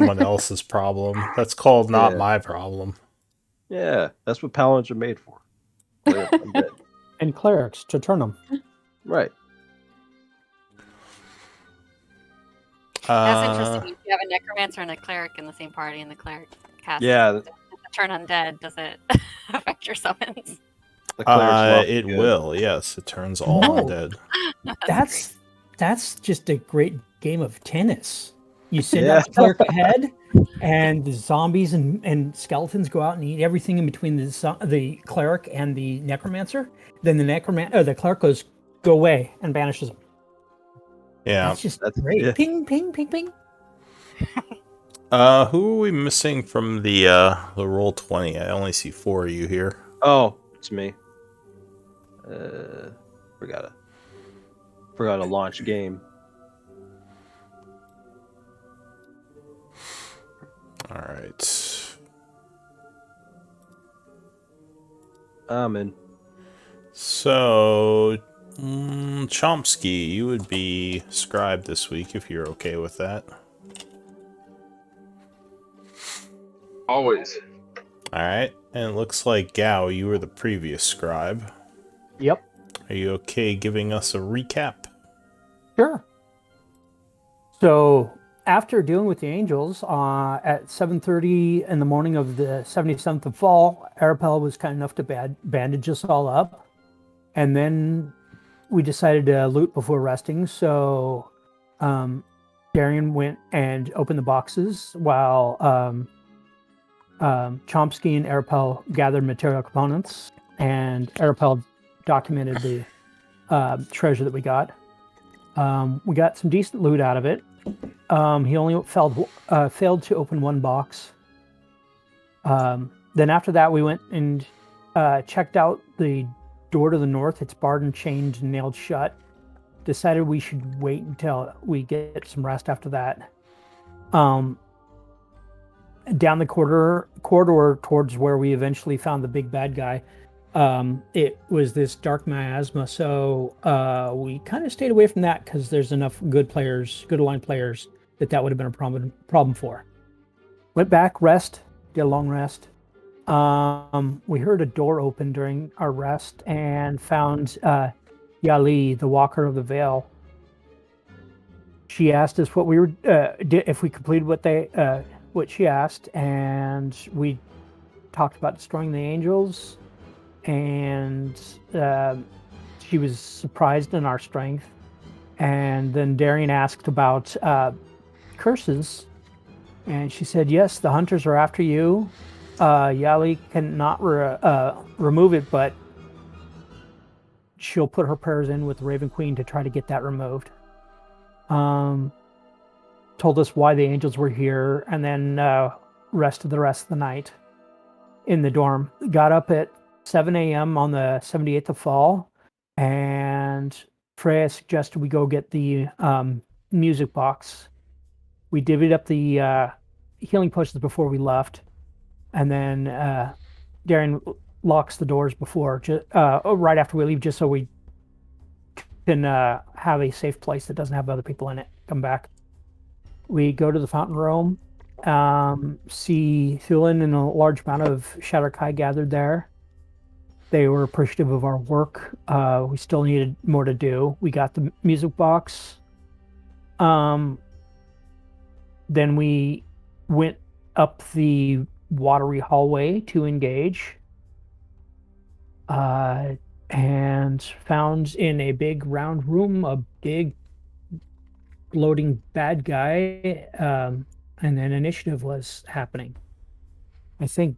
someone else's problem. That's called not Yeah. my problem. Yeah, that's what paladins are made for. Play up undead. And clerics to turn them. Right. That's interesting. If you have a necromancer and a cleric in the same party, and the cleric casts Yeah. turn undead, does it affect your summons? The cleric's It good. will, yes. It turns all No. undead. That's just a great game of tennis. You send Yeah. out the cleric ahead, and the zombies and skeletons go out and eat everything in between the cleric and the necromancer. Then the cleric goes, "Go away," and banishes them. Yeah. That's just great. Yeah. Ping, ping, ping, ping. Who are we missing from the Roll20? I only see 4 of you here. Oh, it's me. Forgot to launch game. All right. I'm in. So, Chomsky, you would be scribe this week if you're okay with that. Always. All right. And it looks like Gao, you were the previous scribe. Yep. Are you okay giving us a recap? Sure. So after dealing with the angels at 7:30 in the morning of the 77th of fall, Arapel was kind enough to bandage us all up. And then we decided to loot before resting. So Darian went and opened the boxes while Chomsky and Arapel gathered material components. And Arapel documented the treasure that we got. We got some decent loot out of it. He only failed to open one box. Then after that, we went and checked out the door to the north. It's barred and chained and nailed shut. Decided we should wait until we get some rest after that. Down the corridor towards where we eventually found the big bad guy, it was this dark miasma, so we kind of stayed away from that because there's enough good aligned players that would have been a problem for. Went back, did a long rest. We heard a door open during our rest and found Yali, the Walker of the Veil. She asked us what we were if we completed what she asked, and we talked about destroying the angels. And she was surprised in our strength. And then Darian asked about curses, and she said, yes, the hunters are after you. Yali cannot remove it, but she'll put her prayers in with the Raven Queen to try to get that removed. Told us why the angels were here, and then rested the rest of the night in the dorm. Got up at 7 a.m. on the 78th of fall, and Freya suggested we go get the music box. We divvied up the healing potions before we left, and then Darian locks the doors right after we leave, just so we can have a safe place that doesn't have other people in it. Come back. We go to the fountain room, see Thulin and a large amount of Shadowkai gathered there. They were appreciative of our work. We still needed more to do. We got the music box. Then we went up the watery hallway to engage. And found in a big round room a big gloating bad guy. And then initiative was happening. I think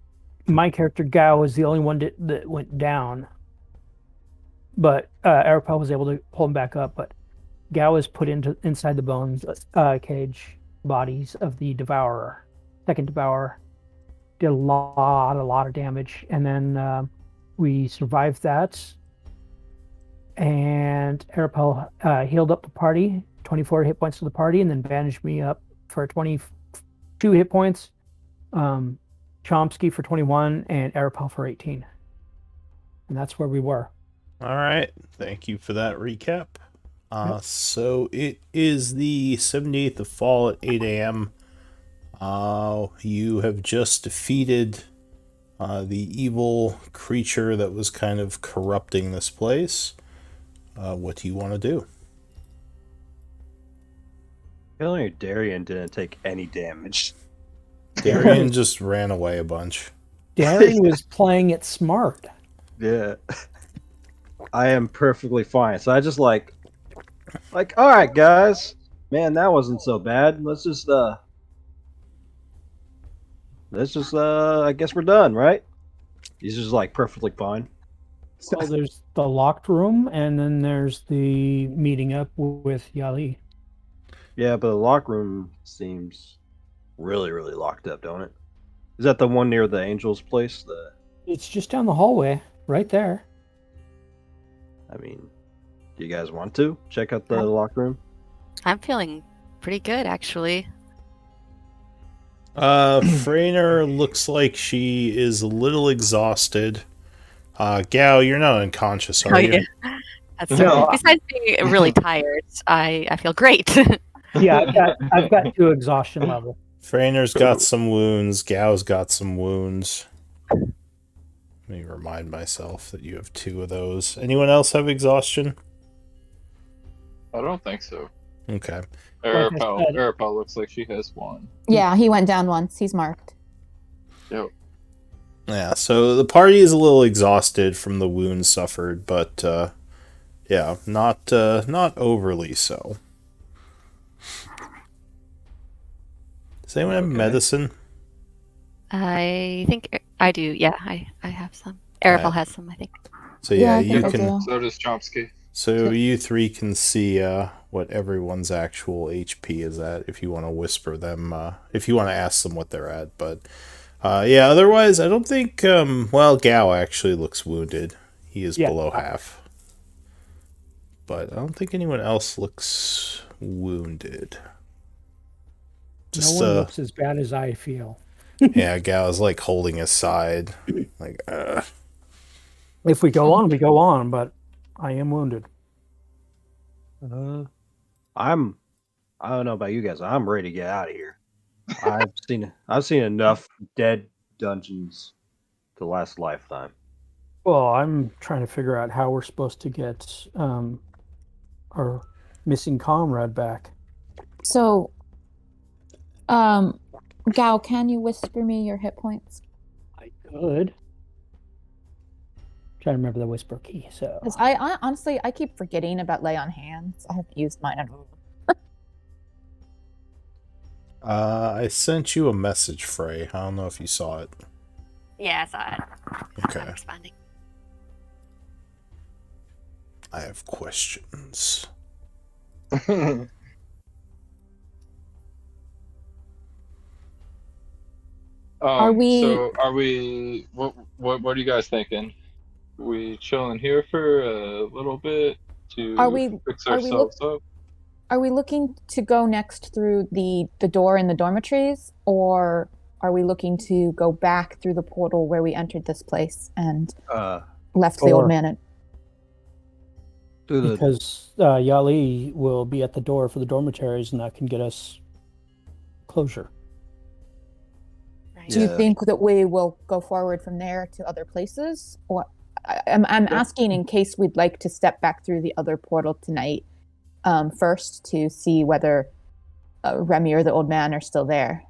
my character Gao was the only one that went down, but Arapel was able to pull him back up. But Gao was put inside the bones cage bodies of the Devourer, second Devourer. Did a lot of damage, and then we survived that. And Arapel healed up the party, 24 hit points to the party, and then bandaged me up for 22 hit points. Chomsky for 21 and Arapel for 18. And that's where we were. All right. Thank you for that recap. Yep. So it is the 78th of fall at 8 a.m. You have just defeated the evil creature that was kind of corrupting this place. What do you want to do? Apparently Darian didn't take any damage. Darian just ran away a bunch. Darren was playing it smart. Yeah. I am perfectly fine. So I just like, all right, guys. Man, that wasn't so bad. Let's just, I guess we're done, right? He's just like perfectly fine. Well, there's the locked room, and then there's the meeting up with Yali. Yeah, but the lock room seems really, really locked up, don't it? Is that the one near the Angel's place? It's just down the hallway, right there. I mean, do you guys want to check out the lock room? I'm feeling pretty good, actually. Freyner looks like she is a little exhausted. Gao, you're not unconscious, are you? Yeah. That's besides being really tired, I feel great. Yeah, I've got 2 exhaustion level. Freyner's got some wounds. Gao's got some wounds. Let me remind myself that you have 2 of those. Anyone else have exhaustion? I don't think so. Okay. Arapel looks like she has 1. Yeah, he went down once. He's marked. Yep. Yeah, so the party is a little exhausted from the wounds suffered, but yeah, not overly so. Does anyone have medicine? I think I do. Yeah, I have some. Arapel has some, I think. So yeah, I you think I can. do. So does Chomsky. So you 3 can see what everyone's actual HP is at if you want to whisper them, if you want to ask them what they're at. But yeah, otherwise, I don't think. Well, Gao actually looks wounded. He is below half. But I don't think anyone else looks wounded. Just, No one looks as bad as I feel. yeah, Gao's like holding his side. Like, If we go on, we go on, but I am wounded. I don't know about you guys. I'm ready to get out of here. I've seen enough dead dungeons to last a lifetime. Well, I'm trying to figure out how we're supposed to get our missing comrade back. So, Gao, can you whisper me your hit points? I could. Trying to remember the whisper key. So Because I honestly I keep forgetting about lay on hands. I haven't used mine at all. I sent you a message, Frey. I don't know if you saw it. Yeah, I saw it. Okay. I'm responding. I have questions. Are we- So are we? What are you guys thinking? We chilling here for a little bit to fix ourselves up? Are we looking to go next through the door in the dormitories, or are we looking to go back through the portal where we entered this place and left the old man in? because Yali will be at the door for the dormitories, and that can get us closure. Right. Do you think that we will go forward from there to other places? Or I'm asking in case we'd like to step back through the other portal tonight first to see whether Remy or the old man are still there.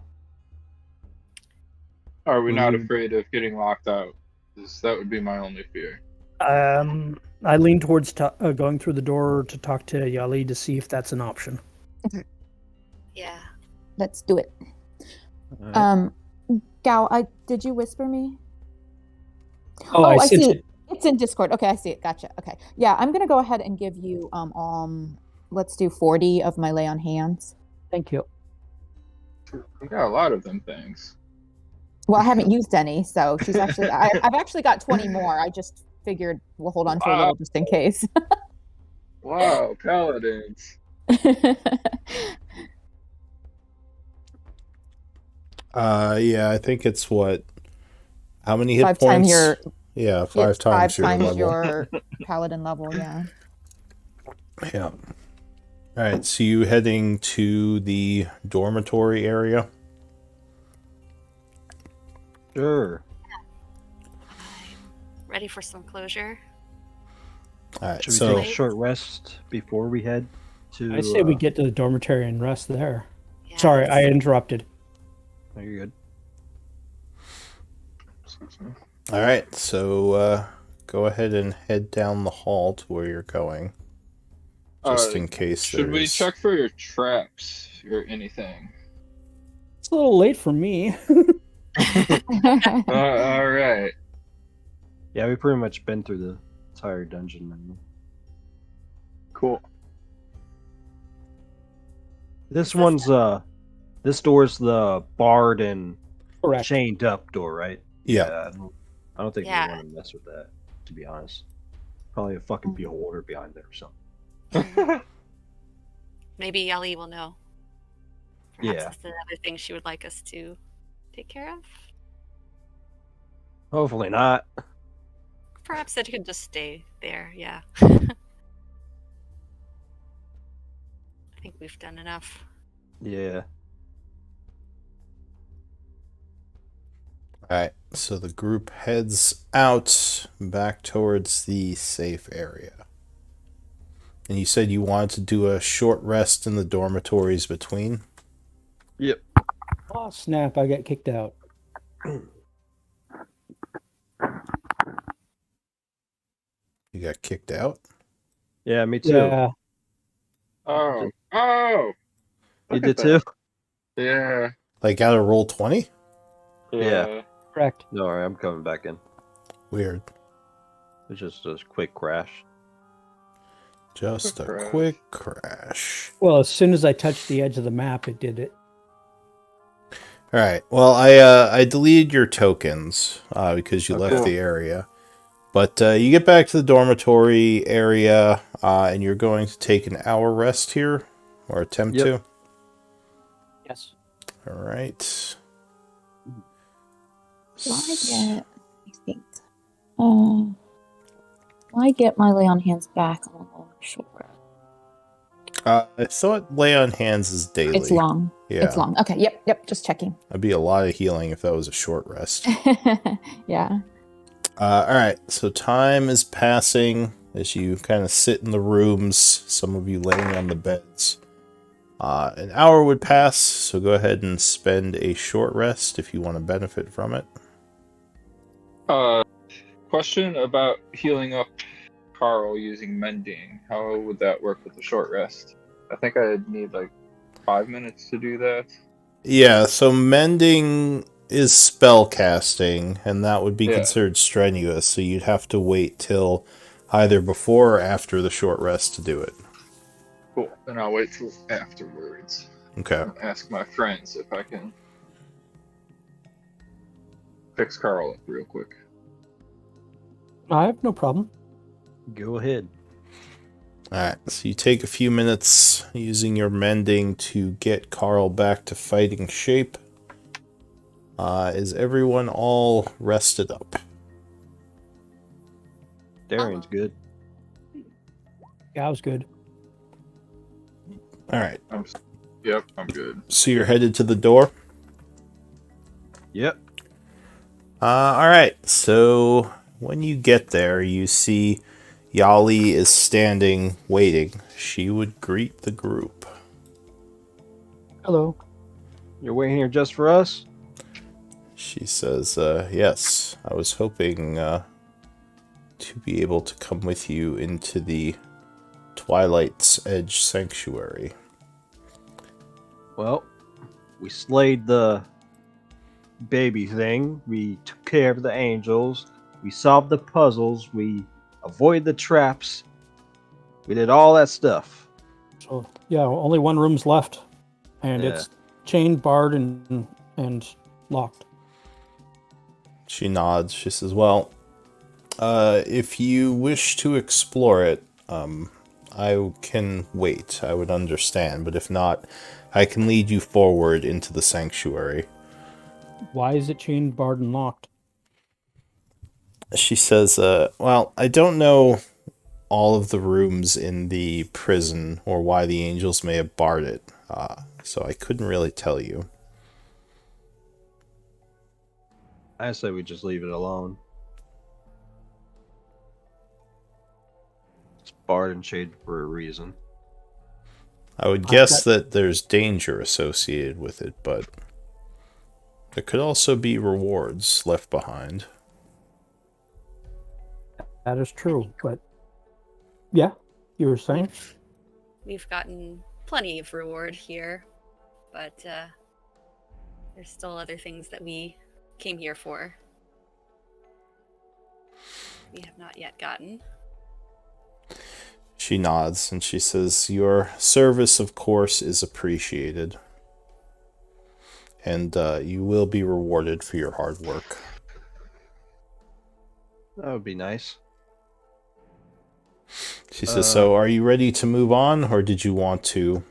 Are we not afraid of getting locked out? 'Cause that would be my only fear. I lean towards going through the door to talk to Yali to see if that's an option. Yeah. Let's do it. Gao, did you whisper me? Oh, I see sent it. It's in Discord. Okay, I see it. Gotcha. Okay. Yeah, I'm gonna go ahead and give you let's do 40 of my lay on hands. Thank you. We got a lot of them things. Well, I haven't used any, so she's actually I've actually got 20 more. I just figured we'll hold on for a little just in case. Wow, paladins. Yeah, I think it's what? How many hit 5 points? times your Yeah, 5 times your level. your paladin level, yeah. Yeah. All right, so you heading to the dormitory area? Sure. I'm ready for some closure. All right, Should we so take a short rest before we head to... I say we get to the dormitory and rest there. Yeah, Sorry, I interrupted. No, you're good. all right, so go ahead and head down the hall to where you're going, just in case Should we there's. check for your traps or anything? It's a little late for me. All right. Yeah, we've pretty much been through the entire dungeon. And Cool. this one's this door's the barred and Correct. chained up door, right? Yeah. I don't think Yeah. we want to mess with that, to be honest. Probably a fucking beholder behind there or something. Maybe Yali will know. Perhaps Yeah. that's another thing she would like us to take care of. Hopefully not. Perhaps it could just stay there, yeah. I think we've done enough. Yeah. All right, so the group heads out back towards the safe area. And you said you wanted to do a short rest in the dormitories between? Yep. Oh, snap, I got kicked out. You got kicked out? Yeah, me too. Yeah. Oh. You Look did at too? that. Yeah. Like out of roll 20? Yeah. Correct. No, alright, I'm coming back in. Weird. It's just a quick crash. Just a Quick crash. quick crash. Well, as soon as I touched the edge of the map, it did it. All right. Well, I deleted your tokens because you Okay. left the area. But you get back to the dormitory area, and you're going to take an hour rest here, or attempt Yep. to. Yes. All right. Do I get? I think. Do I get my lay on hands back on a long short rest? I thought lay on hands is daily. It's long. Yeah. It's long. Okay. Yep. Just checking. That'd be a lot of healing if that was a short rest. Yeah. All right, so time is passing as you kind of sit in the rooms, some of you laying on the beds. An hour would pass, so go ahead and spend a short rest if you want to benefit from it. Question about healing up Carl using mending. How would that work with the short rest? I think I'd need like 5 minutes to do that. Yeah, so mending is spell casting, and that would be Yeah. considered strenuous, so you'd have to wait till either before or after the short rest to do it. Cool. Then I'll wait till afterwards. Okay. And ask my friends if I can fix Carl up real quick. I have no problem. Go ahead. Alright, so you take a few minutes using your mending to get Carl back to fighting shape. Is everyone all rested up? Darian's good. Yeah, I was good. Alright, Yep, I'm good. so you're headed to the door? Yep. Alright, so when you get there, you see Yali is standing, waiting. She would greet the group. Hello. You're waiting here just for us? She says, yes, I was hoping to be able to come with you into the Twilight's Edge Sanctuary. Well, we slayed the baby thing. We took care of the angels. We solved the puzzles. We avoided the traps. We did all that stuff. So yeah, only one room's left, and Yeah. it's chained, barred, and locked. She nods. She says, well, if you wish to explore it, I can wait. I would understand. But if not, I can lead you forward into the sanctuary. Why is it chained, barred, and locked? She says, well, I don't know all of the rooms in the prison or why the angels may have barred it. So I couldn't really tell you. I say we just leave it alone. It's barred and shaded for a reason. I would guess that there's danger associated with it, but there could also be rewards left behind. That is true, but yeah, you were saying? We've gotten plenty of reward here, but there's still other things that we came here for. We have not yet gotten. She nods and she says, "Your service, of course, is appreciated. And you will be rewarded for your hard work." That would be nice. She says, "So are you ready to move on, or did you want to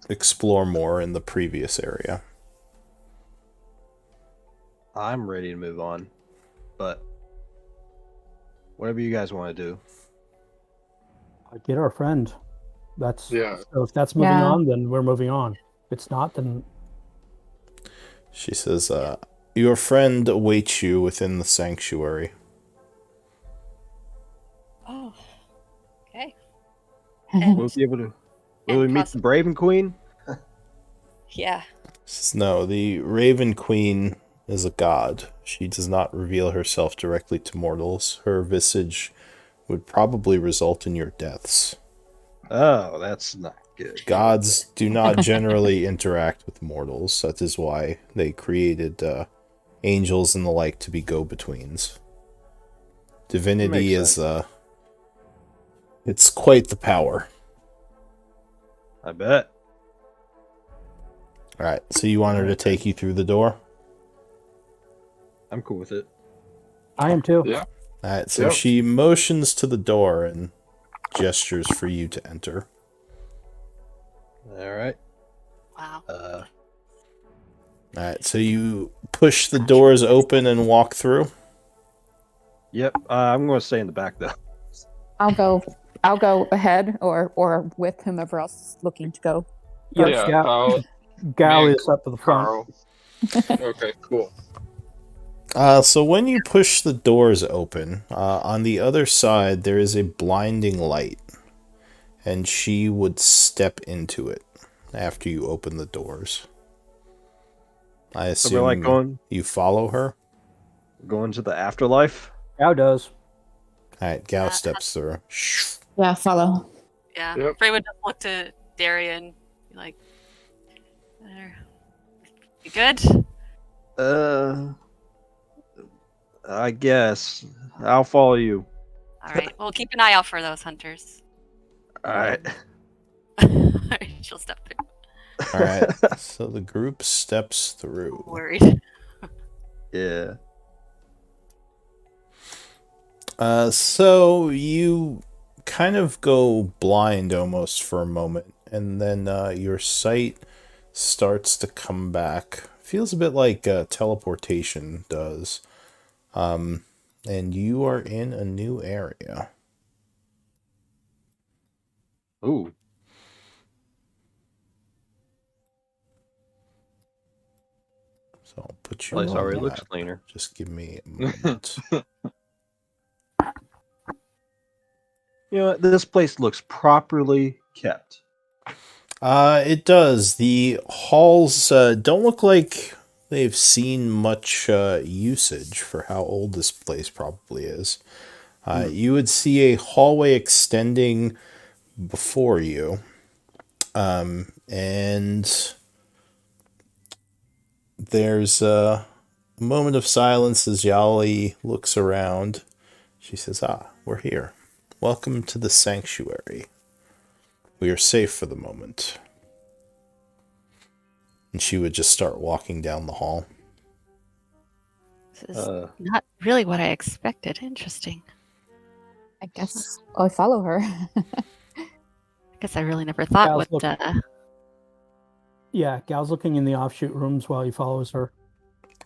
explore more in the previous area?" I'm ready to move on, but whatever you guys want to do. Get our friend. That's Yeah. So if that's moving Yeah. on, then we're moving on. If it's not, then She says, "Your friend awaits you within the sanctuary." Oh, okay. We'll be able to. Will we meet the Raven Queen? Yeah. She says, "No, the Raven Queen is a god. She does not reveal herself directly to mortals. Her visage would probably result in your deaths. Oh, that's not good. Gods do not generally interact with mortals. That is why they created angels and the like to be go-betweens. Divinity Makes is it's quite the power." I bet. All right, so you want her to take you through the door? I'm cool with it. I am too. Yeah. All right, so Yep. she motions to the door and gestures for you to enter. All right. Wow. All right, so you push the doors open and walk through. Yep. I'm going to stay in the back though. I'll go ahead or with whomever else is looking to go. Yep, Yeah. Gao me and is up to the front. Carl. Okay, cool. So when you push the doors open, on the other side there is a blinding light, and she would step into it after you open the doors. I So we're like assume you follow her. going to the afterlife. Gao does. All right, Gao steps through. Yeah, follow. Yeah. Yep. Frey would just look to Darian, be like, "You good?" I guess I'll follow you. All right. Well, keep an eye out for those hunters. All right. She'll step through. All right, so the group steps through. Worried. Yeah. So you kind of go blind almost for a moment, and then your sight starts to come back. Feels a bit like teleportation does. And you are in a new area. Ooh. So I'll put you Place on already the looks map. cleaner. Just give me a moment. You know what? This place looks properly kept. It does. The halls don't look like they've seen much usage for how old this place probably is. You would see a hallway extending before you. And there's a moment of silence as Yali looks around. She says, we're here. Welcome to the sanctuary. We are safe for the moment." And she would just start walking down the hall. This is not really what I expected. Interesting. I guess I'll follow her. I guess I really never thought Gal's what. Yeah, Gal's looking in the offshoot rooms while he follows her.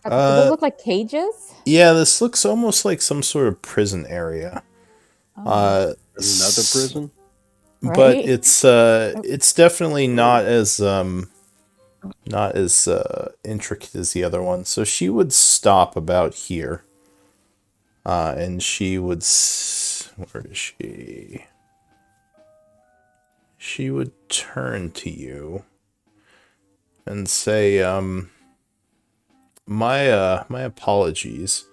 Do they look like cages? Yeah, this looks almost like some sort of prison area. Oh. Another prison? But Right? it's definitely not as not as intricate as the other one. So she would stop about here. And she would... Where is she? She would turn to you and say, my apologies.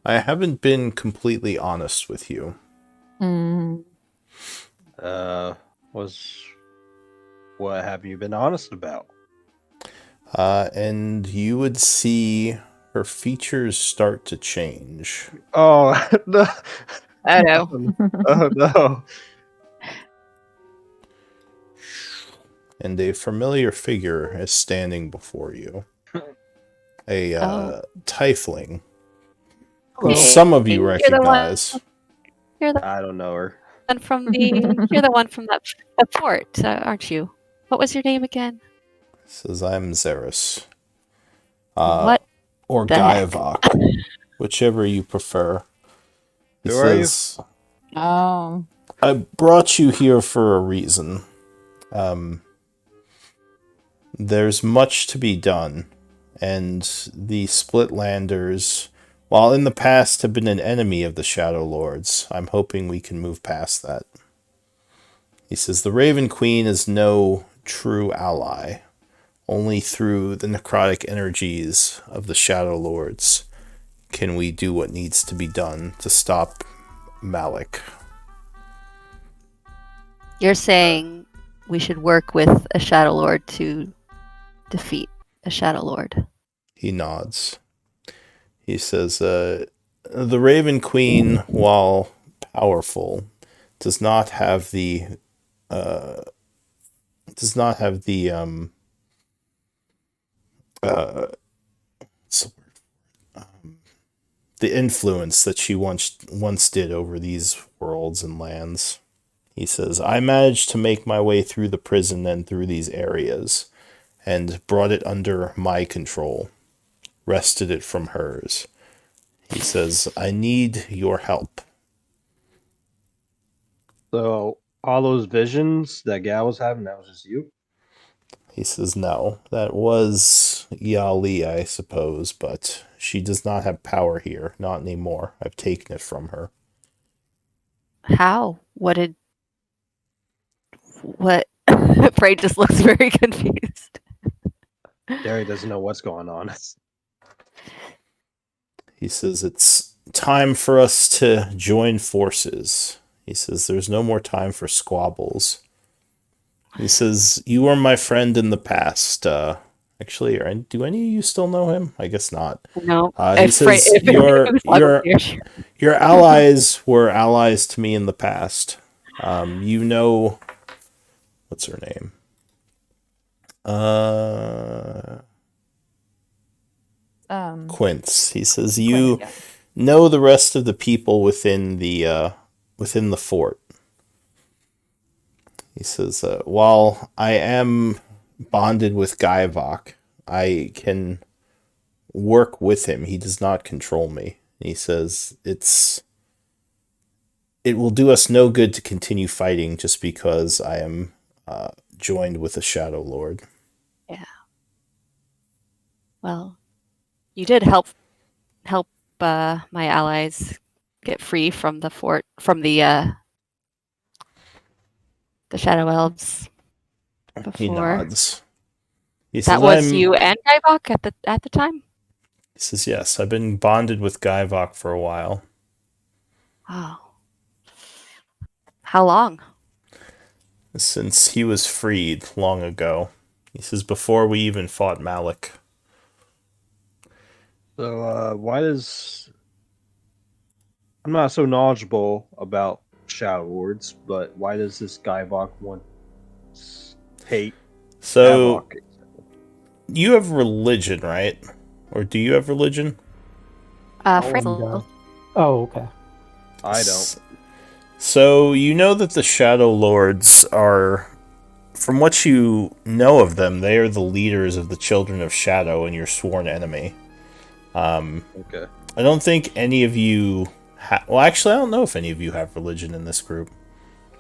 I haven't been completely honest with you. What have you been honest about? And you would see her features start to change. Oh no! Oh no. Oh no! And a familiar figure is standing before you. A tiefling, who Hello. some of you You're the one- recognize. You're the I don't know her. one from the. You're the one from the fort, aren't you? What was your name again? Says, I'm Xeris. What Or the heck? Guyavok, whichever you prefer. He Who are you? says, Oh. I brought you here for a reason. There's much to be done, and the Splitlanders, while in the past have been an enemy of the Shadowlords, I'm hoping we can move past that. He says, the Raven Queen is no true ally. Only through the necrotic energies of the Shadowlords can we do what needs to be done to stop Malik. You're saying we should work with a Shadow Lord to defeat a Shadow Lord. He nods. He says, the Raven Queen, while powerful, does not have the the influence that she once did over these worlds and lands. He says, I managed to make my way through the prison and through these areas, and brought it under my control, wrested it from hers. He says, I need your help. So all those visions that Gal was having, that was just you? He says, no, that was Yali, I suppose, but she does not have power here, not anymore. I've taken it from her. How? What? Frey just looks very confused. Derry doesn't know what's going on. He says, it's time for us to join forces. He says, there's no more time for squabbles. He says, you were my friend in the past. Actually, do any of you still know him? I guess not. No. He says, your allies were allies to me in the past. You know, what's her name? Quince. He says, you know the rest of the people within the fort. He says, while I am bonded with Guyavok, I can work with him. He does not control me. He says, it will do us no good to continue fighting just because I am joined with a Shadow Lord. Yeah. Well, you did help my allies get free from the fort, from the Shadow Elves before. He nods. He That says, was you and Guyvok at the time? He says, yes, I've been bonded with Guyvok for a while. Oh. How long? Since he was freed long ago. He says, before we even fought Malik. So why does... I'm not so knowledgeable about Shadow Lords, but why does this Guyvok want hate So, Guyvok? you have religion, right? Or do you have religion? Frizzle. Oh, okay. I don't. So, you know that the Shadow Lords are, from what you know of them, they are the leaders of the Children of Shadow and your sworn enemy. Okay. I don't think any of you... well, actually, I don't know if any of you have religion in this group.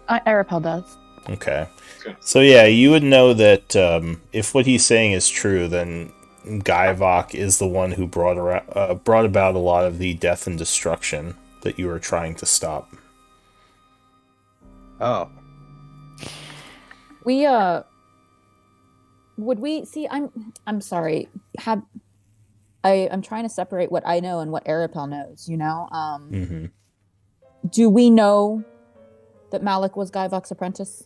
Arapel does. Okay. Okay. So yeah, you would know that if what he's saying is true, then Gaivok is the one who brought about a lot of the death and destruction that you were trying to stop. Oh, We would we see I'm sorry. I'm trying to separate what I know and what Arapel knows, you know? Mm-hmm. Do we know that Malik was Gaivok's apprentice?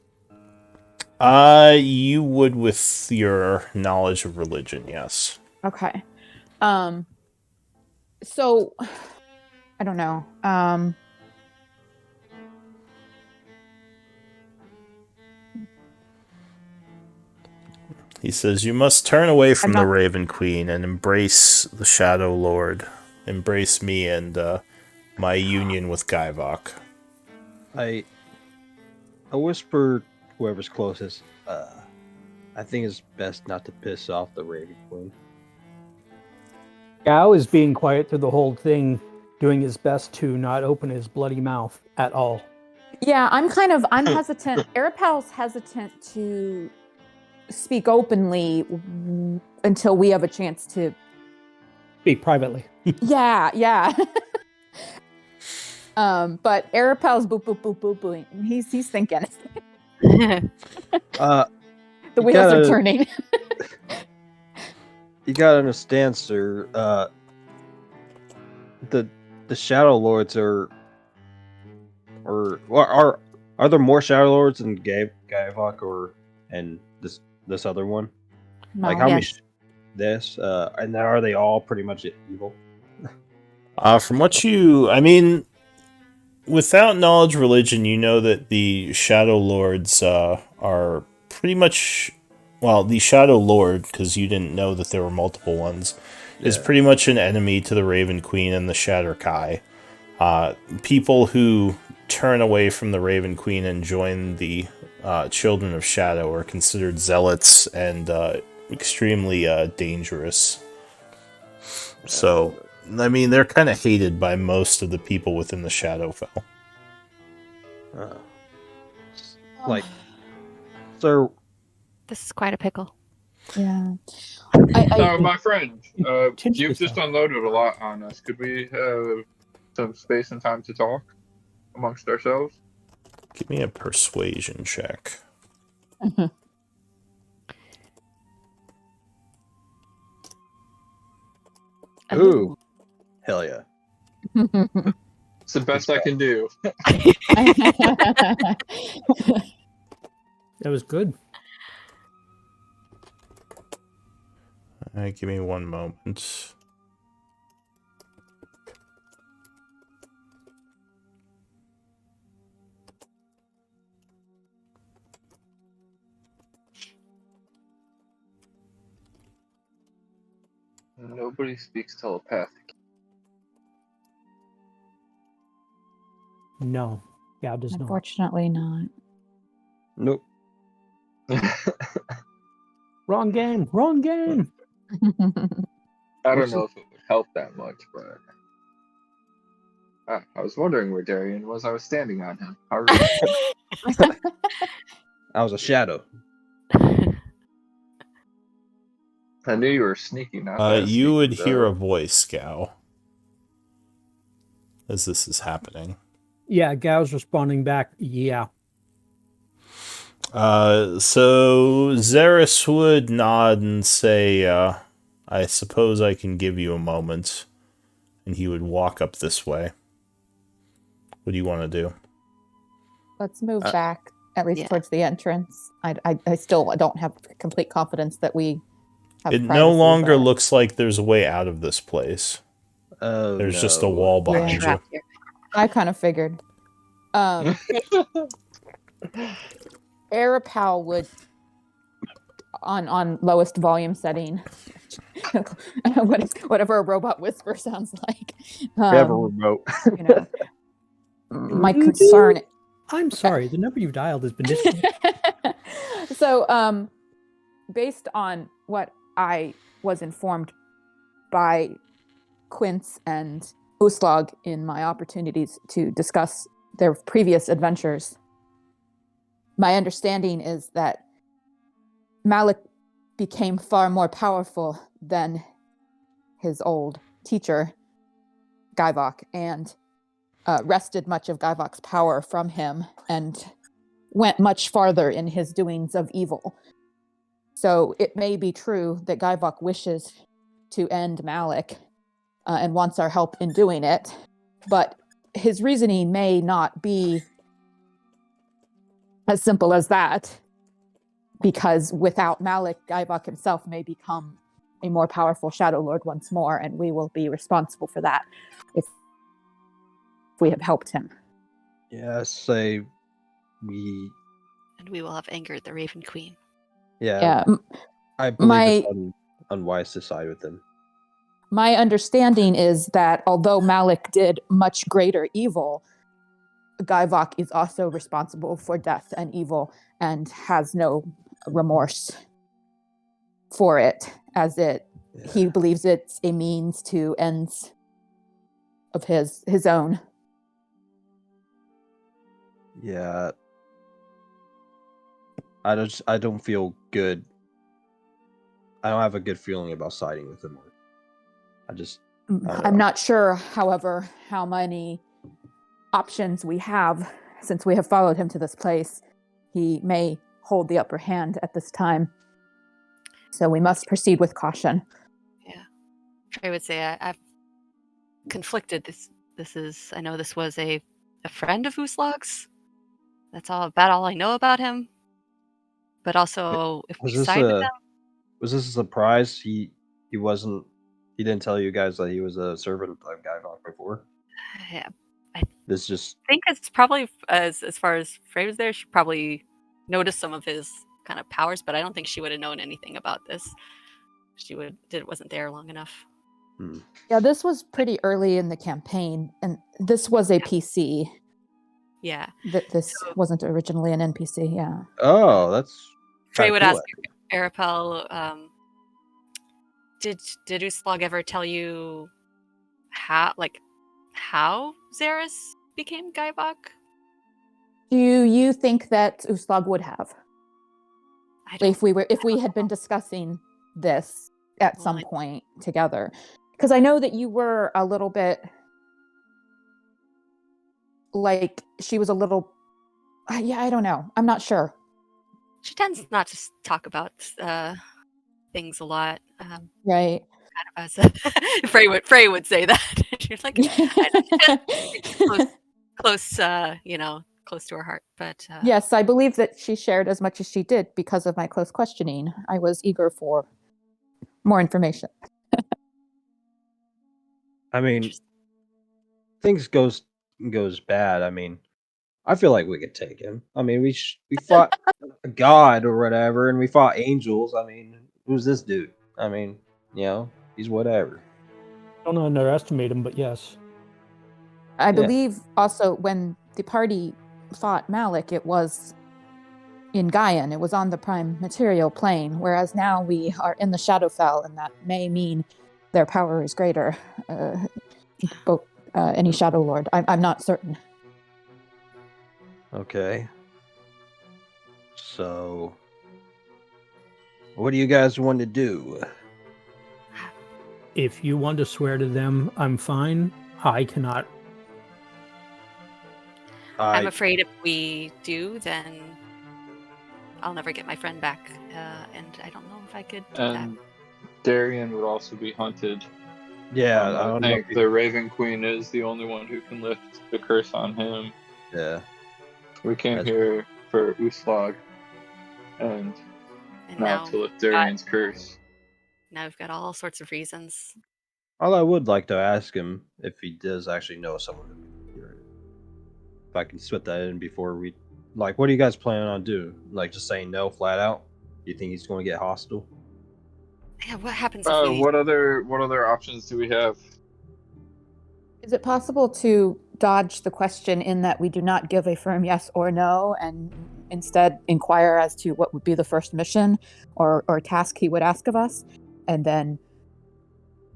You would with your knowledge of religion, yes. Okay. So I don't know. He says, you must turn away from the not Raven Queen and embrace the Shadowlord. Embrace me and my union with Gaivok. I whisper whoever's closest. I think it's best not to piss off the Raven Queen. Gao is being quiet through the whole thing, doing his best to not open his bloody mouth at all. Yeah, I'm hesitant. Arapel's hesitant to speak openly until we have a chance to. Speak privately. Yeah. But Arapel's boop boop boop boop boop. He's thinking. The wheels are turning. You gotta understand, sir. The Shadow Lords are there more Shadow Lords than Gaivok or and this other one? No. Like how many? Yes. This and are they all pretty much evil? From what I mean, without knowledge of religion, you know that the Shadow Lords are pretty much, well, the Shadow Lord, because you didn't know that there were multiple ones, is Yeah. pretty much an enemy to the Raven Queen and the Shatter Kai. People who turn away from the Raven Queen and join the Children of Shadow are considered zealots and extremely dangerous. So, I mean, they're kind of hated by most of the people within the Shadowfell. Like, sir, This is quite a pickle. Yeah. My friend, Tinge you've this just out. unloaded a lot on us. Could we have some space and time to talk amongst ourselves? Give me a persuasion check. ooh, hell yeah. It's the best I can do. That was good. Give me one moment. Nobody speaks telepathic. No, Gao does not. Unfortunately not. Nope. Wrong game. Wrong game. I don't know if it would help that much, but I was wondering where Darian was. I was standing on him. How rude. I was a shadow. I knew you were sneaky, not that You would sneaky, hear though. a voice, Gao, as this is happening. Yeah, Gao's responding back. Yeah. So Xeris would nod and say, I suppose I can give you a moment. And he would walk up this way. What do you want to do? Let's move back, at least Yeah. towards the entrance. I still don't have complete confidence that we have It no privacy, longer but- looks like there's a way out of this place. Oh, There's just a no. wall Yeah. behind you. Trapped here. I kind of figured. Arapel would, on lowest volume setting, whatever a robot whisper sounds like. We have a remote. You know, my concern. I'm sorry. The number you dialed has been disconnected. So, based on what I was informed by Quince and Uslag in my opportunities to discuss their previous adventures, my understanding is that Malik became far more powerful than his old teacher, Gaivok, and wrested much of Gaivok's power from him and went much farther in his doings of evil. So it may be true that Gaivok wishes to end Malik and wants our help in doing it, but his reasoning may not be as simple as that, because without Malik, Gaivok himself may become a more powerful Shadowlord once more, and we will be responsible for that if we have helped him. Yeah, say we. And we will have angered the Raven Queen. Yeah, I believe it's unwise to side with him. My understanding is that although Malik did much greater evil, Gaivok is also responsible for death and evil and has no remorse for it, as he believes it's a means to ends of his own. Yeah. I don't feel good. I don't have a good feeling about siding with him. I'm not sure, however, how many options we have since we have followed him to this place. He may hold the upper hand at this time. So we must proceed with caution. Yeah. I would say I've conflicted. I know this was a friend of Uslog's. That's about all I know about him. But also, if we side with them... Was this a surprise? He didn't tell you guys that he was a servant of Gaivok before? Yeah. I think it's probably, as far as Frey was there, she probably noticed some of his kind of powers, but I don't think she would have known anything about this. She wasn't there long enough. Yeah, this was pretty early in the campaign, and this was a PC. Yeah. This wasn't originally an NPC, yeah. Oh, that's Frey would ask Arapel, did Uslog ever tell you how Xeris became Gaivok? Do you think that Uslog would have? If we had been discussing this at some point together? Because I know that you were a little bit like she was a little. Yeah, I don't know. I'm not sure. She tends not to talk about things a lot. Right. Kind of as Frey would say that. She's like, close to her heart. But yes, I believe that she shared as much as she did because of my close questioning. I was eager for more information. I mean, things goes bad. I mean, I feel like we could take him. I mean, we fought a god or whatever, and we fought angels. I mean, who's this dude? I mean, he's whatever. Don't underestimate him, but yes. I believe also when the party fought Malik, it was in Gaian. It was on the prime material plane, whereas now we are in the Shadowfell, and that may mean their power is greater. Any Shadowlord. I'm not certain. Okay. So, what do you guys want to do? If you want to swear to them, I'm fine. I cannot. I'm afraid if we do, then I'll never get my friend back. And I don't know if I could do that. Darian would also be hunted. Yeah, I think the Raven Queen is the only one who can lift the curse on him. Yeah. We came here for Uslog and not to lift Darian's curse. Now we've got all sorts of reasons. All I would like to ask him if he does actually know someone. If I can spit that in before we... Like, what are you guys planning on doing? Like, just saying no flat out? Do you think he's going to get hostile? Yeah, what happens if we... What other options do we have? Is it possible to dodge the question in that we do not give a firm yes or no and instead inquire as to what would be the first mission or task he would ask of us, and then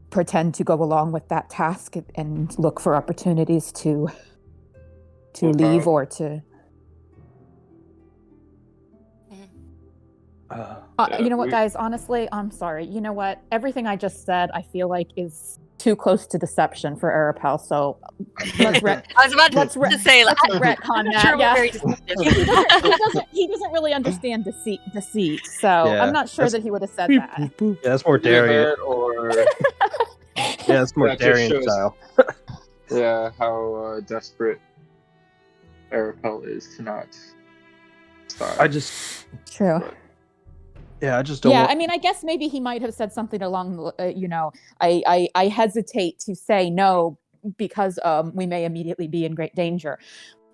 pretend to go along with that task and look for opportunities to leave or to... You know what, we- guys? Honestly, I'm sorry. You know what? Everything I just said, I feel like is too close to deception for Arapel. So let's I was about let's to say, like, retcon that. sure, we're Yeah. very deceptive. He doesn't really understand deceit. So Yeah, I'm not sure that's- that he would have said Boop, that. boop, boop. Yeah, that's more Either Darian. that or Yeah, that's more That just Darian shows- style. yeah, how desperate Arapel is to not start. I just True. don't Yeah, want I mean, I guess maybe he might have said something along, I hesitate to say no because we may immediately be in great danger,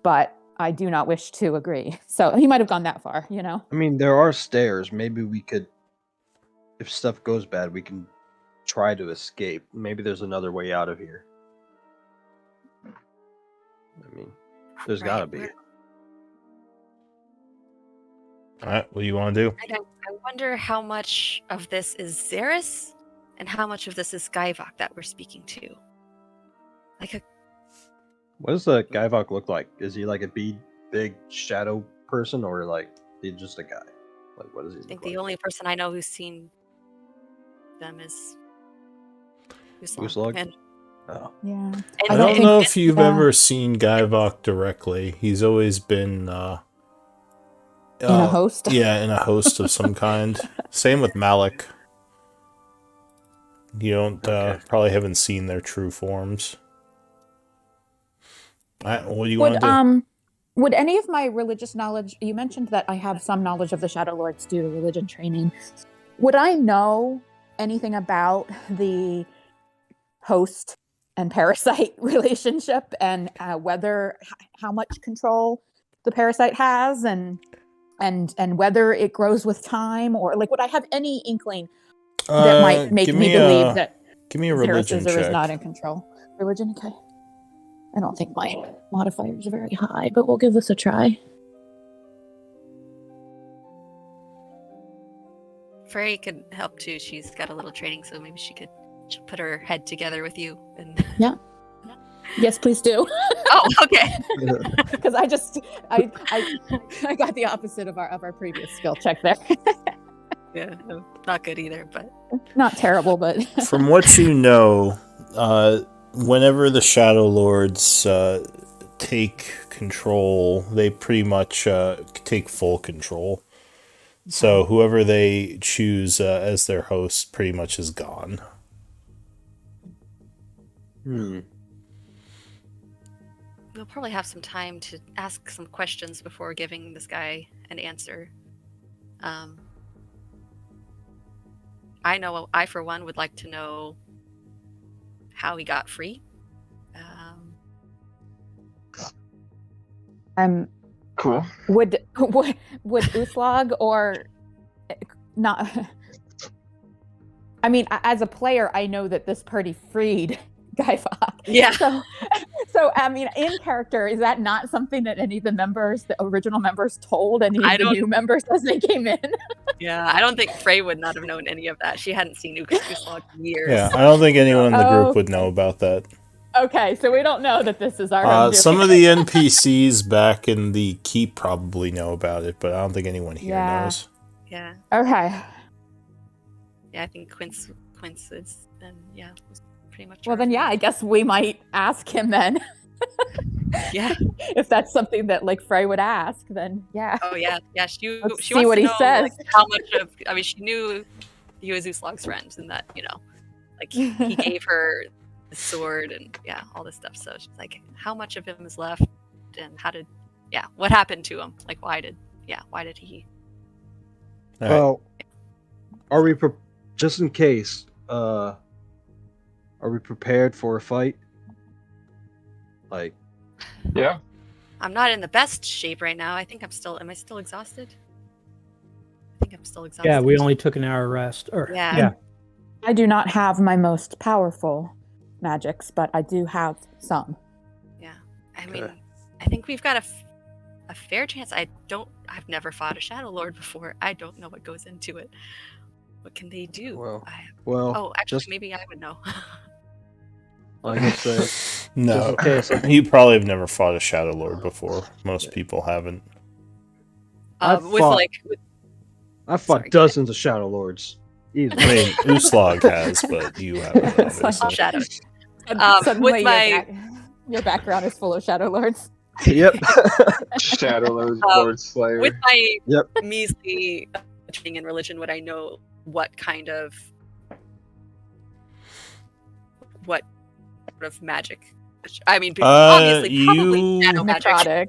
but I do not wish to agree. So he might have gone that far, you know? I mean, there are stairs. Maybe we could, if stuff goes bad, we can try to escape. Maybe there's another way out of here. I mean, there's gotta be. Right, All right, what do you want to do? I wonder how much of this is Xeris and how much of this is Skyvok that we're speaking to. Like What does the Guyvok look like? Is he like a big shadow person, or like he's just a guy? Like, what does he I think look the like? only person I know who's seen them is Uslog? And, Oh. Yeah. and I I don't think- know if you've yeah. ever seen Guyvok directly. He's always been In a host? Yeah, in a host of some kind. Same with Malik. You don't Okay. probably haven't seen their true forms. What do you want to do? Would any of my religious knowledge, you mentioned that I have some knowledge of the Shadowlords due to religion training. Would I know anything about the host and parasite relationship and how much control the parasite has and whether it grows with time, or like would I have any inkling that might make give me me believe that give me a Xeris religion is or is check. not in control? Religion, okay. I don't think my modifier is very high, but we'll give this a try. Frey could help too. She's got a little training, so maybe she'll put her head together with you. And Yes, please do. oh, okay. Because I got the opposite of our previous skill check there. Yeah, no, not good either, but Not terrible, but From what you know, whenever the Shadowlords take control, they pretty much take full control. So whoever they choose as their host pretty much is gone. Hmm. we'll probably have some time to ask some questions before giving this guy an answer. I know I, for one, would like to know how he got free. Cool. would Uslog or not? I mean, as a player, I know that this party freed Guyfok. Yeah. So I mean, in character, is that not something that any of the original members, told any of the new members as they came in? Yeah, I don't think Frey would not have known any of that. She hadn't seen Uslog in years. Yeah, I don't think anyone in the group Oh, would know about that. Okay, so we don't know that this is our own doing. Some of the NPCs back in the keep probably know about it, but I don't think anyone here Yeah. knows. Yeah. Okay. Yeah, I think Quince is, and yeah, was pretty much. Well, our then, yeah, friend. I guess we might ask him then. Yeah. If that's something that like Frey would ask, then yeah. Oh yeah, yeah. She Let's she see wants what to he know, says. like, how much of. I mean, she knew he was Uslog's friend, and that like he gave her the sword and yeah, all this stuff. So she's like, how much of him is left, and what happened to him? Like, why did he? All right. Well, are we just in case? Are we prepared for a fight? Like, Yeah. I'm not in the best shape right now. I think I'm still. Am I still exhausted? I think I'm still exhausted. Yeah, we only took an hour rest. Yeah. I do not have my most powerful magics, but I do have some. Yeah. I Okay. mean, I think we've got a fair chance. I've never fought a Shadowlord before. I don't know what goes into it. What can they do? well, Actually, just maybe I would know. like I say, No, just in case. you probably have never fought a Shadowlord before. Most people haven't. I've With fought- like, I fought Sorry. dozens of Shadowlords. Easily. I mean, Uslog has, but you haven't, It's like- obviously. Shadow. Suddenly, with my your background is full of Shadow Lords. Yep. Shadowlord, Um, Lord Slayer. with my Yep. measly training in religion, would I know what sort of magic? I mean, obviously, probably shadow magic. Necrotic.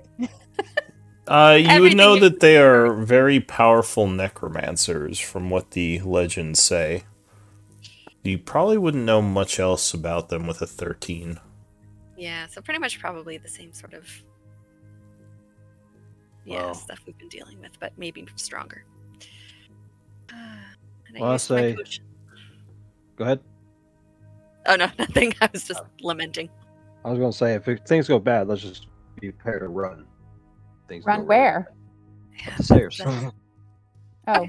You would know Everything that they are very powerful necromancers, from what the legends say. You probably wouldn't know much else about them with a 13. Yeah, so pretty much probably the same sort of Wow. stuff we've been dealing with, but maybe stronger. And I Well, I'll used my say- potion. Go ahead. Oh no, nothing. I was just lamenting. I was going to say, if things go bad, let's just be prepared to run. Things Run go where? Up the stairs. That's Oh,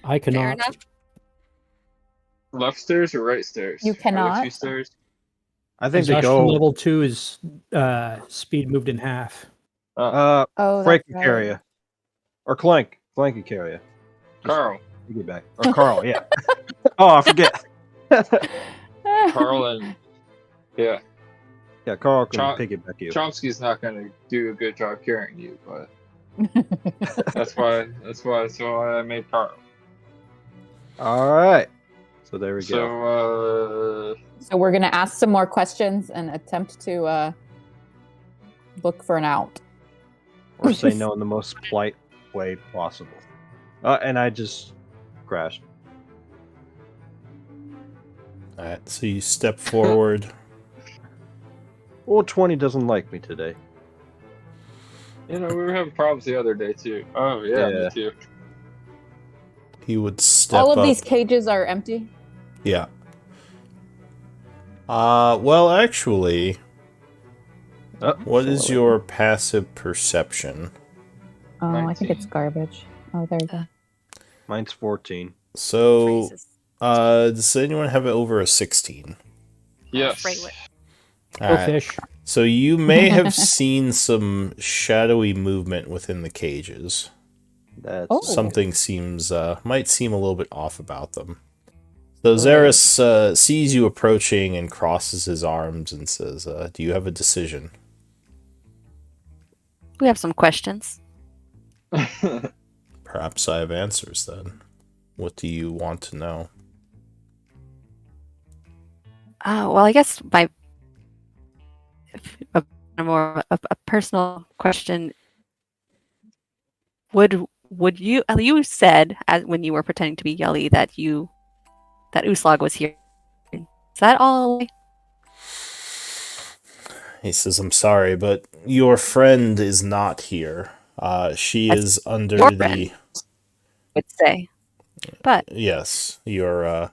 I fair cannot. enough. Left stairs or right stairs? You Are there cannot? 2 stairs? I think they Exhaustion go. level 2 is speed moved in half. oh, Frank that's can right. carry you. Or Clank. Clank can carry you. Carl. You get back. Or Carl, yeah. Oh, I forget. Carl and yeah, Yeah, Carl can Chom- piggyback you. Chomsky's not going to do a good job carrying you, but that's why I made Carl. All right. So there we go. So So we're gonna ask some more questions and attempt to look for an out. Or say no in the most polite way possible. And I just crashed. Alright, so you step forward. Well, 20 doesn't like me today. we were having problems the other day too. Oh yeah, Yeah. me too. He would step All of up. these cages are empty. Yeah. Well, actually, what is Absolutely. your passive perception? Oh, I think 19. it's garbage. Oh, there you go. Mine's 14. So, Phrases. does anyone have it over a 16? Yes. Freyway. Go Alright. fish. So you may have seen some shadowy movement within the cages. That's Oh. Something might seem a little bit off about them. So Xeris sees you approaching and crosses his arms and says, do you have a decision? We have some questions. Perhaps I have answers then. What do you want to know? Well, I guess a personal question. Would you said when you were pretending to be Yelly that Uslag was here? Is that all? He says, I'm sorry, but your friend is not here. She That's is under your the... friend. Would say, but Yes, your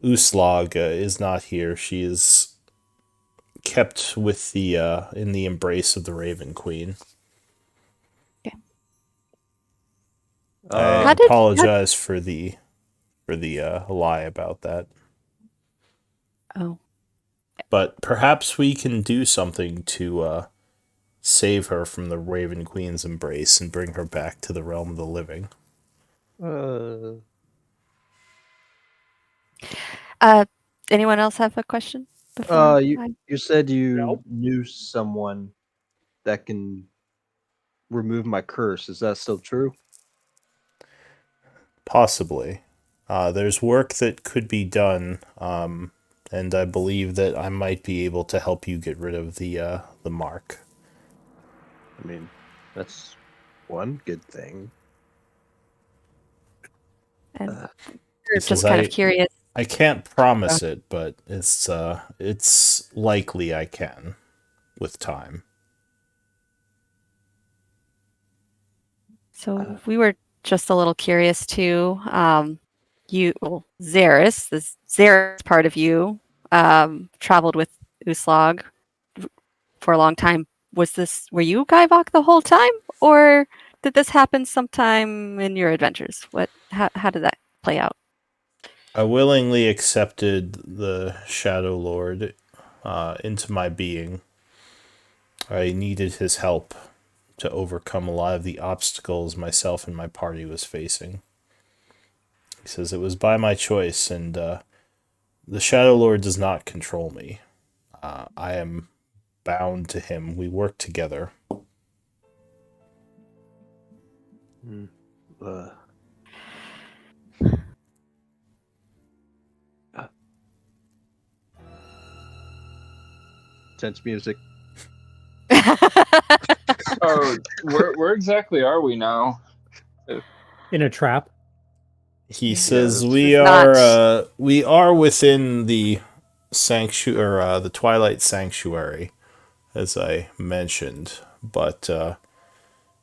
Uslag is not here. She is kept with the in the embrace of the Raven Queen. I How did- apologize for the lie about that. oh, But perhaps we can do something to save her from the Raven Queen's embrace and bring her back to the realm of the living. anyone else have a question? before You said you Nope. knew someone that can remove my curse. Is that still true? Possibly. There's work that could be done, and I believe that I might be able to help you get rid of the mark. I mean, that's one good thing. And He just says, kind of curious. I can't promise it, but it's likely I can with time. So we were just a little curious too. Xeris, this Xeris part of you, traveled with Uslag for a long time. Were you Guyvok the whole time, or did this happen sometime in your adventures? How did that play out? I willingly accepted the Shadowlord into my being. I needed his help to overcome a lot of the obstacles myself and my party was facing. He says it was by my choice, and the Shadowlord does not control me. I am bound to him. We work together. Uh, tense music. Oh, where exactly are we now? In a trap. He that's says true. we are within the sanctuary, the Twilight Sanctuary, as I mentioned, but it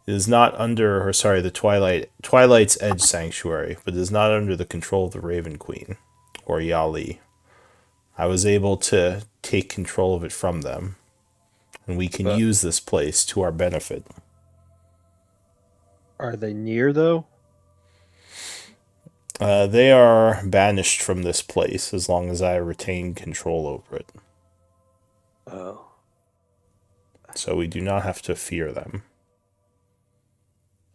is not under, or sorry, the Twilight's Edge Sanctuary, but it is not under the control of the Raven Queen or Yali. I was able to take control of it from them, and we can But use this place to our benefit. are they near though? They are banished from this place as long as I retain control over it. Oh. So we do not have to fear them.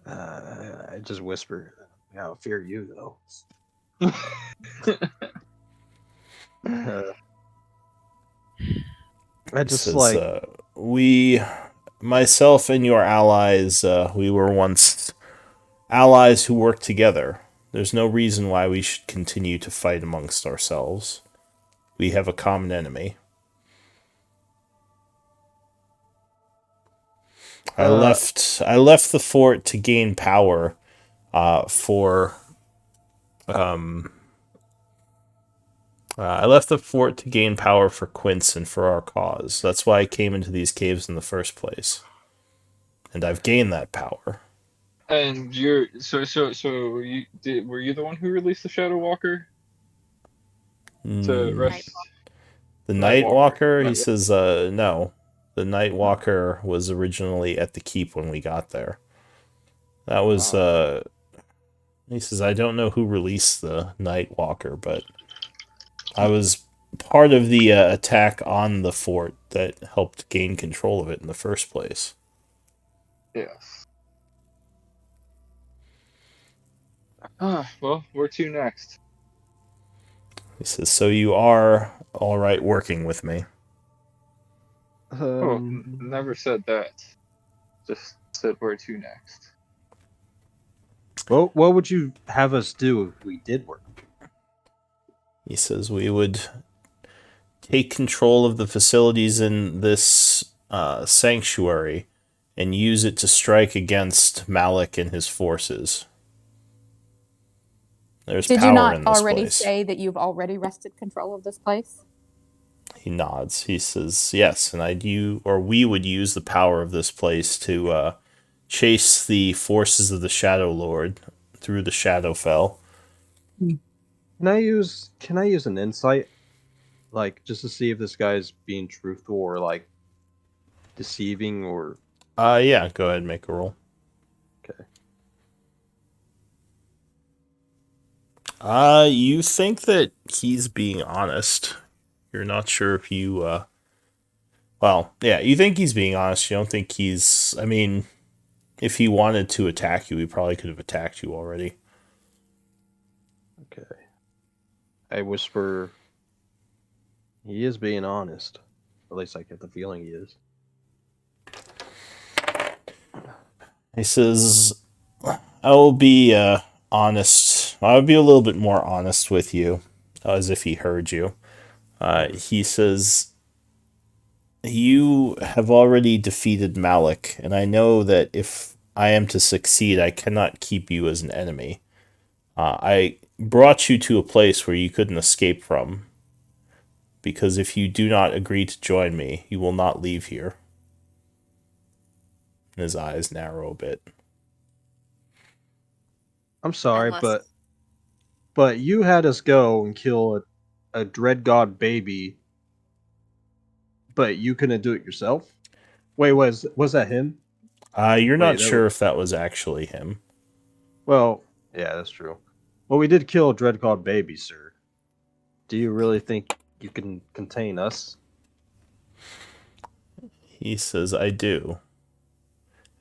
I just whisper. I don't fear you though. I He just says, we, myself and your allies, we were once allies who worked together. There's no reason why we should continue to fight amongst ourselves. We have a common enemy. I left the fort to gain power for I left the fort to gain power for Quince and for our cause. That's why I came into these caves in the first place. And I've gained that power. And you're were you the one who released the Shadow Walker to Mm, rest? the Night Walker. Nightwalker, he says, no. The Nightwalker was originally at the keep when we got there. That was, he says, I don't know who released the Nightwalker, but I was part of the attack on the fort that helped gain control of it in the first place. Yes. Well, where to next? He says, so you are all right working with me. Oh, never said that. Just said where to next. Well, what would you have us do if we did work? He says we would take control of the facilities in this sanctuary and use it to strike against Malik and his forces. There's Did you power not in this already place. say that you've already wrested control of this place? He nods. He says, yes, and we would use the power of this place to chase the forces of the Shadowlord through the Shadowfell. Can I use an insight, like just to see if this guy's being truthful or like deceiving or? Yeah, go ahead and make a roll. Okay. You think that he's being honest. You're not sure if you, well, yeah, you think he's being honest. You don't think he's, I mean, if he wanted to attack you, he probably could have attacked you already. Okay. I whisper. He is being honest. At least I get the feeling he is. He says, I will be honest. I would be a little bit more honest with you, as if he heard you. He says, you have already defeated Malik, and I know that if I am to succeed, I cannot keep you as an enemy. I brought you to a place where you couldn't escape from, because if you do not agree to join me, you will not leave here. And his eyes narrow a bit. I'm sorry, Unless- but you had us go and kill a dread god baby, but you couldn't do it yourself. Wait, was that him? You're Wait, not sure if that was actually him. Well, yeah, that's true. Well, we did kill a dread god baby, sir. Do you really think you can contain us? He says, I do.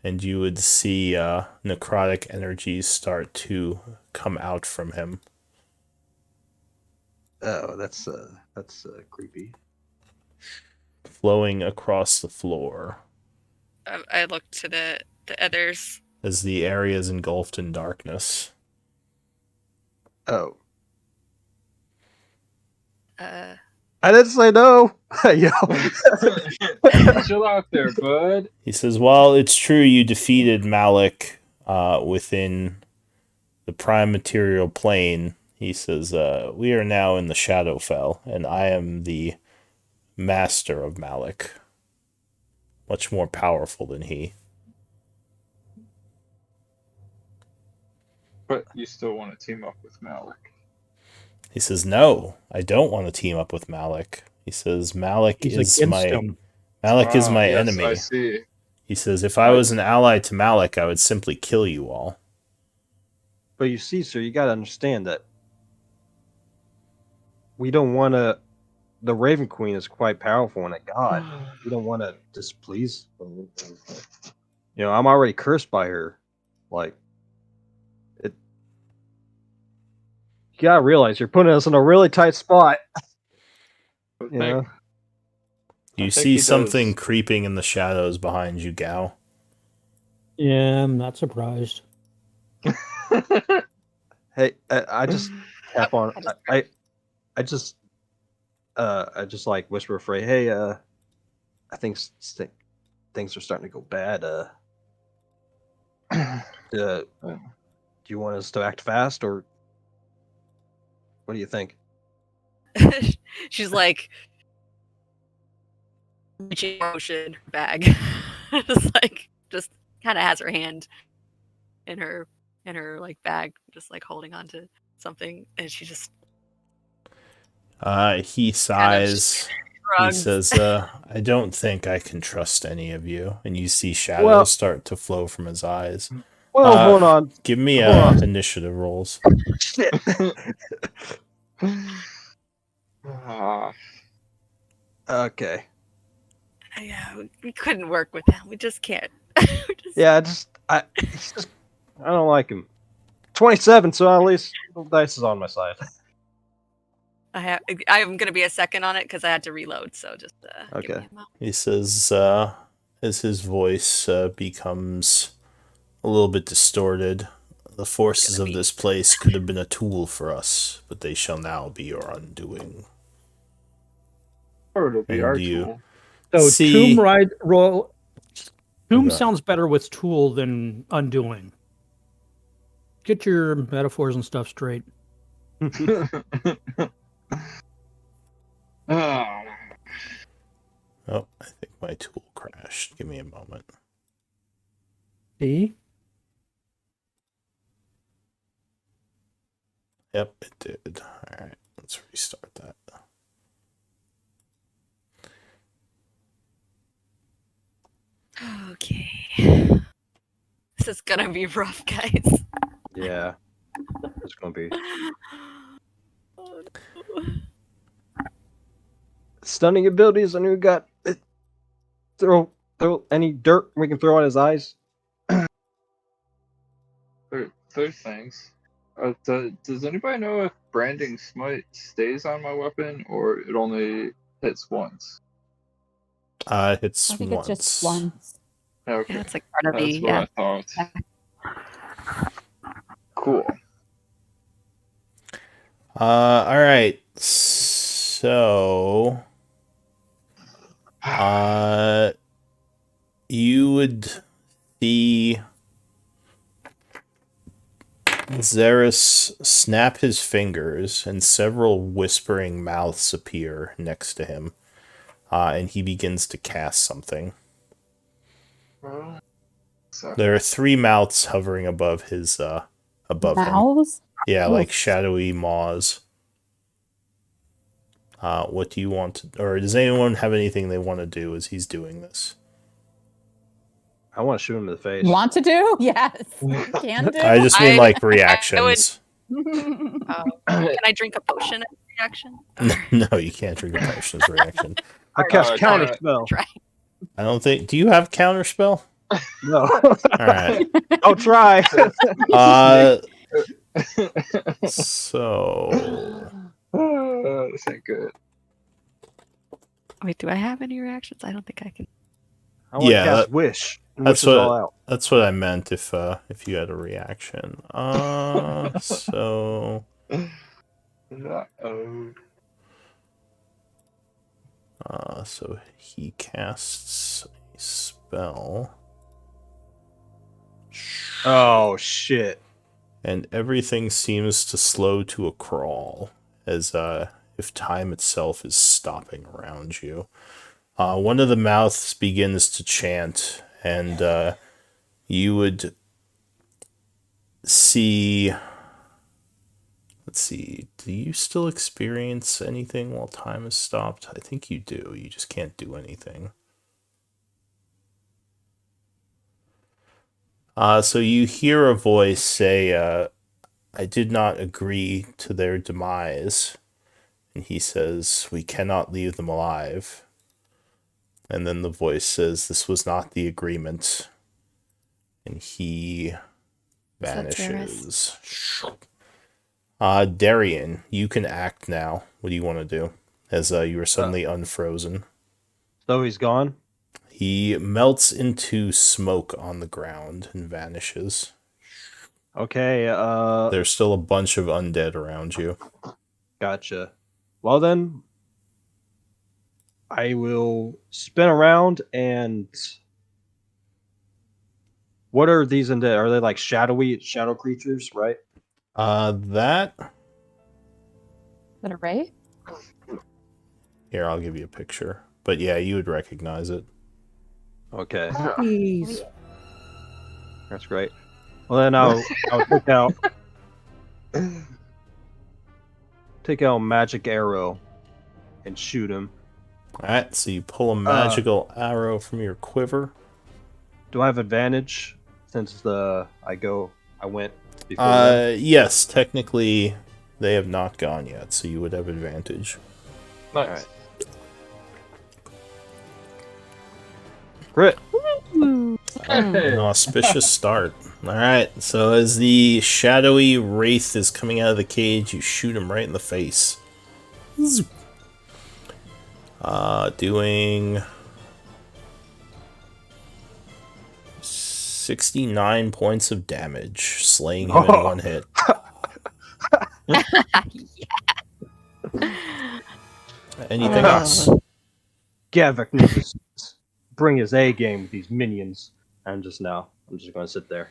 and you would see necrotic energies start to come out from him. Oh, that's creepy. Flowing across the floor I look to the others. as the area is engulfed in darkness. Oh, Uh, I didn't say no. Yo. Chill out there, bud. He says, while it's true you defeated Malik within the prime material plane, he says, we are now in the Shadowfell, and I am the master of Malik. Much more powerful than he. But you still want to team up with Malik. He says, no, I don't want to team up with Malik. He says, Malik He's is against my him. Malik is my Yes, enemy. I see. He says, if I was an ally to Malik, I would simply kill you all. But you see, sir, you gotta understand that we don't want to. The Raven Queen is quite powerful and a god. We don't want to displease her. You know, I'm already cursed by her. Like, it. You gotta realize you're putting us in a really tight spot. But You know? You think see he something does. creeping in the shadows behind you, Gao. Yeah, I'm not surprised. Hey, I just tap on. I just- I just like whisper a phrase. Hey, I think things are starting to go bad. Do you want us to act fast, or what do you think? She's like reaching motion bag. just kind of has her hand in her like bag, just like holding on to something, and she just He sighs. He shrugs. says, I don't think I can trust any of you. And you see shadows Well- start to flow from his eyes. Well, hold on. Give me Hold on. initiative rolls. Shit. Ah, Okay. Yeah, we couldn't work with him. We just can't. Yeah, I don't like him. 27, so at least the dice is on my side. I'm gonna be a second on it because I had to reload. So just give Okay. me a moment. He says, as his voice becomes a little bit distorted, the forces of this place could have been a tool for us, but they shall now be your undoing. or it'll be And our you- tool. So See- Tomb Okay. sounds better with tool than undoing. Get your metaphors and stuff straight. Ah, Oh, I think my tool crashed. Give me a moment. See? Yep, it did. Alright, let's restart that. Okay. This is gonna be rough, guys. Yeah. It's gonna be Oh, no. stunning abilities. I knew we got throw any dirt we can throw at his eyes. third things. Does anybody know if branding smite stays on my weapon or it only hits once? It's I think once. it's just once. Okay, Yeah, it's like part of that's the what I thought. Cool. Alright. So you would see Xeris snap his fingers and several whispering mouths appear next to him. And he begins to cast something. So, There are 3 mouths hovering above his above him. Mouths? Yeah, Oh. like shadowy maws. What do you want to, or does anyone have anything they want to do as he's doing this? I want to shoot him in the face. Want to do? Yes. Can do. I just mean I- like I would- reactions. Can I drink a potion as a reaction? No, you can't drink a potion as a reaction. I cast Uh, counter can I- spell. Try. I don't think. Do you have counter spell? No. All right. I'll try. So This ain't good. Wait, do I have any reactions? I don't think I can. I want to Yeah, cast that- Wish. And that's wish is all what out. that's what I meant. If you had a reaction. So Uh-oh. so he casts a spell. Oh shit. And everything seems to slow to a crawl, as if time itself is stopping around you. One of the mouths begins to chant, and you would see. Let's see. Do you still experience anything while time is stopped? I think you do. You just can't do anything. So you hear a voice say, I did not agree to their demise. And he says, we cannot leave them alive. And then the voice says, this was not the agreement. And he vanishes. Darian, you can act now. What do you want to do? As you are suddenly unfrozen. So he's gone? He melts into smoke on the ground and vanishes. Okay, There's still a bunch of undead around you. gotcha. Well then, I will spin around and... What are these undead? Are they like shadow creatures, right? That... That a ray? Here, I'll give you a picture. But yeah, you would recognize it. Okay, Please. that's great. Well then I'll take out magic arrow and shoot him. Alright, so you pull a magical arrow from your quiver. Do I have advantage since I went before them? Yes, technically they have not gone yet, so you would have advantage. Nice. Alright. Crit. Hey. An auspicious start. Alright, so as the shadowy wraith is coming out of the cage, you shoot him right in the face. Doing 69 points of damage, slaying him in one hit. Anything else? Gavik needs to bring his A game with these minions. I'm just gonna sit there.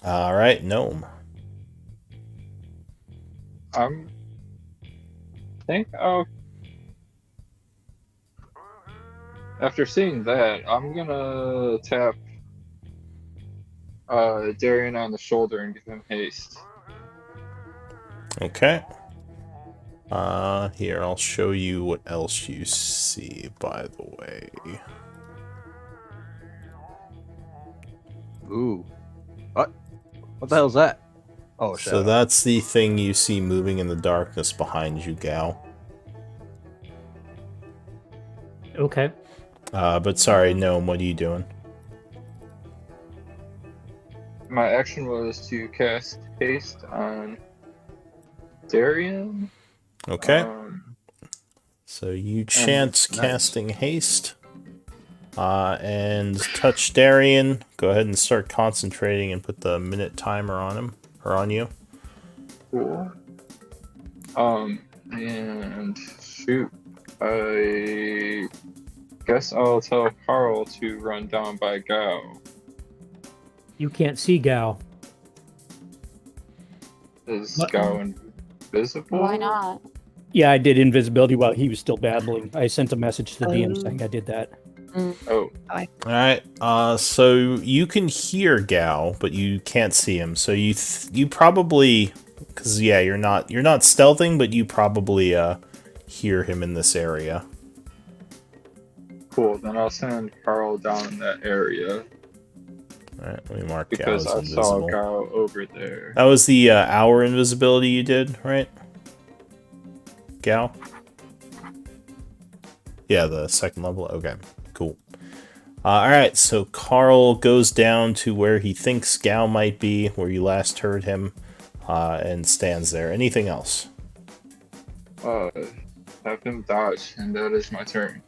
Alright, gnome. After seeing that, I'm gonna tap Darian on the shoulder and give him haste. Okay. Here, I'll show you what else you see, by the way. Ooh. What? What the hell's that? Oh, So shadow. that's the thing you see moving in the darkness behind you, Gal. Okay. But sorry, Gnome, what are you doing? My action was to cast haste on Darian. Okay. So you chant nice. casting haste. And touch Darian. Go ahead and start concentrating and put the minute timer on him. Or on you. Cool. And shoot. I guess I'll tell Carl to run down by Gao. You can't see Gal. Is What? Gao invisible? Why not? Yeah, I did invisibility while he was still babbling. I sent a message to the DM Oh. saying I did that. Oh, Alright, so you can hear Gao, but you can't see him. So you probably, because yeah, you're not stealthing, but you probably hear him in this area. cool. Then I'll send Carl down in that area Alright, let me mark Gao because as I saw invisible. Gao over there. That was the hour invisibility you did, right? Gal? Yeah, the second level. Okay, cool. All right, so Carl goes down to where he thinks Gao might be, where you last heard him, and stands there. Anything else? Have him dodge, and that is my turn.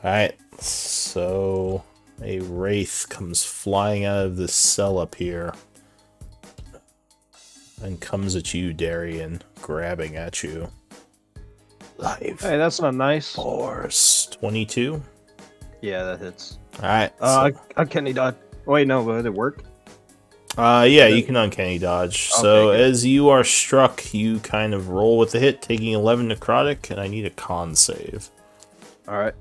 All right, so a wraith comes flying out of this cell up here and comes at you, Darian, grabbing at you. Live Hey, that's not nice. force 22. Yeah, that hits. All right. Uncanny dodge. Wait, no, did it work? Yeah, you can uncanny dodge. So Okay, good. as you are struck, you kind of roll with the hit, taking 11 necrotic, and I need a con save. All right.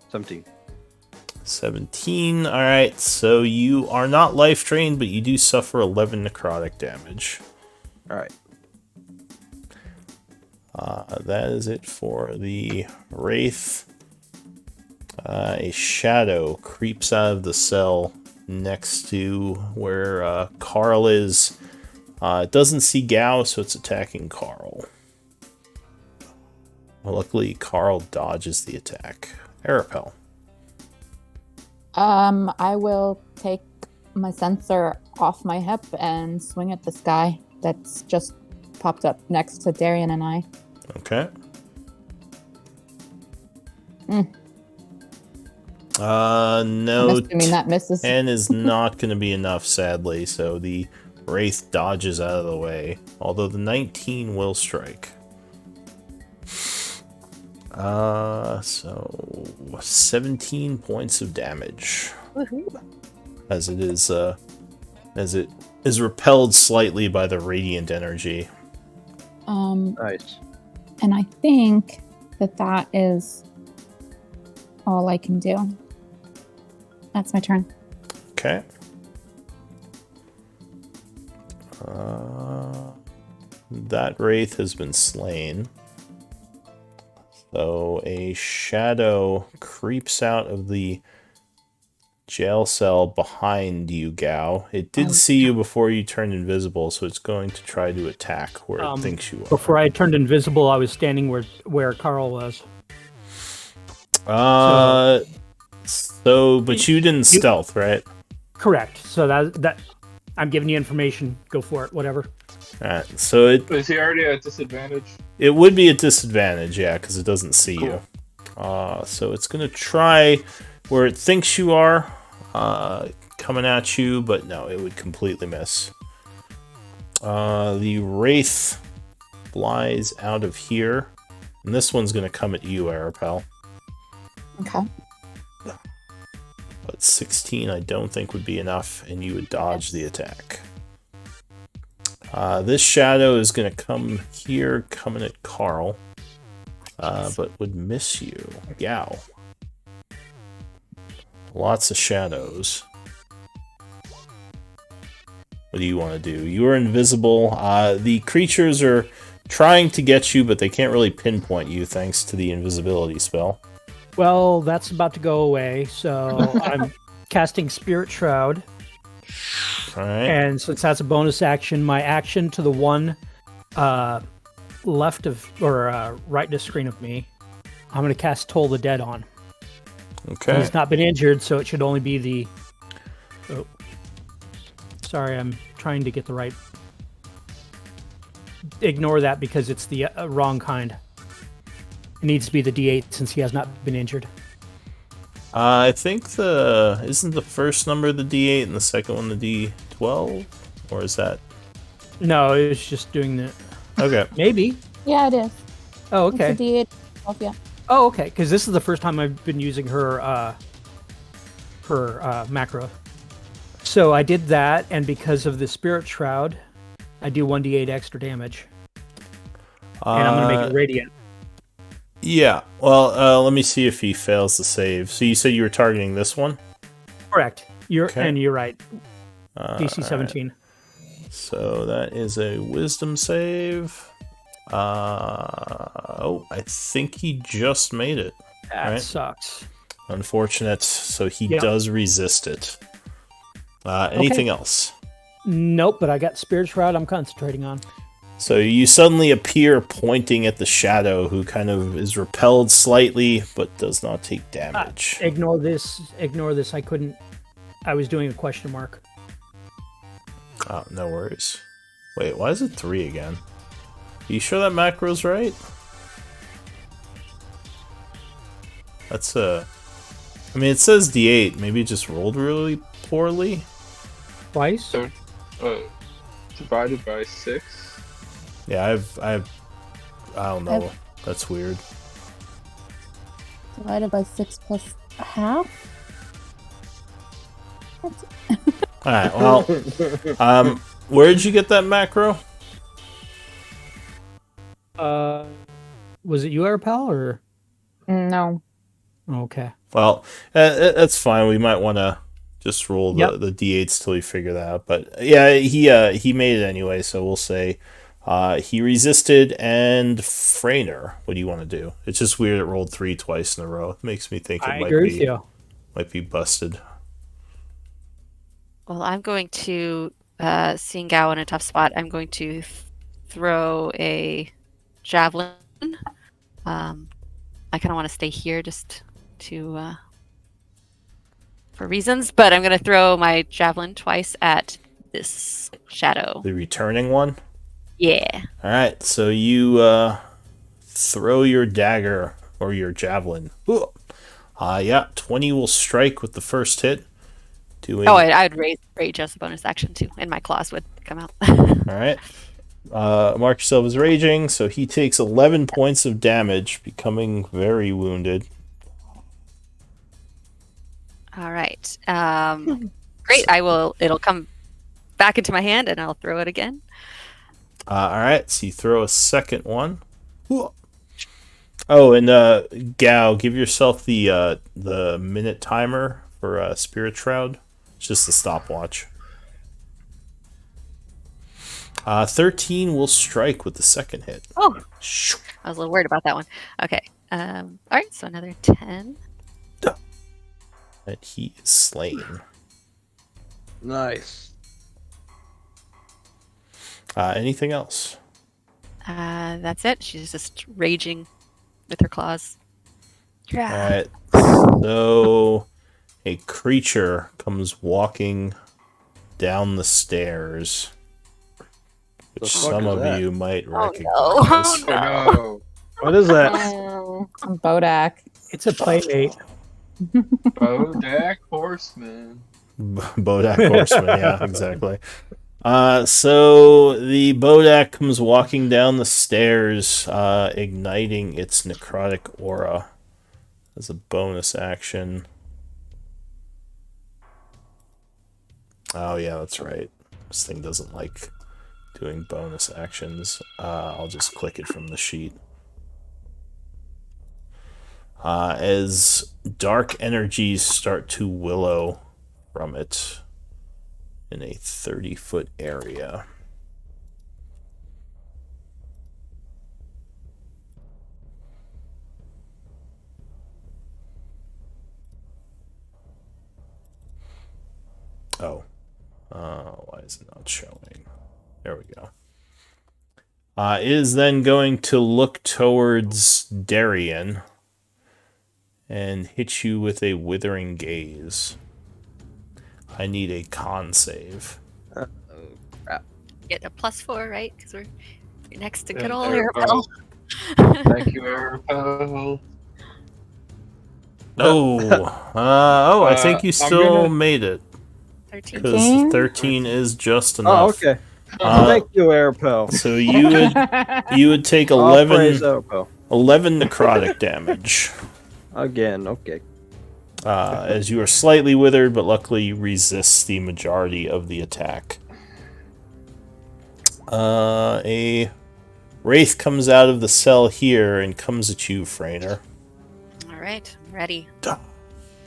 17. 17. All right. So you are not life drained, but you do suffer 11 necrotic damage. All right. That is it for the wraith. A shadow creeps out of the cell next to where Carl is. It doesn't see Gao, so it's attacking Carl. Well, luckily, Carl dodges the attack. Arapel. I will take my sensor off my hip and swing at this guy that's just popped up next to Darian and I. Okay. I'm No, assuming that misses. 10 is not going to be enough, sadly, so the wraith dodges out of the way, although the 19 will strike. So 17 points of damage. Woohoo. As it is repelled slightly by the radiant energy. Nice. And I think that is all I can do. That's my turn. Okay. That wraith has been slain. So a shadow creeps out of the jail cell behind you, Gao. It did see you before you turned invisible, so it's going to try to attack where it thinks you are. Before I turned invisible, I was standing where Carl was. But you didn't stealth, right? Correct. So that I'm giving you information. Go for it. Whatever. Alright, so Is he already at disadvantage? it would be a disadvantage, yeah, because it doesn't see you. So it's going to try where it thinks you are, coming at you, but no, it would completely miss. The wraith flies out of here, and this one's going to come at you, Arapel. Okay. But 16 I don't think would be enough, and you would dodge the attack. This shadow is going to come here, coming at Carl, but would miss you. Yow. Lots of shadows. What do you want to do? You are invisible. The creatures are trying to get you, but they can't really pinpoint you thanks to the invisibility spell. Well, that's about to go away, so I'm casting Spirit Shroud. All right. And since that's a bonus action, my action to the one left of or right to screen of me, I'm going to cast Toll the Dead on. Okay. He's not been injured, so it should only be the. Oh, sorry, I'm trying to get the right. Ignore that because it's the wrong kind. It needs to be the D8 since he has not been injured. I think isn't the first number the D8 and the second one the D12, or is that? No, it was just doing the. Okay. Maybe. Yeah, it is. Oh, okay. It's a D8. Oh, yeah. Oh, okay. Because this is the first time I've been using her macro. So I did that, and because of the Spirit Shroud, I do 1d8 extra damage, and I'm gonna make it radiant. Yeah. Well, let me see if he fails the save. So you said you were targeting this one? Correct. Okay. And you're right. DC 17. Right. So that is a wisdom save. I think he just made it. That sucks. Unfortunate. So he does resist it. Anything else? Nope, but I got Spirit Shroud I'm concentrating on. So you suddenly appear pointing at the shadow, who kind of is repelled slightly, but does not take damage. Ignore this. Ignore this. I couldn't. I was doing a question mark. Oh, no worries. Wait, why is it 3 again? Are you sure that macro's right? That's I mean, it says D8. Maybe it just rolled really poorly? Twice? So, divided by 6. Yeah, I don't know. That's weird. Divided by 6 plus a half? Alright, well, where did you get that macro? Was it you, Arapal, or? No. Okay. Well, that's fine. We might want to just roll Yep. the d8s till we figure that out. But yeah, he made it anyway, so we'll say he resisted. And Frayner, what do you want to do? It's just weird it rolled 3 twice in a row. It makes me think it I agree with you. might be busted. Well, I'm going to, seeing Gao in a tough spot, I'm going to throw a javelin. I kind of want to stay here just to, for reasons, but I'm going to throw my javelin twice at this shadow. The returning one? Yeah. Alright, so you throw your dagger or your javelin. Yeah, 20 will strike with the first hit. Oh, I would rage as a bonus action too, and my claws would come out. Alright. Mark yourself as raging, so he takes 11 points of damage, becoming very wounded. All right. Great. It'll come back into my hand, and I'll throw it again. Alright, so you throw a second one. Oh, and Gao, give yourself the minute timer for Spirit Shroud. It's just a stopwatch. 13 will strike with the second hit. Oh, I was a little worried about that one. Okay. All right, so another 10. And he is slain. Nice. Anything else? That's it. She's just raging with her claws. Yeah. Alright, so a creature comes walking down the stairs, which The fuck some is of that? you might Oh, recognize. no. Oh no. What is that? Bodak. It's a playmate. Bodak Horseman. Bodak Horseman, yeah, exactly. So the Bodak comes walking down the stairs, igniting its necrotic aura as a bonus action. Oh yeah, that's right. This thing doesn't like doing bonus actions. I'll just click it from the sheet. As dark energies start to willow from it in a 30-foot area. Oh. Why is it not showing? There we go. It is then going to look towards Darien and hit you with a withering gaze. I need a con save. Get a +4, right? Because we're next to good Yeah, old Arapel. Arapel. Thank you, Arapel. No. I think you I'm still gonna- made it. 13. Because 13 is just Oh, enough. okay. Uh, Thank you, Arapel. So you would take All 11 praise Arapel. necrotic damage. Again, okay. As you are slightly withered, but luckily you resist the majority of the attack. A wraith comes out of the cell here and comes at you, Frayner. All right, I'm ready.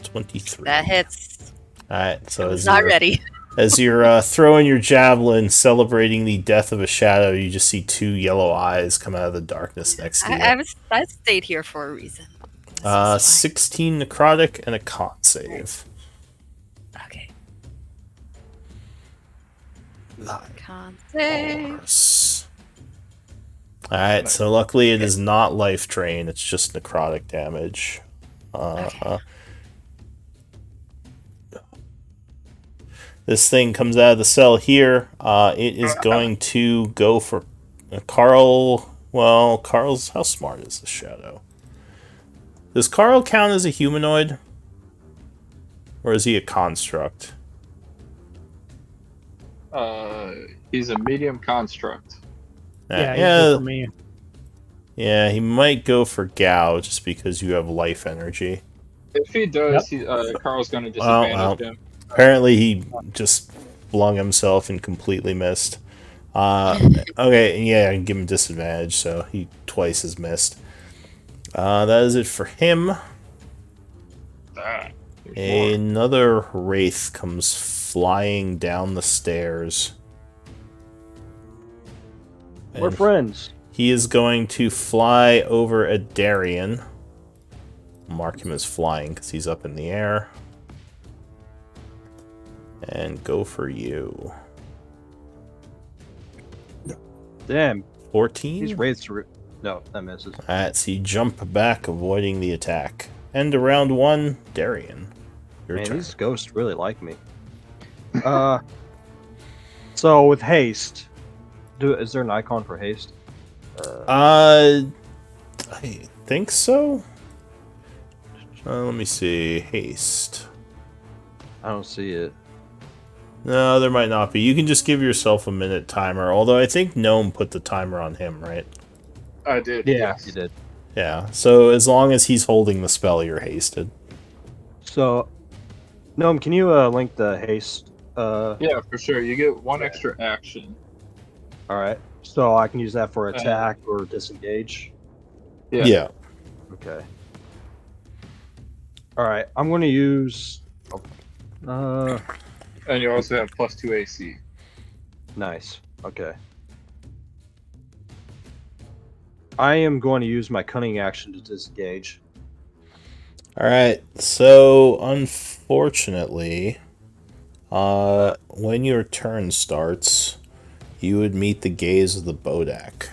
23. That hits. Alright, so I was as not you're, ready. as you're throwing your javelin, celebrating the death of a shadow, you just see 2 yellow eyes come out of the darkness next to you. I stayed here for a reason. This is fine. 16 necrotic and a con save. Okay. Live Con save. force. Alright, so luckily it is not life drain, it's just necrotic damage. Okay. This thing comes out of the cell here. It is going to go for Carl. Well, Carl's... How smart is the shadow? Does Carl count as a humanoid? Or is he a construct? He's a medium construct. Yeah, he's good for me. Yeah, he might go for Gao just because you have life energy. If he does, Carl's going to disadvantage him. Apparently he just flung himself and completely missed. Okay, yeah, give him disadvantage, so he twice has missed. That is it for him. Another wraith comes flying down the stairs. We're And friends. he is going to fly over a Darien. Mark him as flying because he's up in the air. And go for you. Damn. 14? These wraiths are... No, that misses. Alright, so you jump back, avoiding the attack. End of round 1, Darien. Your Man, turn. these ghosts really like me. So with haste, is there an icon for haste? I think so. Let me see. Haste. I don't see it. No, there might not be. You can just give yourself a minute timer. Although I think Gnome put the timer on him, right? I did. Yeah, yes. you did. Yeah. So as long as he's holding the spell, you're hasted. So, Gnome, can you link the haste? Yeah, for sure. You get one extra action. All right. So I can use that for attack or disengage. Yeah. Okay. All right. I'm going to use. And you also have +2 AC. Nice. Okay. I am going to use my cunning action to disengage. Alright, so unfortunately, when your turn starts, you would meet the gaze of the Bodak.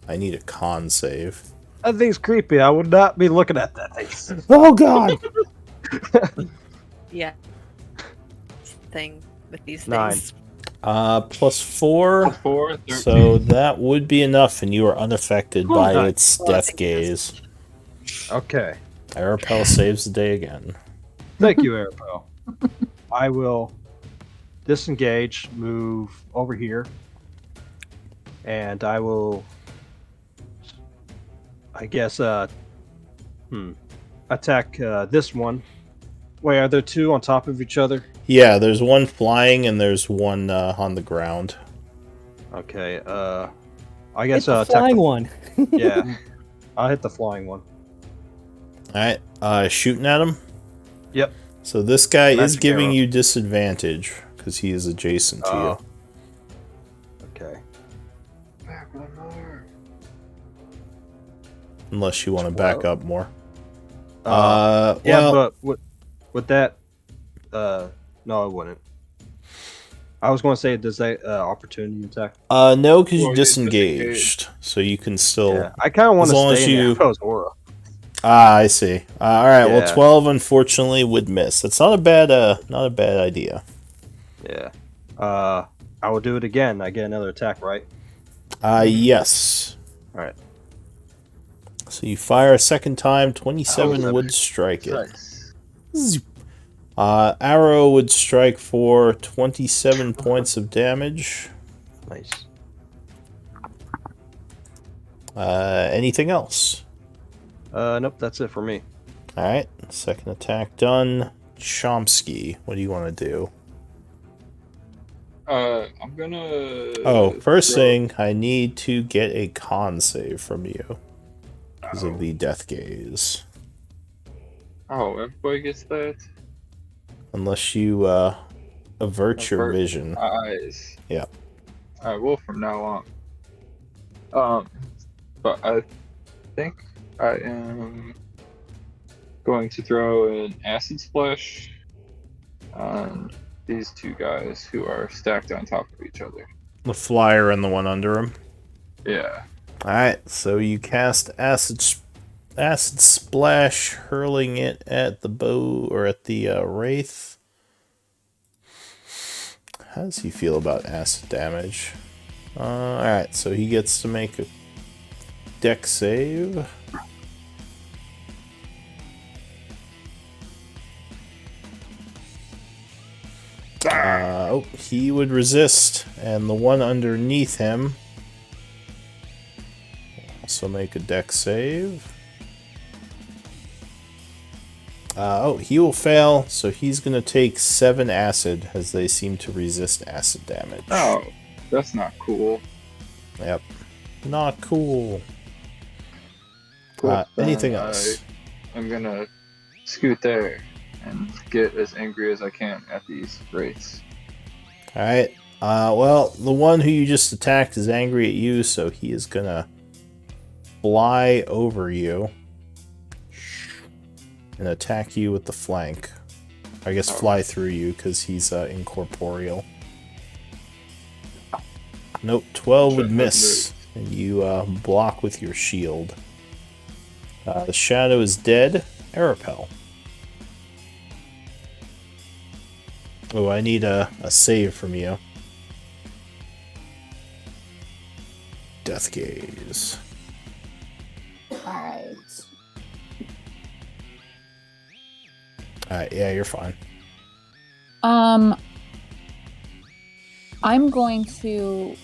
I need a con save. That thing's creepy. I would not be looking at that thing. Oh god! Yeah. Thing with these 9. things. +4. 4, 13. So that would be enough, and you are unaffected by Nice. its death gaze. Okay. Arapel saves the day again. Thank you, Arapel. I will disengage, move over here, and I will, I guess, attack this one. Wait, are there two on top of each other? Yeah, there's one flying and there's one on the ground. Okay, I guess It's the attack flying one. Yeah, I'll hit the flying one. Alright, shooting at him? Yep. So this guy is Magic giving arrow. you disadvantage because he is adjacent to you. Okay. Unless you want to back up more. Yeah, well, but with that, no, I wouldn't. I was going to say, does that opportunity attack? no, because Well, you you're disengaged, so you can still. Yeah, I kind of want as to long as stay in you- Arapel's aura. I see. All right, well, Yeah. 12 unfortunately would miss. That's not a bad idea. Yeah. I will do it again. I get another attack, right? Yes. All right. So you fire a second time. 27 Oh, would strike it. Nice. Zzz. Arrow would strike for 27 points of damage. Nice. Anything else? Nope, that's it for me. Alright, second attack done. Chomsky, what do you want to do? I'm gonna. Oh, first throw- thing, I need to get a con save from you. Because of the death gaze. Oh, everybody gets that. Unless you avert your Avert vision. Eyes. Yeah. I will from now on. But I think I am going to throw an acid splash on these two guys who are stacked on top of each other. The flyer and the one under him. Yeah. Alright, so you cast acid splash, hurling it at the bow or at the wraith. How does he feel about acid damage? Alright, so he gets to make a dex save. He would resist, and the one underneath him will also make a dex save. He will fail, so he's going to take 7 acid, as they seem to resist acid damage. Oh, that's not cool. Yep. Not cool. Cool. Anything Then else? I'm gonna scoot there and get as angry as I can at these wraiths. Alright. Well, the one who you just attacked is angry at you, so he is going to fly over you and attack you with the flank. I guess fly through you, because he's incorporeal. Nope, 12 would miss, and you block with your shield. The shadow is dead. Arapel. Oh, I need a save from you. Death Gaze. Alright. Alright, yeah, you're fine. I'm going to...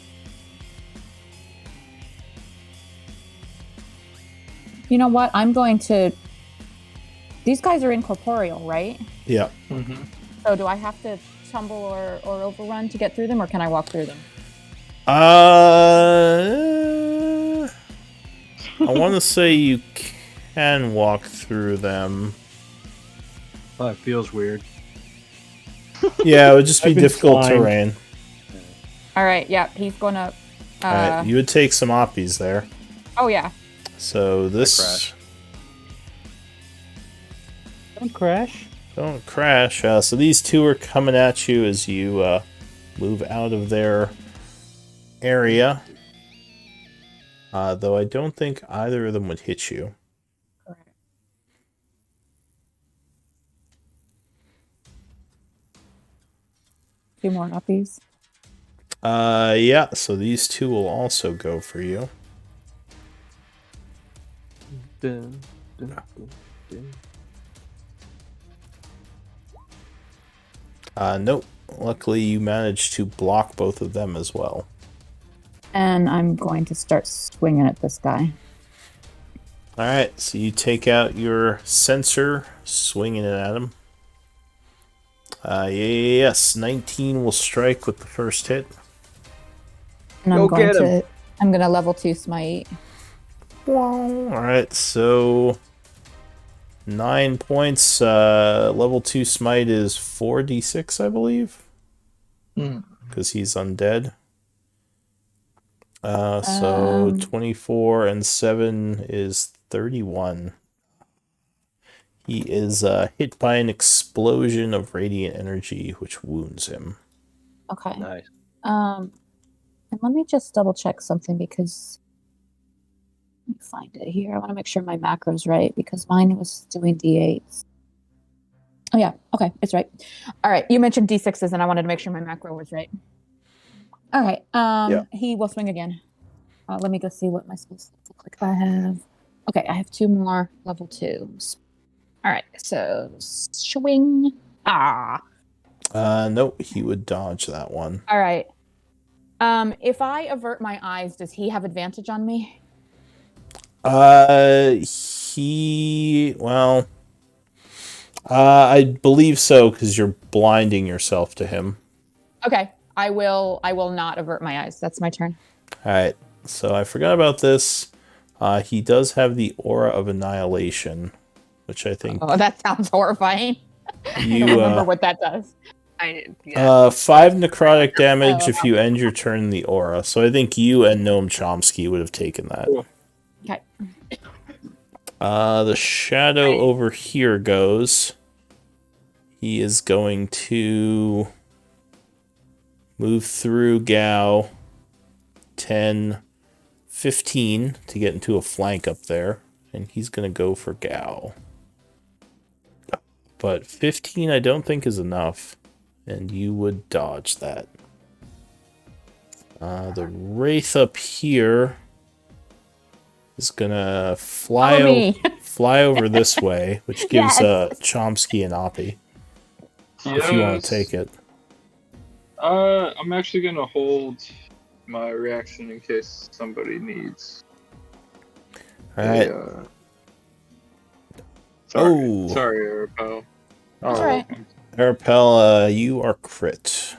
You know what? I'm going to... These guys are incorporeal, right? Yeah. Mm-hmm. So do I have to tumble or overrun to get through them, or can I walk through them? I want to say you can walk through them. Oh, it feels weird. Yeah, it would just be I've been difficult flying. terrain. Alright, yeah, he's gonna... Alright, you would take some oppies there. Oh, yeah. So this... crash. Don't crash. Don't crash. So these two are coming at you as you move out of their area. Though I don't think either of them would hit you. Correct. Two more uppies. Yeah, so these two will also go for you. Dun, dun, dun, dun. Nope. Luckily, you managed to block both of them as well. And I'm going to start swinging at this guy. Alright, so you take out your sensor, swinging it at him. Yes, 19 will strike with the first hit. And Go get him. I'm gonna level 2 smite. Alright, so 9 points. Level 2 smite is 4d6, I believe. Because he's undead. So 24 and 7 is 31. He is hit by an explosion of radiant energy, which wounds him. Okay. Nice. And let me just double check something, because let me find it here. I want to make sure my macro's right, because mine was doing d8s. Oh yeah, okay, it's right. All right, you mentioned d6s, and I wanted to make sure my macro was right. Okay, Yeah. he will swing again. Let me go see what my spells look like. I have 2 more level 2s. All right, so swing. Nope, he would dodge that one. All right. If I avert my eyes, does he have advantage on me? I believe so, because you're blinding yourself to him. Okay, I will not avert my eyes. That's my turn. Alright, so I forgot about this. He does have the Aura of Annihilation, which I think Oh, that sounds horrifying. I you don't remember what that does. 5 necrotic damage if you end your turn in the aura. So I think you and Noam Chomsky would have taken that. Okay. The shadow over here goes. He is going to move through Gao 10, 15 to get into a flank up there, and he's going to go for Gao. But 15 I don't think is enough, and you would dodge that. The Wraith up here is going to fly over this way, which gives Yes. Chomsky an Oppie, if you want to take it. I'm actually gonna hold my reaction in case somebody needs. Alright. Sorry, Arapel. That's right. Arapel, you are crit.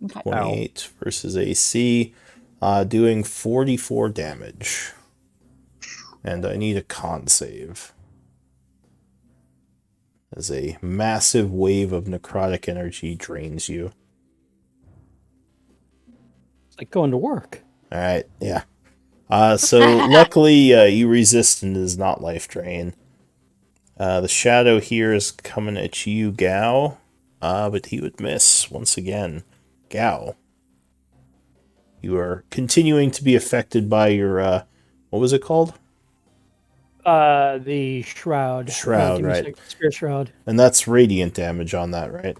Okay. 28 versus AC, doing 44 damage. And I need a con save. As a massive wave of necrotic energy drains you. It's like going to work. Alright, yeah. So luckily you resist and is not life drain. The shadow here is coming at you, Gao. But he would miss once again. Gao. You are continuing to be affected by your, what was it called? The shroud. Shroud, give me a right. second. Spear shroud. And that's radiant damage on that, right?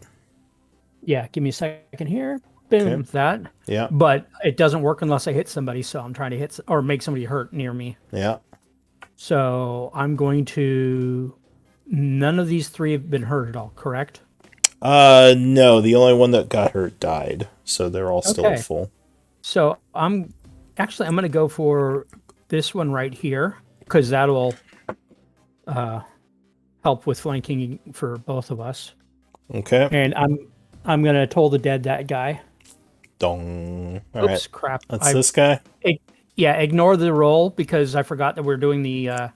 Yeah, give me a second here. Boom, Okay. that. Yeah, But it doesn't work unless I hit somebody, so I'm trying to hit or make somebody hurt near me. yeah. So I'm going to. None of these three have been hurt at all, correct? No, the only one that got hurt died, so they're all still Okay. full. So I'm going to go for this one right here because that'll help with flanking for both of us. Okay. And I'm going to toll the dead that guy. Dong. All Oops, right. crap. That's this guy? Yeah, ignore the roll because I forgot that we're doing the.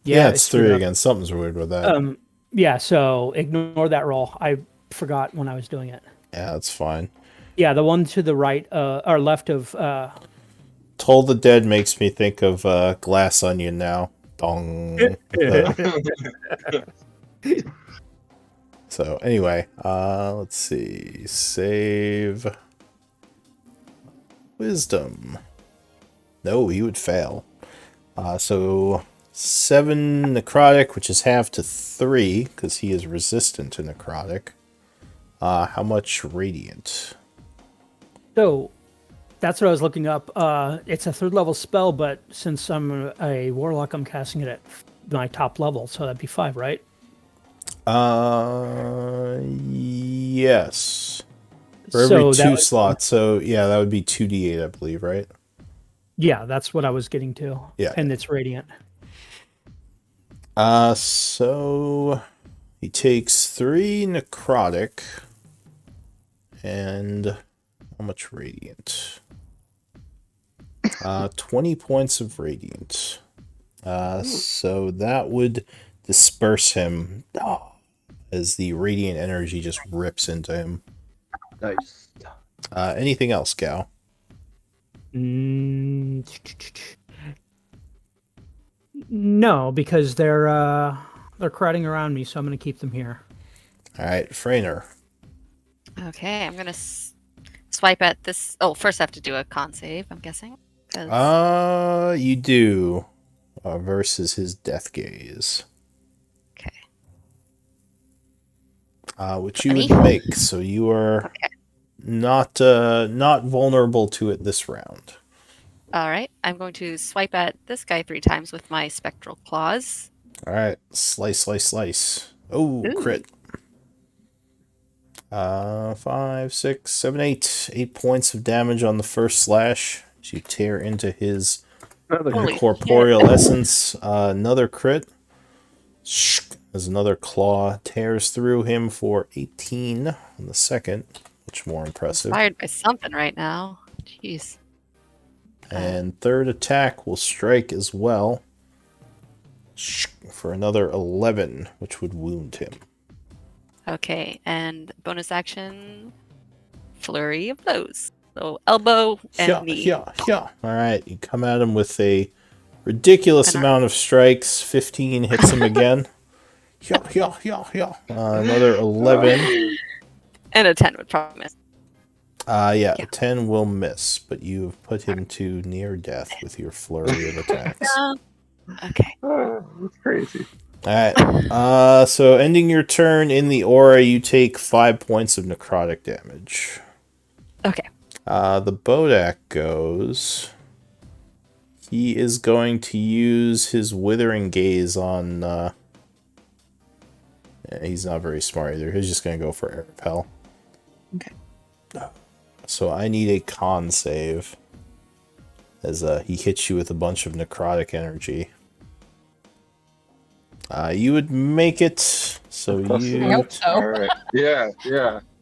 Yeah, it's screwed 3 up. again. Something's weird with that. Yeah, so ignore that roll. I forgot when I was doing it. Yeah, that's fine. Yeah, the one to the right or left of. Toll the Dead makes me think of Glass Onion now. Dong. So, anyway, let's see. Save. Wisdom. No, he would fail. So 7 necrotic, which is half to 3, because he is resistant to necrotic. How much radiant? So that's what I was looking up. It's a 3rd level spell, but since I'm a warlock, I'm casting it at my top level, so that'd be 5, right? Yes. For every 2 slots. So yeah, that would be 2d8, I believe, right? Yeah, that's what I was getting to. Yeah. And it's radiant. So he takes 3 necrotic and how much radiant? 20 points of radiant. So that would disperse him as the radiant energy just rips into him. Nice. Anything else, Gao? No, because they're crowding around me, so I'm going to keep them here. All right, Freyner. Okay, I'm gonna swipe at this. Oh, first I have to do a con save, I'm guessing. 'Cause- You do. Versus his Death Gaze. Okay. Which you would make, so you are not vulnerable to it this round. All right, I'm going to swipe at this guy 3 times with my spectral claws. All right, slice, slice, slice. Oh, Ooh. crit. 5, 6, 7, 8. 8 points of damage on the first slash as you tear into his Holy corporeal essence. Another crit. As another claw tears through him for 18 on the second. Much more impressive. Inspired by something right now. Jeez. And third attack will strike as well for another 11, which would wound him. Okay, and bonus action, flurry of blows. So elbow and knee. Yeah. All right, you come at him with a ridiculous amount of strikes. 15 hits him again. Another 11. And a 10 would probably miss. Yeah, Yeah. 10 will miss, but you've put him to near death with your flurry of attacks. Okay. That's crazy. Alright. So ending your turn in the aura, you take 5 points of necrotic damage. Okay. The Bodak goes. He is going to use his Withering Gaze on. He's not very smart either. He's just going to go for Air Repel. Okay. So I need a con save. As he hits you with a bunch of necrotic energy. You would make it. So I hope so. All right. Yeah.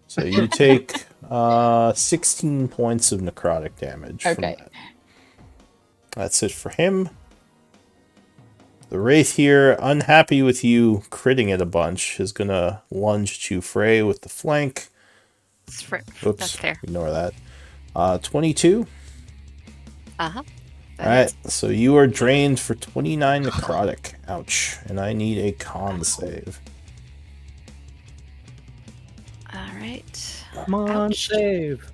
So you take 16 points of necrotic damage. Okay. From that. That's it for him. The Wraith here, unhappy with you critting it a bunch, is going to lunge at you, Frey, with the flank. Oops, That's fair. ignore that. 22. Uh-huh. Alright, so you are drained for 29 necrotic. Ouch. And I need a con save. All right. Come on, Ouch. save.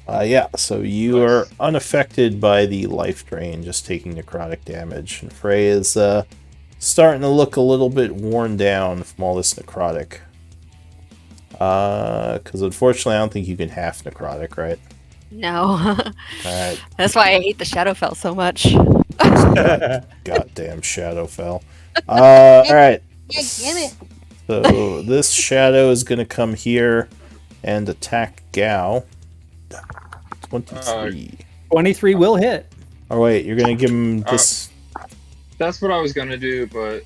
Yeah, so you are unaffected by the life drain, just taking necrotic damage. And Frey is starting to look a little bit worn down from all this necrotic. Because unfortunately I don't think you can half necrotic, right? No. Alright. That's why I hate the Shadowfell so much. Goddamn Shadowfell. Alright. Yeah, damn it. So this shadow is going to come here and attack Gao. 23. 23 will hit. Oh wait, you're going to give him this... That's what I was gonna do, but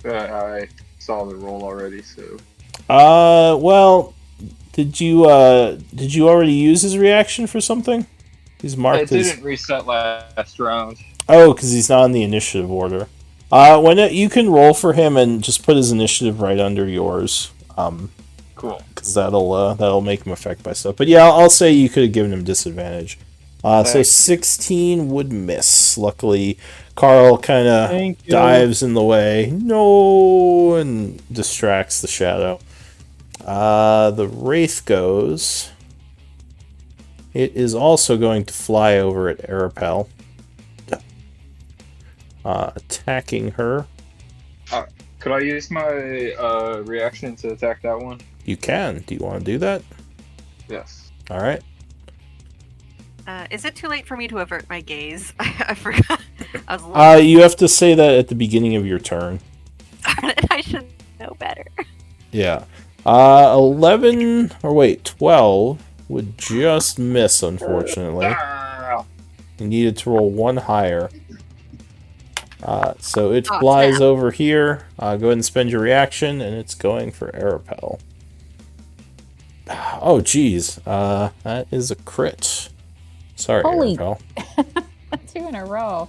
I saw the roll already, so. Well, did you already use his reaction for something? He's marked It as... didn't reset last round. Oh, because he's not in the initiative order. You can roll for him and just put his initiative right under yours. Cool. Because that'll make him affected by stuff. But yeah, I'll say you could have given him disadvantage. So 16 would miss. Luckily, Carl kind of dives in the way. No, and distracts the shadow. The Wraith goes. It is also going to fly over at Arapel. Attacking her. Could I use my reaction to attack that one? You can. Do you want to do that? Yes. All right. Is it too late for me to avert my gaze? I forgot. I was You have to say that at the beginning of your turn. I should know better. Yeah. 11, or wait, 12 would just miss, unfortunately. You needed to roll one higher. So it flies over here. Go ahead and spend your reaction, and it's going for Arapel. Oh, geez. That is a crit. Sorry, Holy- Arapel. 2 in a row.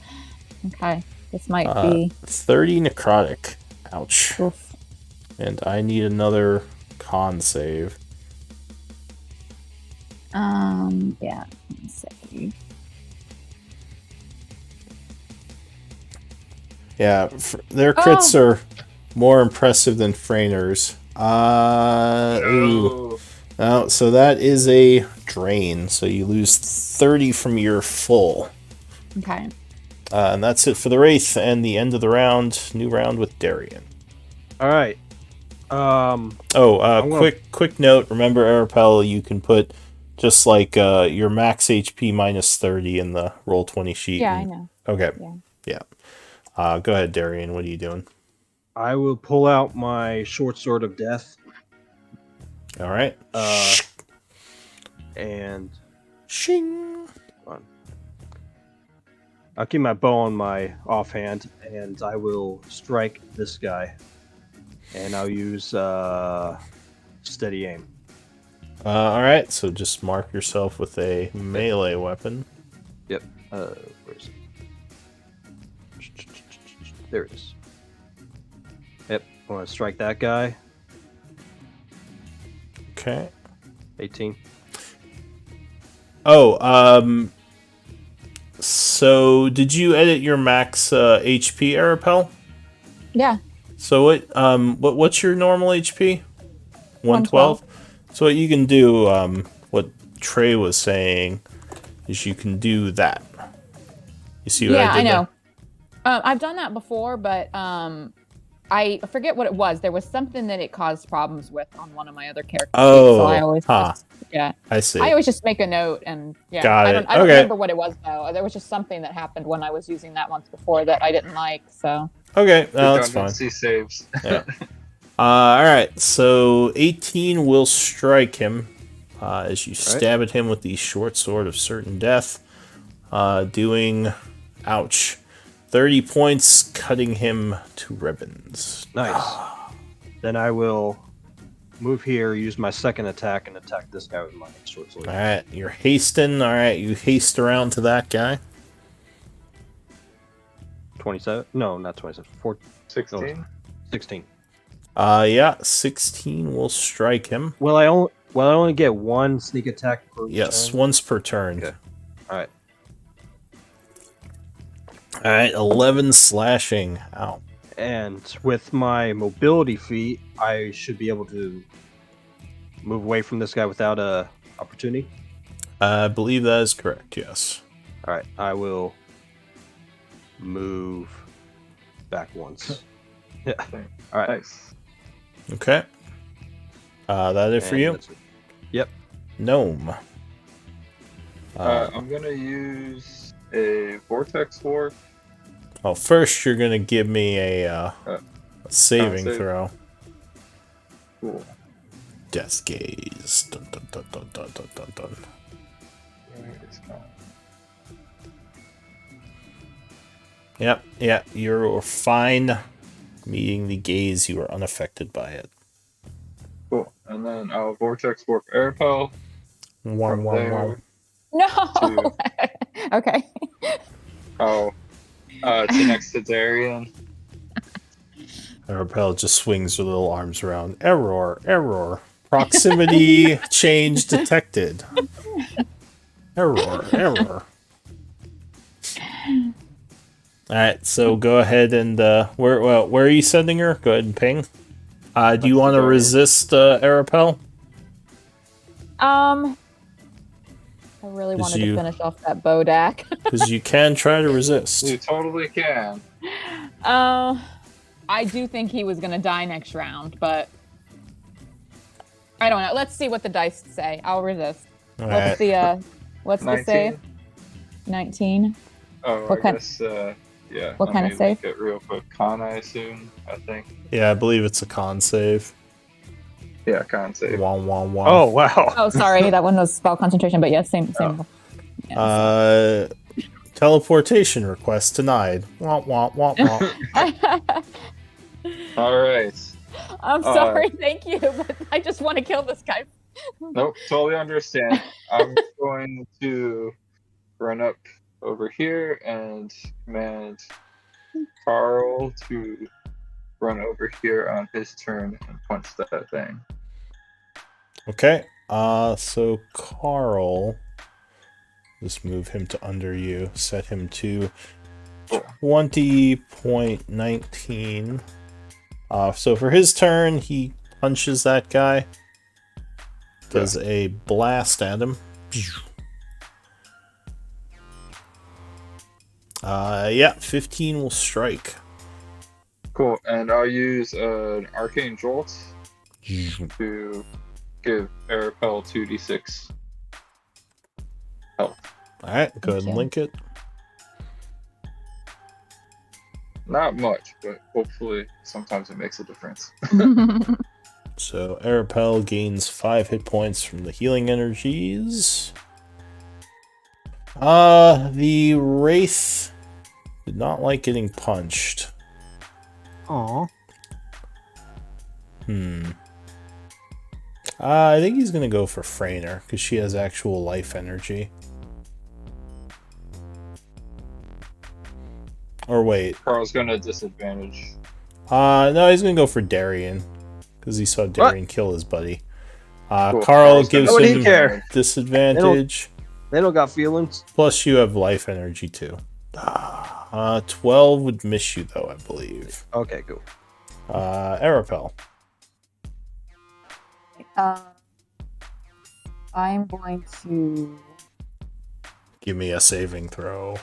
Okay. This might be 30 necrotic. Ouch. oof. And I need another con save. Yeah. Let's see. Yeah, their crits are more impressive than Freyner's. Ooh. Oh, so that is a drain. So you lose 30 from your full. Okay. And that's it for the Wraith and the end of the round. New round with Darian. All right. Quick note. Remember, Arapel, you can put just like your max HP minus 30 in the Roll20 sheet. Yeah, I know. Okay. Yeah. Go ahead, Darian. What are you doing? I will pull out my short sword of death. All right. And Shing. I'll keep my bow on my offhand, and I will strike this guy. And I'll use steady aim. All right. So just mark yourself with a melee weapon. Yep. Where is it? There it is. Yep. I want to strike that guy. Okay. 18. Oh, so did you edit your max HP, Arapel? Yeah. So what's your normal HP? 112? So what you can do, what Trey was saying, is you can do that. You see what Yeah, I did I know. there? I've done that before, but I forget what it was. There was something that it caused problems with on one of my other characters. So I always just, yeah. I see. I always just make a note and yeah. Got I it. don't remember what it was though. There was just something that happened when I was using that once before that I didn't like. So Okay, that's fine. Redundancy saves. Yeah. All right. So 18 will strike him as you stab at him with the short sword of certain death, doing, ouch, 30 points, cutting him to ribbons. Nice. Then I will move here, use my second attack, and attack this guy with my short sword. All right, you're hasting. All right, you haste around to that guy. 27? No, not 27. 16? 16. Yeah, 16 will strike him. Will I only get one sneak attack per Yes, turn? once per turn. Okay. All right. All right, 11 slashing. Ow. And with my mobility feat, I should be able to move away from this guy without a opportunity. I believe that is correct, yes. All right, I will move back once. Yeah. All right. Nice. Okay. That it for And you? that's it. Yep. Gnome. I'm gonna use a vortex war. Well, first you're going to give me a saving save. throw. Cool. Death gaze. Dun, dun, dun, dun, dun, dun, dun, dun. Where is it? Yep, you're fine. Meeting the gaze, you are unaffected by it. Cool. And then I'll vortex warp Airpel. One, one. no. Okay. To next to Darian. Arapel just swings her little arms around. Error. Proximity change detected. Error. Alright, so go ahead and where are you sending her? Go ahead and ping. Do you want to resist Arapel? I really wanted to finish off that Bodak. Because you can try to resist. You totally can. I do think he was gonna die next round, but I don't know. Let's see what the dice say. I'll resist. All What's right. what's the save? 19. Oh, What I kind- guess, yeah. what kind of save? It real quick. Con, I assume, I think. Yeah, I believe it's a con save. Yeah, con save. Wah. Oh, wow. Oh, sorry, that one was spell concentration, but yes, same. Yes. Teleportation request denied. Wah. All right. I'm sorry, thank you, but I just want to kill this guy. Nope, totally understand. I'm going to run up over here and command Carl to run over here on his turn and punch that thing. Okay. So Carl, just move him to under you. Set him to 20.19. So for his turn, he punches that guy. Does a blast at him. Yeah, 15 will strike. Cool, and I'll use an Arcane Jolt to give Arapel 2d6 health. Alright, go ahead and you. link it. Not much, but hopefully sometimes it makes a difference. So Arapel gains 5 hit points from the healing energies. The Wraith did not like getting punched. Aw. I think he's gonna go for Freyner, because she has actual life energy. Or wait. Carl's gonna disadvantage. No, he's gonna go for Darian, because he saw Darian kill his buddy. Cool. Carl Carl's gives gonna- him Nobody care. disadvantage. They don't got feelings. Plus, you have life energy too. 12 would miss you, though, I believe. Okay, cool. Arapel. I'm going to. Give me a saving throw.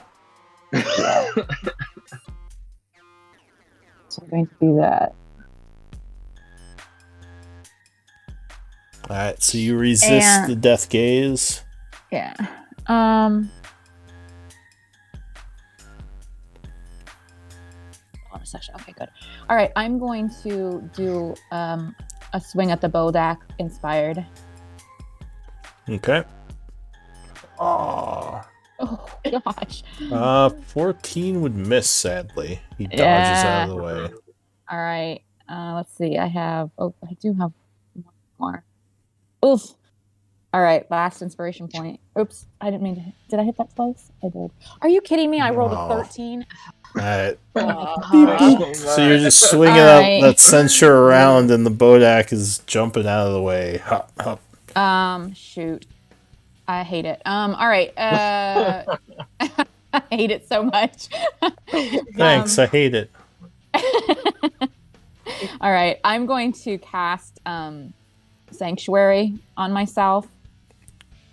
So I'm going to do that. Alright, so you resist And- the death gaze. Yeah. Bonus action. Okay, good. All right, I'm going to do a swing at the Bodak inspired. Okay. Aww. Oh gosh. 14 would miss, sadly. He dodges Yeah. out of the way. All right. Let's see. I do have one more. Oof. All right, last inspiration point. Oops, I didn't mean to. Did I hit that twice? I did. Are you kidding me? I rolled a No. 13. Alright. Oh, So you're just swinging Alright. that censure around, and the Bodak is jumping out of the way. Hop, hop. Shoot. I hate it. All right. I hate it so much. Thanks, I hate it. All right, I'm going to cast Sanctuary on myself.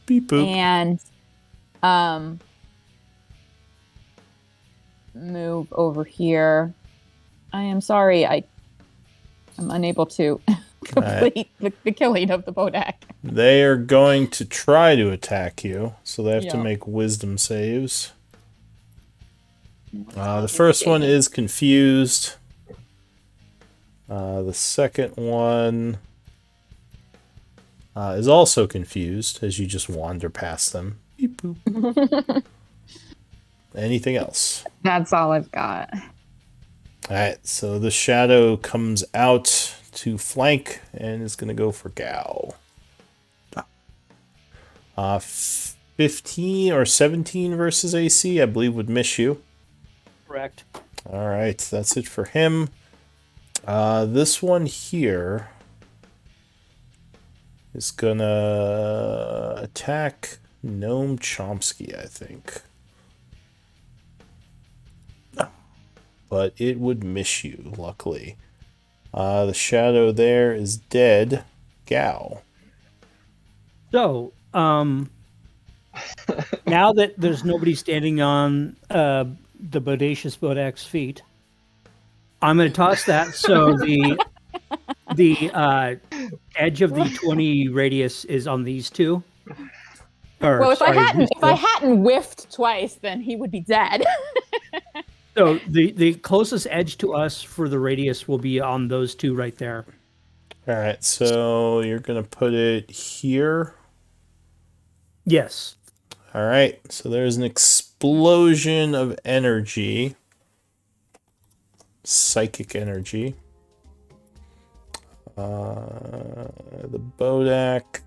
Beep boop. And move over here. I am sorry, I'm unable to complete the killing of the Bodak. They are going to try to attack you, so they have to Yeah. make wisdom saves. The first one is confused. The second one is also confused as you just wander past them. Beep boop. Anything else? That's all I've got. Alright, so the shadow comes out to flank and is going to go for Gao. 15 or 17 versus AC, I believe, would miss you. Correct. Alright, that's it for him. This one here is gonna attack Gnome Chomsky, I think. But it would miss you, luckily. The shadow there is dead. Gao. So, now that there's nobody standing on the bodacious Bodak's feet, I'm going to toss that so the edge of the 20 radius is on these two. Or, Well, if sorry, I hadn't whiffed twice, then he would be dead. So the closest edge to us for the radius will be on those two right there. Alright, so you're gonna put it here. Yes. Alright, so there's an explosion of energy. Psychic energy. The Bodak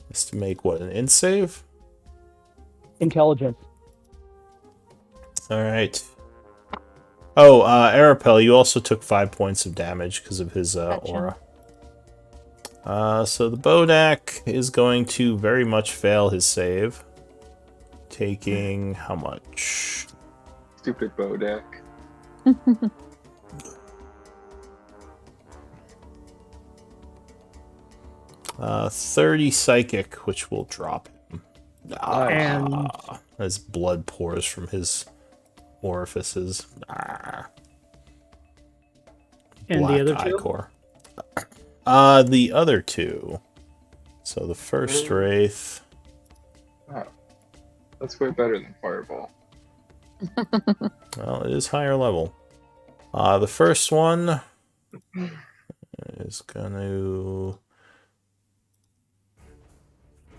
has to make what, an int save? Intelligence. Alright. Oh, Arapel, you also took 5 points of damage because of his aura. So the Bodak is going to very much fail his save. Taking how much? Stupid Bodak. 30 psychic, which will drop him. And As blood pours from his orifices. And Black the other eye two? core. The other two. So the first Wraith. That's way better than Fireball. Well, it is higher level. The first one is going to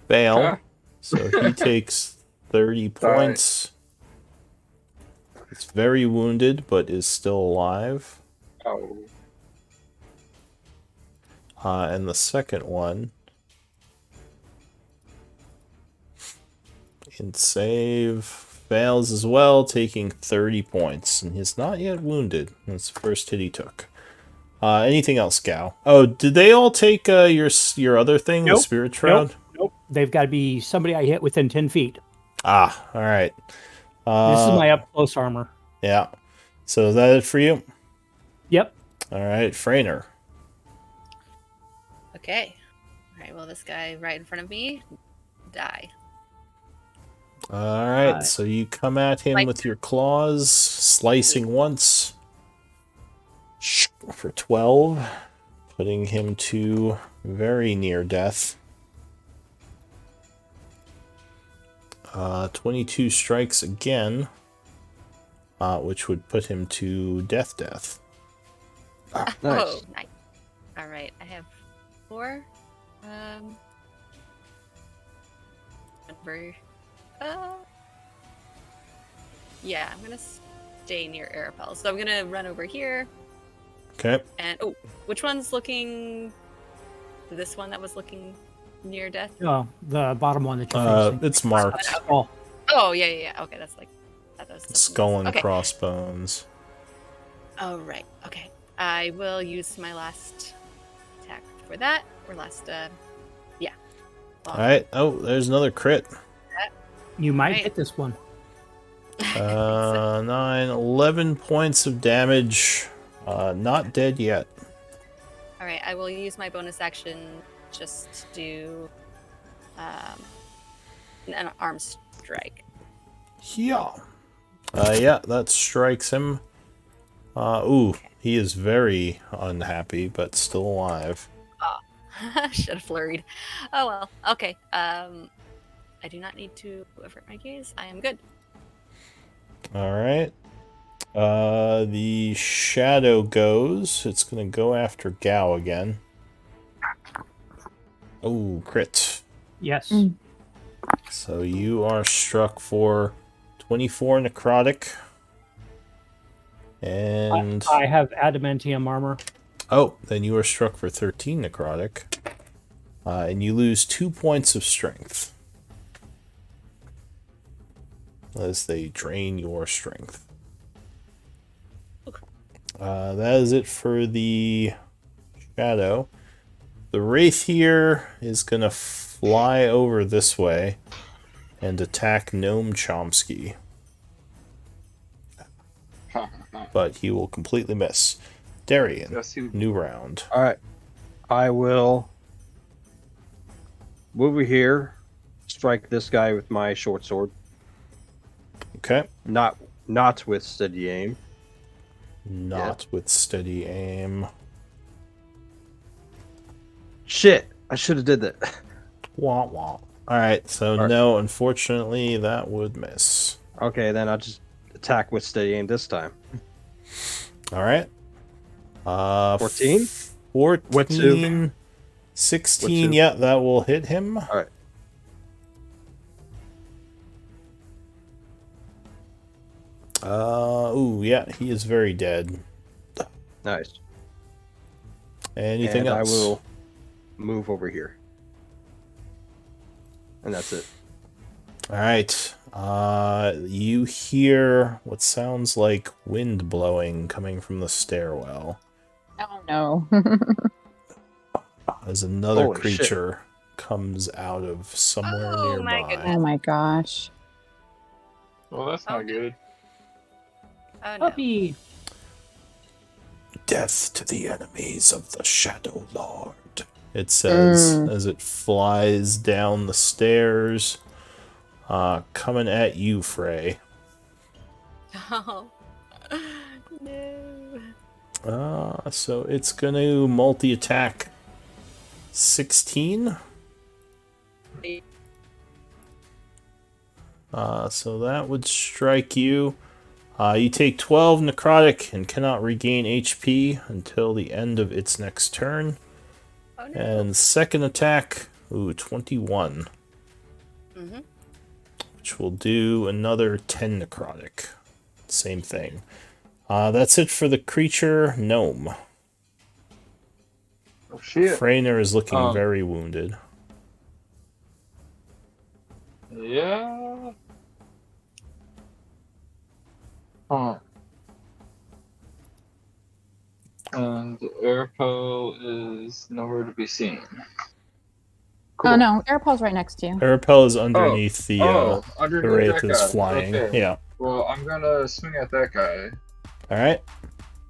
fail. Ah. So he takes 30 points. It's very wounded, but is still alive. Oh. And the second one, in save, fails as well, taking 30 points. And he's not yet wounded. That's the first hit he took. Anything else, Gao? Oh, did they all take your other thing, the Nope. Spirit Shroud? Nope. They've got to be somebody I hit within 10 feet. Ah, all right. This is my up close armor. Yeah. So is that it for you? Yep. All right, Frainer. Okay. Alright, well, this guy right in front of me, die. All right, Uh, so you come at him Like- with your claws, slicing once for 12, putting him to very near death. 22 strikes again, which would put him to death. Nice. Oh, nice. Alright, I have 4. Number. Yeah, I'm gonna stay near Arapel. So I'm gonna run over here. Okay. And oh, which one's looking? This one that was looking near death. Oh, the bottom one that you're facing. It's marked. Oh, Oh yeah. Okay, that's like that was Skull and okay. crossbones. Oh right. Okay, I will use my last attack for that. Or last. Yeah. All right. Oh, there's another crit. you might Right. hit this one. 9, 11 points of damage. Not dead yet. All right, I will use my bonus action just to do an arm strike. Yeah. Yeah, that strikes him. Ooh, he is very unhappy, but still alive. Should have flurried. Oh well. Okay. I do not need to avert my gaze. I am good. All right. The shadow goes. It's gonna go after Gao again. Oh, crit. Yes. So you are struck for 24 necrotic. And I have adamantium armor. oh, then you are struck for 13 necrotic. And you lose 2 points of strength as they drain your strength. That is it for the shadow. The wraith here is gonna fly over this way and attack Gnome Chomsky, but he will completely miss. Darian, Yes, he new round. All right. I will move over here, strike this guy with my short sword. Okay. Not with steady aim. Not with steady aim. Shit! I should have did that. Wah wah. Alright, so Alright. no, unfortunately, that would miss. Okay, then I'll just attack with steady aim this time. Alright. 14? 14. 16, What's yeah, that will hit him. Alright. Ooh, yeah, he is very dead. Nice. Anything And else? I will move over here. And that's it. Alright. You hear what sounds like wind blowing coming from the stairwell Oh no. as another Holy shit. creature comes out of somewhere Oh, my nearby. goodness. Oh my gosh. Well, that's not good. Oh no. Puppy. Death to the enemies of the Shadowlord, it says as it flies down the stairs, coming at you, Frey. Oh. No. So it's gonna multi-attack 16. So that would strike you. You take 12 necrotic and cannot regain HP until the end of its next turn. Oh no. And second attack, 21. Mm-hmm. Which will do another 10 necrotic. Same thing. That's it for the creature gnome. Oh shit. Freyner is looking Um, very wounded. Yeah. Huh. And Airpo is nowhere to be seen. Oh no, Airpol's right next to you. Arapel is underneath the underneath wraith that is guy. flying. Okay. Yeah. Well, I'm gonna swing at that guy. Alright.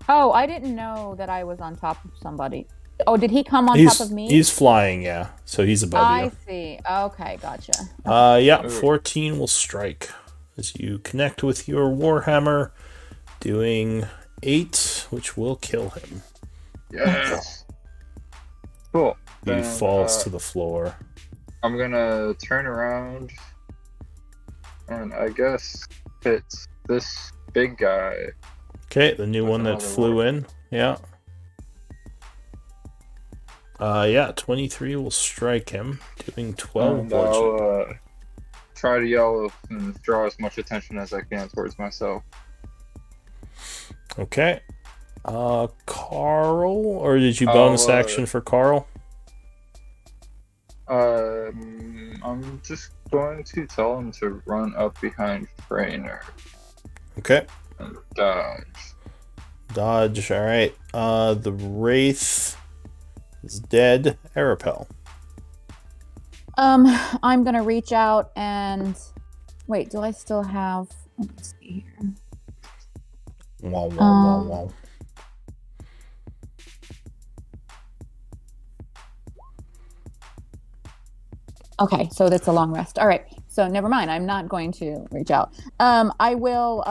Oh, I didn't know that I was on top of somebody. Oh, did he come on He's top of me? he's flying, yeah. So he's above I you. see. Okay, gotcha. Yeah, Ooh. 14 will strike as you connect with your warhammer, doing 8, which will kill him. Yes. Cool. He Then falls to the floor. I'm gonna turn around and I guess hit this big guy. Okay, the new With one that another flew one. in. Yeah. Yeah, 23 will strike him, doing 12 And bludgeoning. I'll try to yell and draw as much attention as I can towards myself. Okay. Carl, or did you bonus action for Carl? I'm just going to tell him to run up behind Frainer Okay. and dodge. Dodge, alright. The Wraith is dead. Arapel. I'm gonna reach out and wait. Do I still have? Let's see here. Wow, wow, wow. Okay, so that's a long rest. All right, so never mind. I'm not going to reach out. I will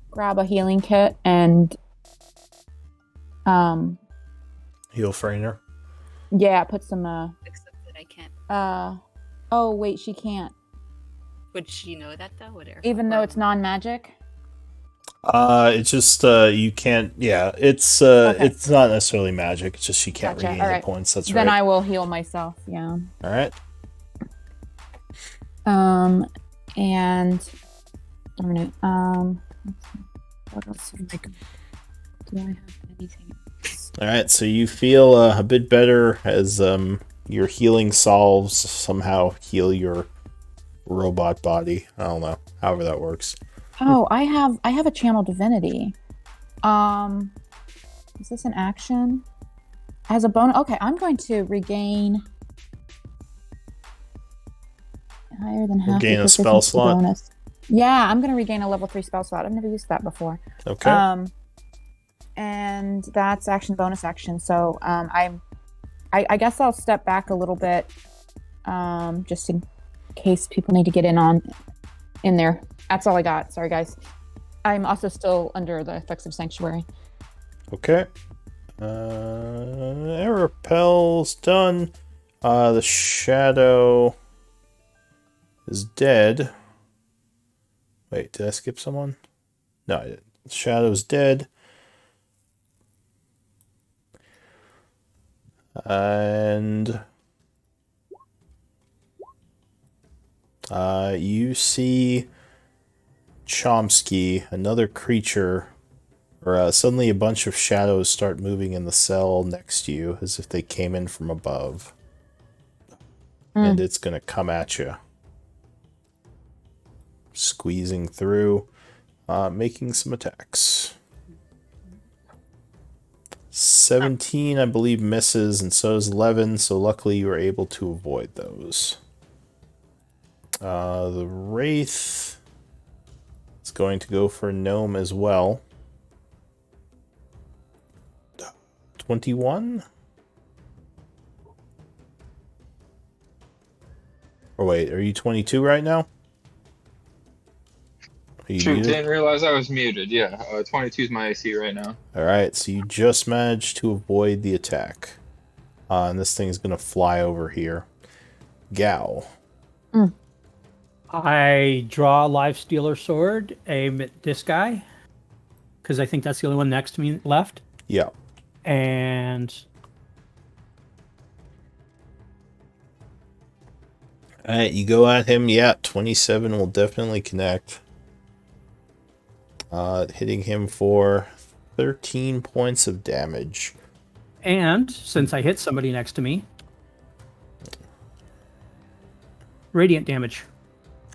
grab a healing kit and Heal Frainer. yeah, put some Except that I can't. oh wait, she can't. Would she know that though? Would Even though it's non-magic? It's just you can't. Yeah, it's it's not necessarily magic. It's just she can't Gotcha. regain All hit right. points. That's Then right. I will heal myself. Yeah. All right. And darn it. What else do I have anything else? All right. So you feel a bit better as your healing solves somehow heal your robot body. I don't know. However that works. Oh, I have a channel divinity. Is this an action? As a bonus, okay, I'm going to regain higher than half. Regain your a spell proficiency slot? bonus. Yeah, I'm going to regain a level 3 spell slot. I've never used that before. Okay. And that's action bonus action. So I guess I'll step back a little bit, just in case people need to get in there. That's all I got. Sorry, guys. I'm also still under the effects of Sanctuary. Okay. Arapel's done. The shadow is dead. Wait, did I skip someone? No, I didn't. The shadow's dead. And you see Chomsky, another creature, or suddenly a bunch of shadows start moving in the cell next to you as if they came in from above. And it's going to come at you. Squeezing through, making some attacks. 17, I believe, misses, and so does 11, so luckily you were able to avoid those. The Wraith is going to go for Gnome as well. 21? Or wait, are you 22 right now? Are you Shoot, muted? didn't realize I was muted. Yeah, 22 is my AC right now. Alright, so you just managed to avoid the attack. And this thing's going to fly over here. Gao. I draw a live stealer sword, aim at this guy, because I think that's the only one next to me left. Yeah. And Alright, you go at him. Yeah, 27 will definitely connect. Hitting him for 13 points of damage. and since I hit somebody next to me, radiant damage.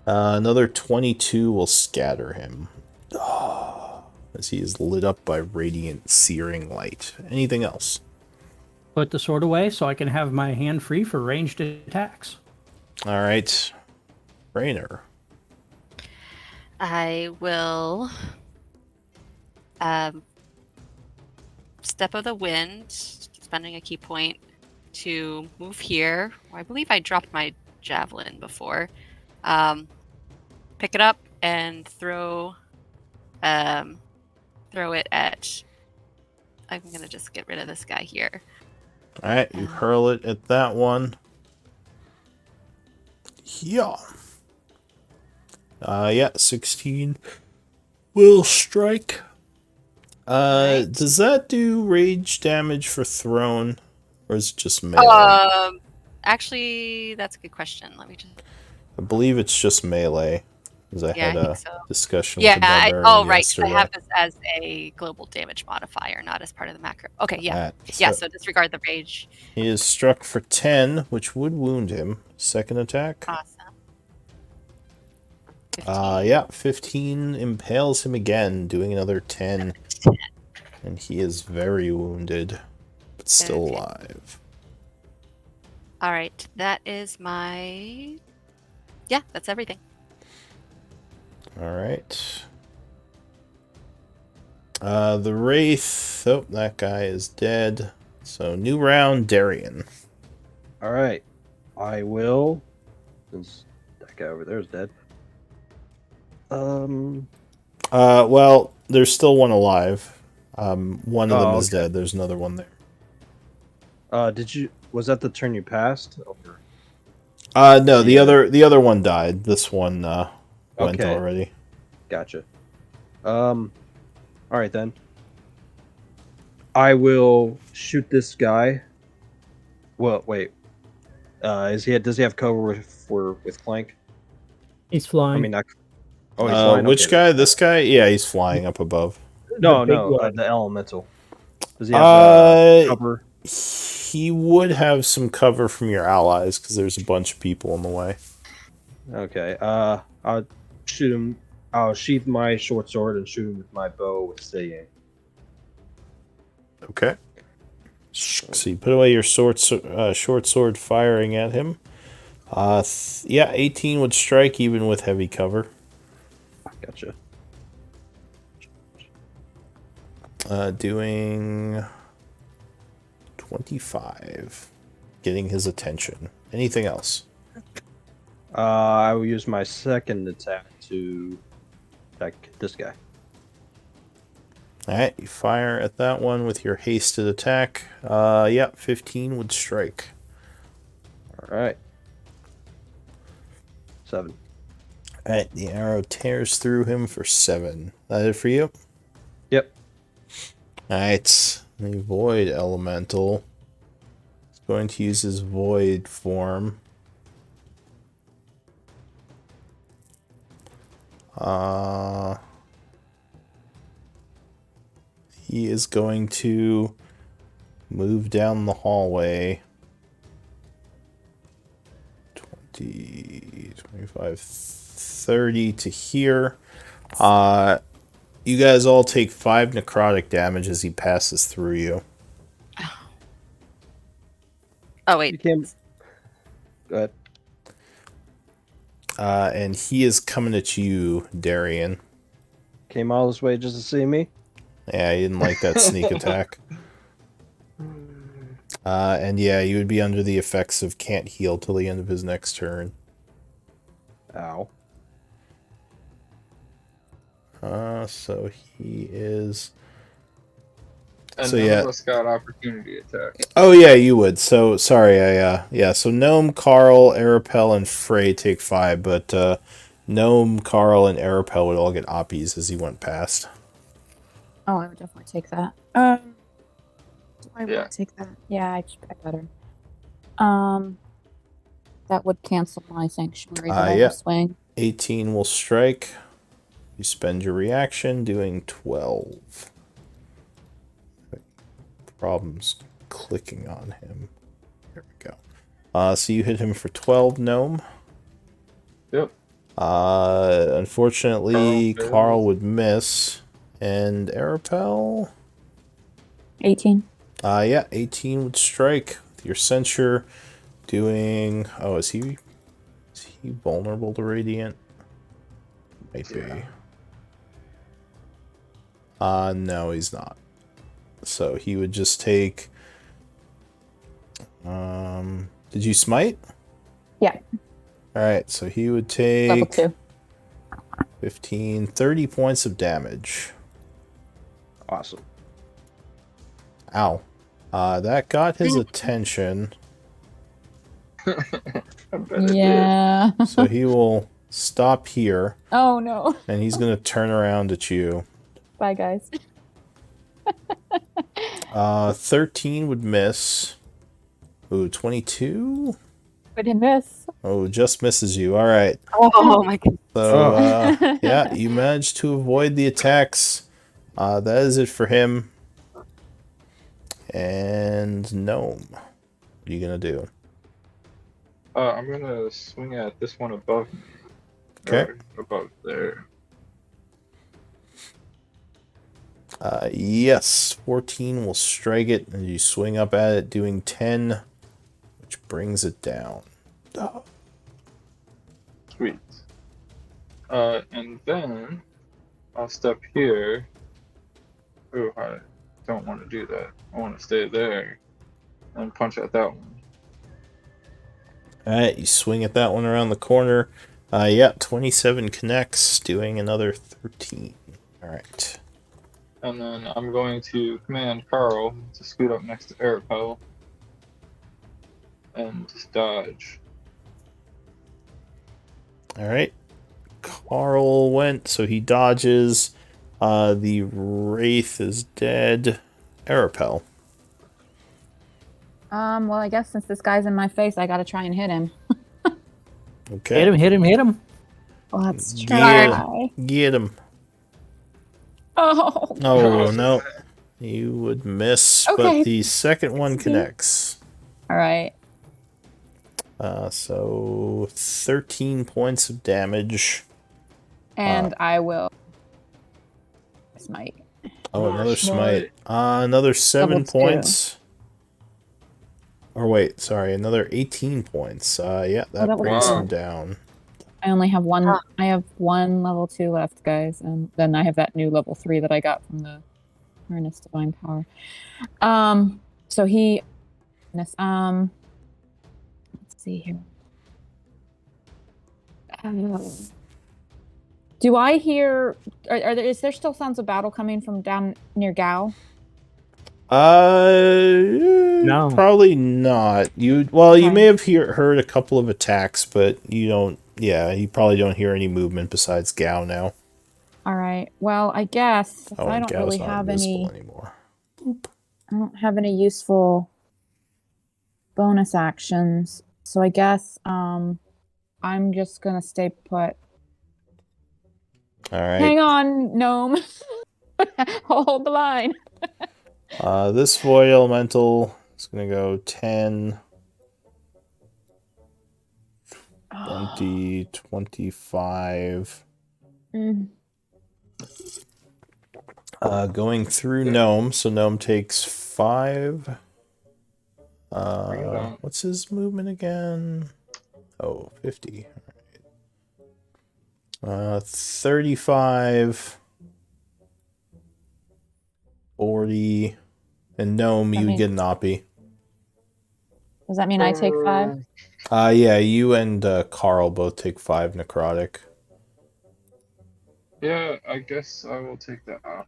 Another 22 will scatter him. As he is lit up by radiant, searing light. Anything else? Put the sword away so I can have my hand free for ranged attacks. Alright. Rainer. I will Step of the Wind, spending a key point to move here. I believe I dropped my javelin before. Pick it up and throw it at. I'm gonna just get rid of this guy here. Alright, you hurl it at that one. Yeah. Yeah, 16 will strike. Right. Does that do rage damage for thrown? Or is it just melee? Actually, that's a good question. Let me just. I believe it's just melee. Because I Yeah, had I think a so. discussion with Yeah. the barbarian Oh, right. 'Cause I yesterday. have this as a global damage modifier, not as part of the macro. Okay. Yeah. Alright, Yeah. so So disregard the rage. he is struck for 10, which would wound him. Second attack. Awesome. 15. Yeah, 15 impales him again, doing another 10. And he is very wounded, but still Okay. alive. All right. That is my. Yeah, that's everything. Alright. The Wraith. Oh, that guy is dead. So, new round, Darian. All right. I will. Since that guy over there is dead. Well, there's still one alive. One of them is okay. dead. There's another one there. Was that the turn you passed? Or? No, Yeah. the other one died. This one went Okay. already. Gotcha. All right then. I will shoot this guy. Well, wait. Does he have cover with Clank? He's flying. I mean, not. Oh, he's flying. Which Okay, guy? This guy? Yeah, he's flying up above. No, big no, one. the elemental. Does he have cover? He would have some cover from your allies because there's a bunch of people in the way. Okay. I'll shoot him. I'll sheath my short sword and shoot him with my bow with steady aim. Okay. So you put away your short sword firing at him. Yeah, 18 would strike even with heavy cover. Gotcha. Doing 25. Getting his attention. Anything else? I will use my second attack to attack this guy. Alright, you fire at that one with your hasted attack. Yeah, 15 would strike. All right. 7. Alright, the arrow tears through him for 7. That it for you? Yep. Alright, the Void Elemental is going to use his Void form. He is going to move down the hallway. 20, 25, 30 to here. You guys all take 5 necrotic damage as he passes through you. Oh wait. You can. Go ahead. And he is coming at you, Darian. Came all this way just to see me. Yeah, he didn't like that sneak attack. And yeah, you would be under the effects of can't heal till the end of his next turn. Ow. So he is. And So, none yeah. of us got opportunity attack. Oh yeah, you would. So sorry, yeah. So Gnome, Carl, Arapel, and Frey take 5, but Gnome, Carl, and Arapel would all get oppies as he went past. Oh, I would definitely take that. Do I Yeah. want to take that? Yeah, I better. That would cancel my sanctuary, but I Yeah. will swing. 18 will strike. You spend your reaction doing 12. Problems clicking on him. There we go. So you hit him for 12, Gnome. Yep. Unfortunately, Carl Carl fails. would miss. And Arapel? 18. Yeah, 18 would strike with your censure doing... Oh, is he vulnerable to Radiant? Might be. Yeah. No, he's not. So he would just take... did you smite? Yeah. Alright, so he would Level take 2. 15, 30 points of damage. Awesome. Ow. That got his attention. I bet it Yeah. So he will stop here, Oh no. and he's going to turn around at you. Bye, guys. 13 would miss. Ooh, 22? We didn't miss. Oh, just misses you. All right. Oh my god. So, yeah, you managed to avoid the attacks. That is it for him. And Gnome. What are you going to do? I'm gonna swing at this one above me. Okay. Or above there. Yes, 14 will strike it, and you swing up at it, doing 10, which brings it down. Oh. Sweet. And then I'll step here. Oh, I don't want to do that. I want to stay there and punch at that one. Alright, you swing at that one around the corner. Yeah, 27 connects, doing another 13. Alright. And then I'm going to command Carl to scoot up next to Arapel and just dodge. Alright. Carl went, so he dodges. The Wraith is dead. Arapel. Well, I guess since this guy's in my face, I gotta try and hit him. Okay. Hit him. Let's Get try. Get him. Oh. Oh, no. You would miss, Okay. but the second one connects. All right. So 13 points of damage. And I will smite. Oh, another Smite. smite. Another 7 Double two. points. Or wait, sorry, another 18 points. Yeah, that that was brings good. him down. I only have one. I have one level 2 left, guys, and then I have that new level 3 that I got from the Harness Divine Power. So he. Let's see here. Do I hear? Is there still sounds of battle coming from down near Gao? No. Probably not. You Okay. may have heard a couple of attacks, but you don't. Yeah, you probably don't hear any movement besides Gao now. All right. Well, I guess Oh, I and don't Gao's really not have invisible any. anymore. I don't have any useful bonus actions, so I guess I'm just gonna stay put. All right. Hang on, gnome. Hold the line. This void elemental is gonna go 10, 20, 25. Mm. Going through Gnome, so Gnome takes 5. Bring it on. What's his movement again? Oh, 50. All right. 35, 40, and Gnome, you mean- get an Oppie. Does that mean I take 5? Yeah, you and Carl both take 5 necrotic. Yeah, I guess I will take that off.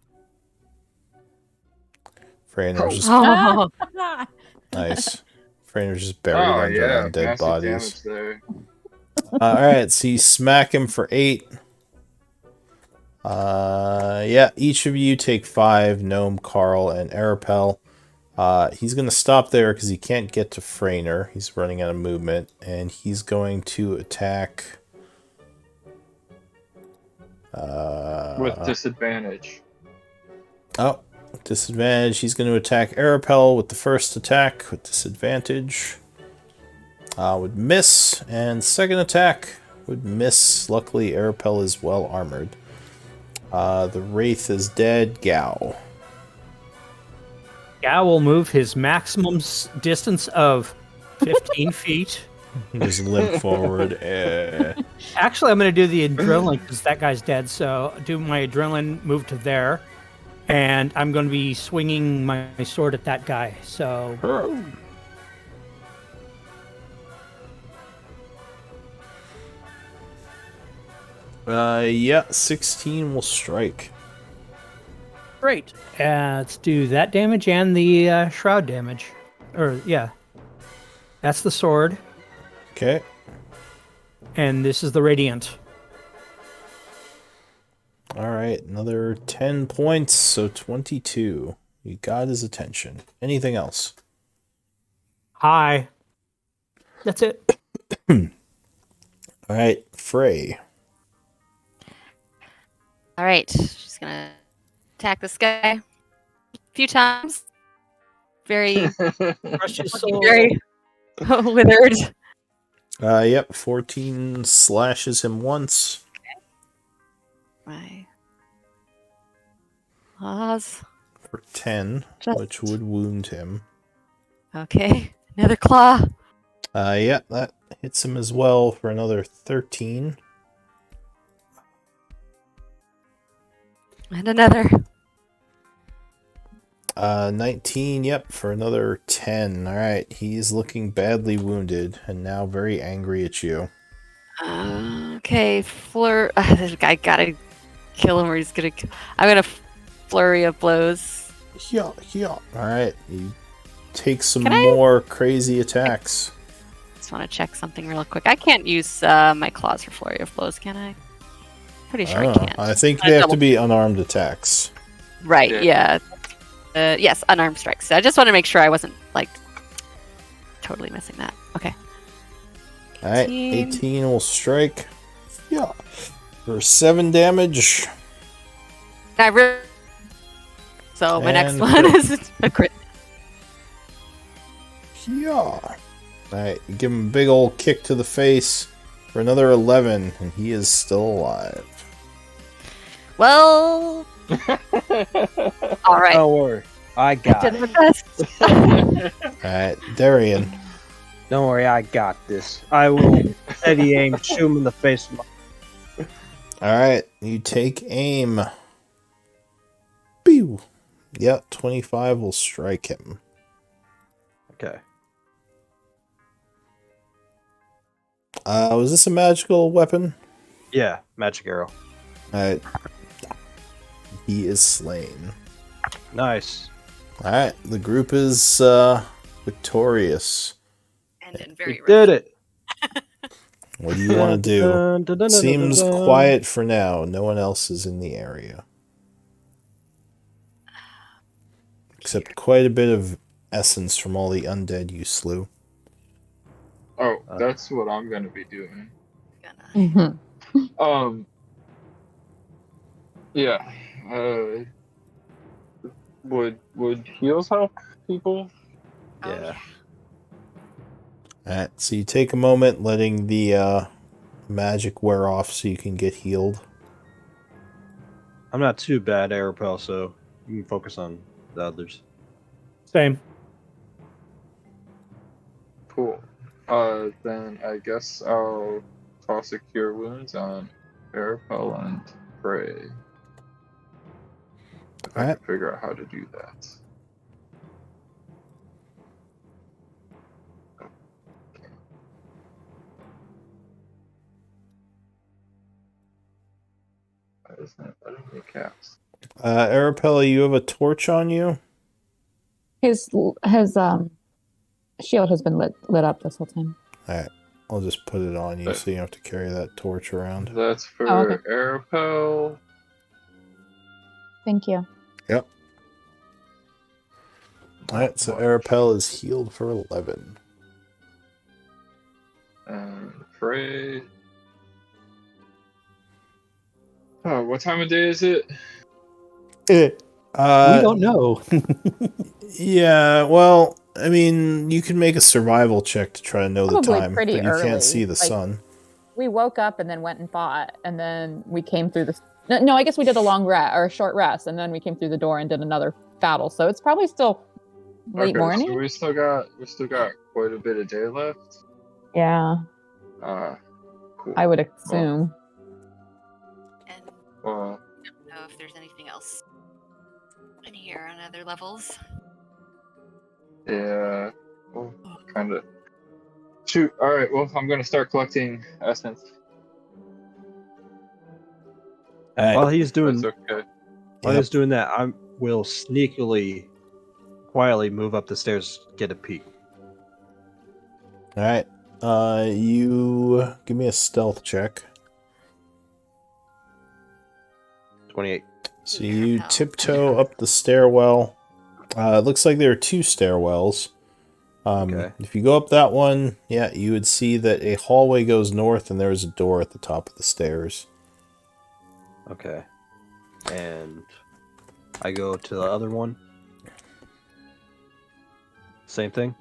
Freyner's just Oh, nice. Freyner's just buried under undead massive bodies. damage there. Alright, so you smack him for 8. Yeah, each of you take 5, Gnome, Carl, and Arapel. He's going to stop there because he can't get to Freyner. He's running out of movement, and he's going to attack... With disadvantage. Oh, disadvantage. He's going to attack Arapel with the first attack with disadvantage. Would miss, and second attack would miss. Luckily, Arapel is well armored. The Wraith is dead. Gao. Gao will move his maximum distance of 15 feet. Just limp forward. Actually, I'm going to do the adrenaline because that guy's dead. So do my adrenaline move to there. And I'm going to be swinging my sword at that guy. So Yeah, 16 will strike. great. Let's do that damage and the shroud damage. That's the sword, Okay. and this is the radiant. All right, another 10 points, so 22. You got his attention. Anything else? Hi. That's it. All right, Frey. All right, she's gonna attack this guy a few times. Very, Crush his soul. very withered. Yep, 14 slashes him once. My claws. For 10, Just- which would wound him. Okay, another claw. Yeah, that hits him as well for another 13. And another. 19, yep, for another 10. Alright, he's looking badly wounded and now very angry at you. Okay, I gotta kill him or he's gonna. I'm gonna flurry of blows. Yeah. Alright, you take some Can I- more crazy attacks. Just want to check something real quick. I can't use my claws for flurry of blows, can I? Pretty sure I can't. I think I they have double- to be unarmed attacks. Right, Yeah. yeah. Yes, unarmed strikes. I just want to make sure I wasn't, like, totally missing that. Okay. Alright, 18 will strike. Yeah. For 7 damage. So my next And one crit. is a crit. Yeah. Alright, you give him a big old kick to the face for another 11, and he is still alive. Well, all right. Don't worry. I got Did it. my best. Alright, Darian. Don't worry, I got this. I will steady aim, shoot him in the face. Alright, you take aim. Pew! Yep, 25 will strike him. Okay. Was this a magical weapon? Yeah, magic arrow. Alright. He is slain. Nice. Alright, the group is victorious. And in We very did it. What do you want to do? Seems quiet for now. No one else is in the area. Except quite a bit of essence from all the undead you slew. Oh, that's what I'm gonna be doing. gonna Yeah. Would heals help people? Yeah. Alright, so you take a moment letting the magic wear off so you can get healed. I'm not too bad, Arapel, so you can focus on the others. Same. Cool. Then I guess I'll toss a cure wounds on Arapel and Prey. If I Alright. can figure out how to do that. Why isn't it letting me cast? Arapella, you have a torch on you? His shield has been lit up this whole time. Alright, I'll just put it on you so you don't have to carry that torch around. That's for Oh, okay. Arapel. Thank you. Yep. Alright, so Arapel is healed for 11. And Prey. Oh, what time of day is it? We don't know. Yeah, well, I mean, you can make a survival check to try to know the Probably time, pretty but you early, can't see the like- sun. We woke up and then went and fought, and then we came through the. No, I guess we did a long rest or a short rest, and then we came through the door and did another battle. So it's probably still late Okay, morning. so we still got quite a bit of day left. Yeah, Cool. I would assume. and Well, I don't know if there's anything else. in here on other levels. Yeah. Well, kind of. Shoot. All right. Well, I'm gonna start collecting essence. All right. While he's doing That's okay. while Yep. he's doing that, I will sneakily, quietly move up the stairs, get a peek. All right. You give me a stealth check. 28. So Yeah, you pal. tiptoe up the stairwell. It looks like there are two stairwells. Okay. If you go up that one, yeah, you would see that a hallway goes north and there's a door at the top of the stairs. Okay. And I go to the other one. Same thing.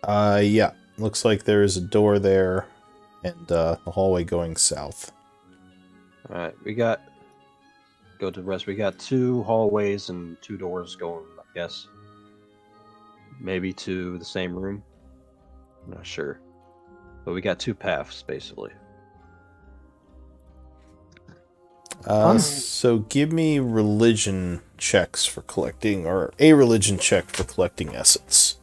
Yeah, looks like there is a door there and a hallway going south. All right. Go to the rest. We got 2 hallways and 2 doors going, I guess. Maybe to the same room. I'm not sure. But we got 2 paths, basically. So give me religion checks for collecting, or a religion check for collecting essence.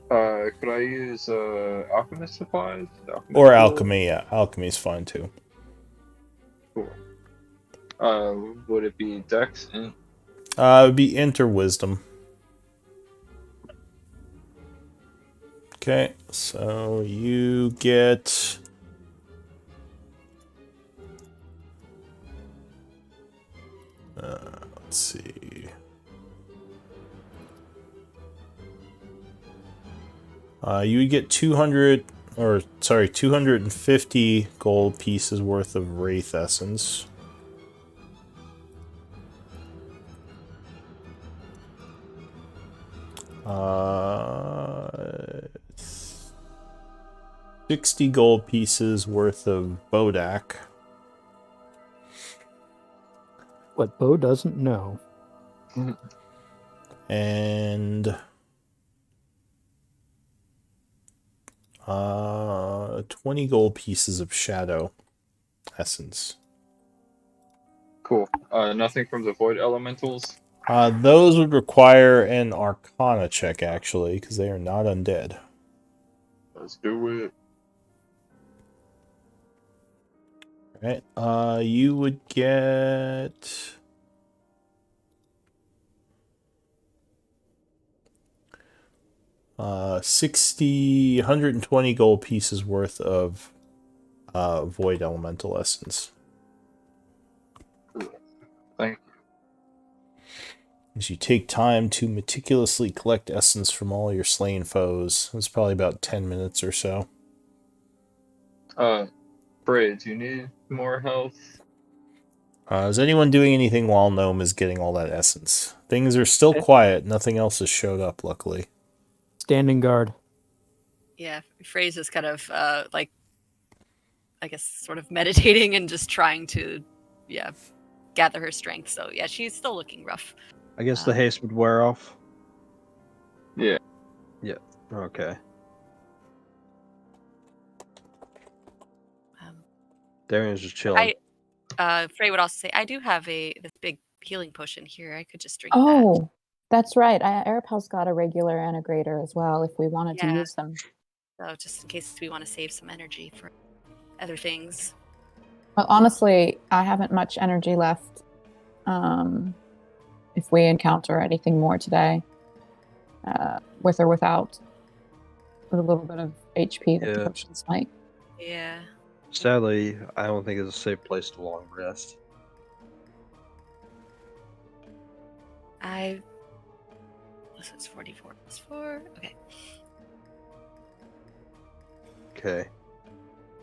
Could I use alchemist supplies? Alchemist Or tools? alchemy, yeah. Alchemy's fine too. Cool. Would it be Dex? It would be enter wisdom. Okay, so you get... let's see... you would get 250 gold pieces worth of Wraith Essence. Uh, 60 gold pieces worth of Bodak. What Bo doesn't know. And 20 gold pieces of Shadow Essence. Cool. Nothing from the Void Elementals? Those would require an Arcana check, actually, because they are not undead. Let's do it. Right. You would get... 120 gold pieces worth of Void Elemental Essence. Thank you. As you take time to meticulously collect essence from all your slain foes. It's probably about 10 minutes or so. Bray, do you need more health? Is anyone doing anything while Gnome is getting all that essence? Things are still quiet. Nothing else has showed up, luckily. Standing guard. Yeah, Phrase is kind of like, I guess, sort of meditating and just trying to, gather her strength. So yeah, she's still looking rough. I guess the haste would wear off. Yeah. Yeah. Okay. Darian's just chilling. Frey would also say, I do have this big healing potion here. I could just drink Oh, that's right. Arapel's got a regular integrator as well if we wanted to use them. that. So just in case we want to save some energy for other things. Well, honestly, I haven't much energy left. If we encounter anything more today, with or without a little bit of HP that the potions might. Yeah. Sadly, I don't think it's a safe place to long rest. This is 44 plus 4. Okay. Okay.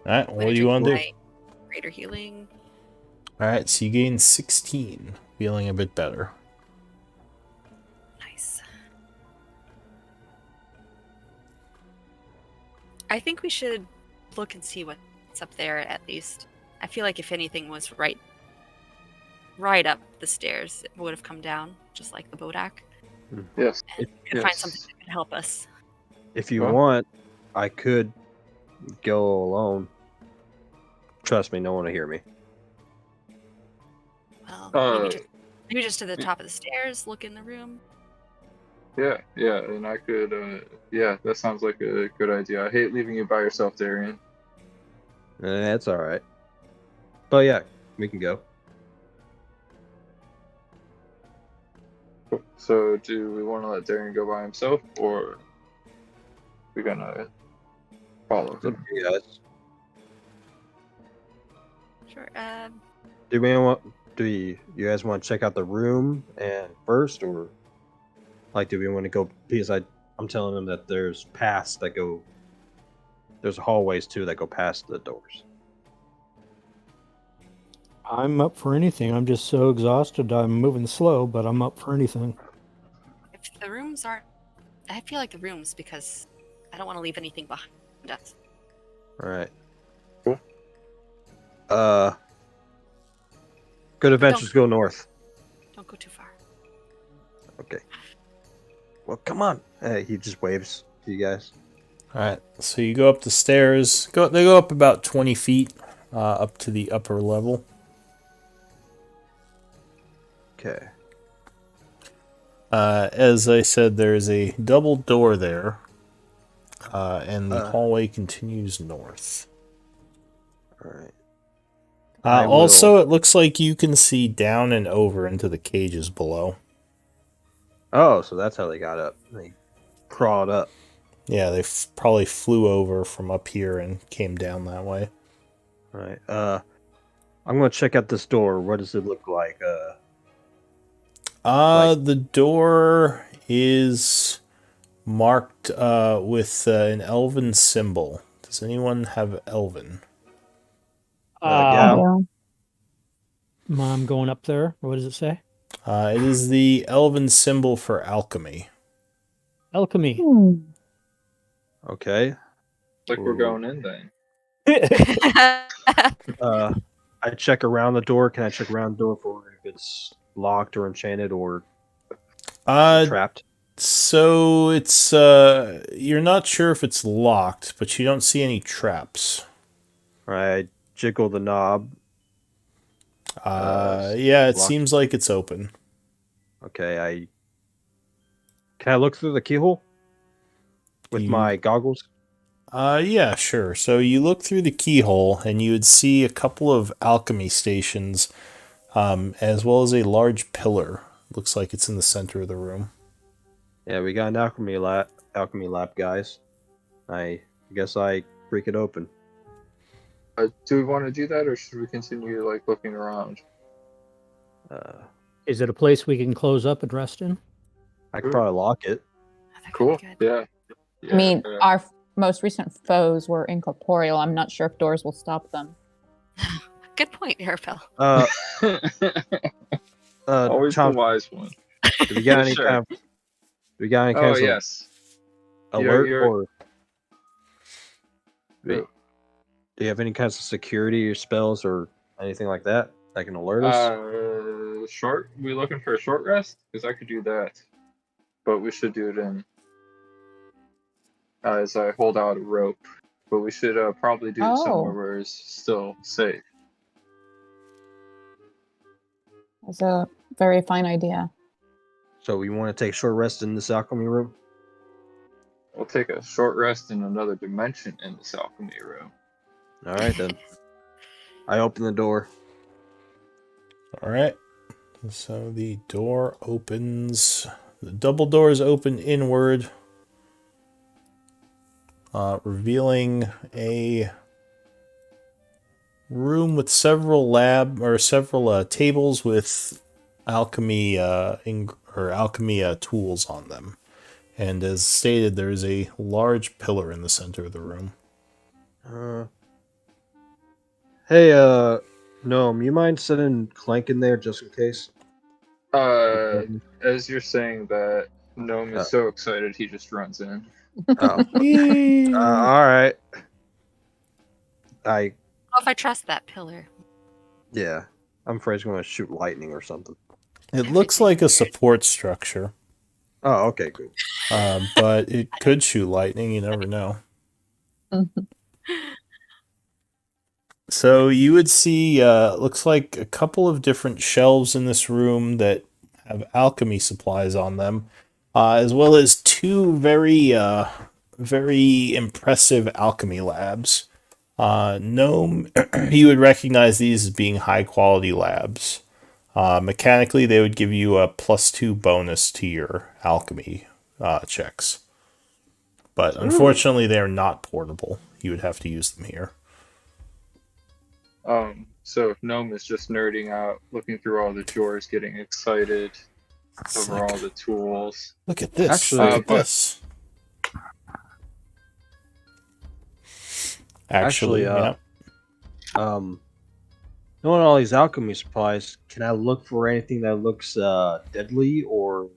Alright, what do you want to do? Greater healing. Alright, so you gain 16. Feeling a bit better. Nice. I think we should look and see what's up there at least. I feel like if anything was right up the stairs, it would have come down, just like the Bodak. Yes. And we could find something that could help us. If you want, I could go alone. Trust me, no one will hear me. Uh, Maybe just to the top of the stairs, look in the room. yeah, and I could, yeah, that sounds like a good idea. I hate leaving you by yourself, Darian. That's all right. But yeah, we can go. Cool. So, do we want to let Darian go by himself, or we gonna follow It's up him? to you guys. Sure. Do you guys want to check out the room and first, or like do we want to go? Because I'm telling them that there's paths that go. There's hallways too that go past the doors. I'm up for anything. I'm just so exhausted. I'm moving slow, but I'm up for anything. If the rooms aren't, I feel like the rooms because I don't want to leave anything behind us. All right. Cool. Good adventures go north. Don't go too far. Okay. Well, come on. Hey, he just waves to you guys. All right, so you go up the stairs. They go up about 20 feet up to the upper level. Okay. As I said, there's a double door there, and the hallway continues north. All right. Also, it looks like you can see down and over into the cages below. Oh, so that's how they got up. They crawled up. Yeah, they probably flew over from up here and came down that way. All right. I'm gonna check out this door. What does it look like? The door is marked with an elven symbol. Does anyone have elven? Yeah. Mom going up there. What does it say? It is the elven symbol for alchemy. Alchemy. Okay. Like we're going in then. I check around the door. Can I check around the door for if it's locked or enchanted or trapped? So it's you're not sure if it's locked, but you don't see any traps. I jiggle the knob. Yeah, it locked. seems like it's open. Okay, can I look through the keyhole with my goggles? Yeah, sure. So you look through the keyhole, and you would see a couple of alchemy stations, as well as a large pillar. Looks like it's in the center of the room. Yeah, we got an alchemy lab, guys. I guess I break it open. Do we want to do that, or should we continue like looking around? Is it a place we can close up and rest in? I could probably lock it. Cool. Yeah. I mean, our most recent foes were incorporeal. I'm not sure if doors will stop them. Good point, Arabelle. Always Chomp, the wise one. Do we got any Sure. kind of? Do we got any kind Oh of yes. alert You're- or? Do you have any kinds of security or spells or anything like that that can alert us? Short. We looking for a short rest? Because I could do that, but we should do it in. As I hold out a rope, but we should probably do it somewhere where it's still safe. That's a very fine idea. So we want to take short rest in this alchemy room. We'll take a short rest in another dimension in this alchemy room. All right then. I open the door. All right. So the door opens. The double doors open inward, revealing a room with several tables with alchemy alchemy tools on them. And as stated, there is a large pillar in the center of the room. Hey, Noam, you mind sending Clank in there just in case? As you're saying that, Gnome is so excited he just runs in. Oh. All right. I don't know if I trust that pillar. Yeah, I'm afraid it's going to shoot lightning or something. It looks like a support structure. Oh, okay, good. But it could shoot lightning. You never know. So you would see, looks like a couple of different shelves in this room that have alchemy supplies on them, as well as two very impressive alchemy labs. Gnome, you would recognize these as being high quality labs. Mechanically, they would give you a +2 bonus to your alchemy checks. But unfortunately, they are not portable. You would have to use them here. So Gnome is just nerding out, looking through all the drawers, getting excited over all the tools. Look at this. Actually- Look at this. Actually, yeah. Knowing all these alchemy supplies, can I look for anything that looks deadly or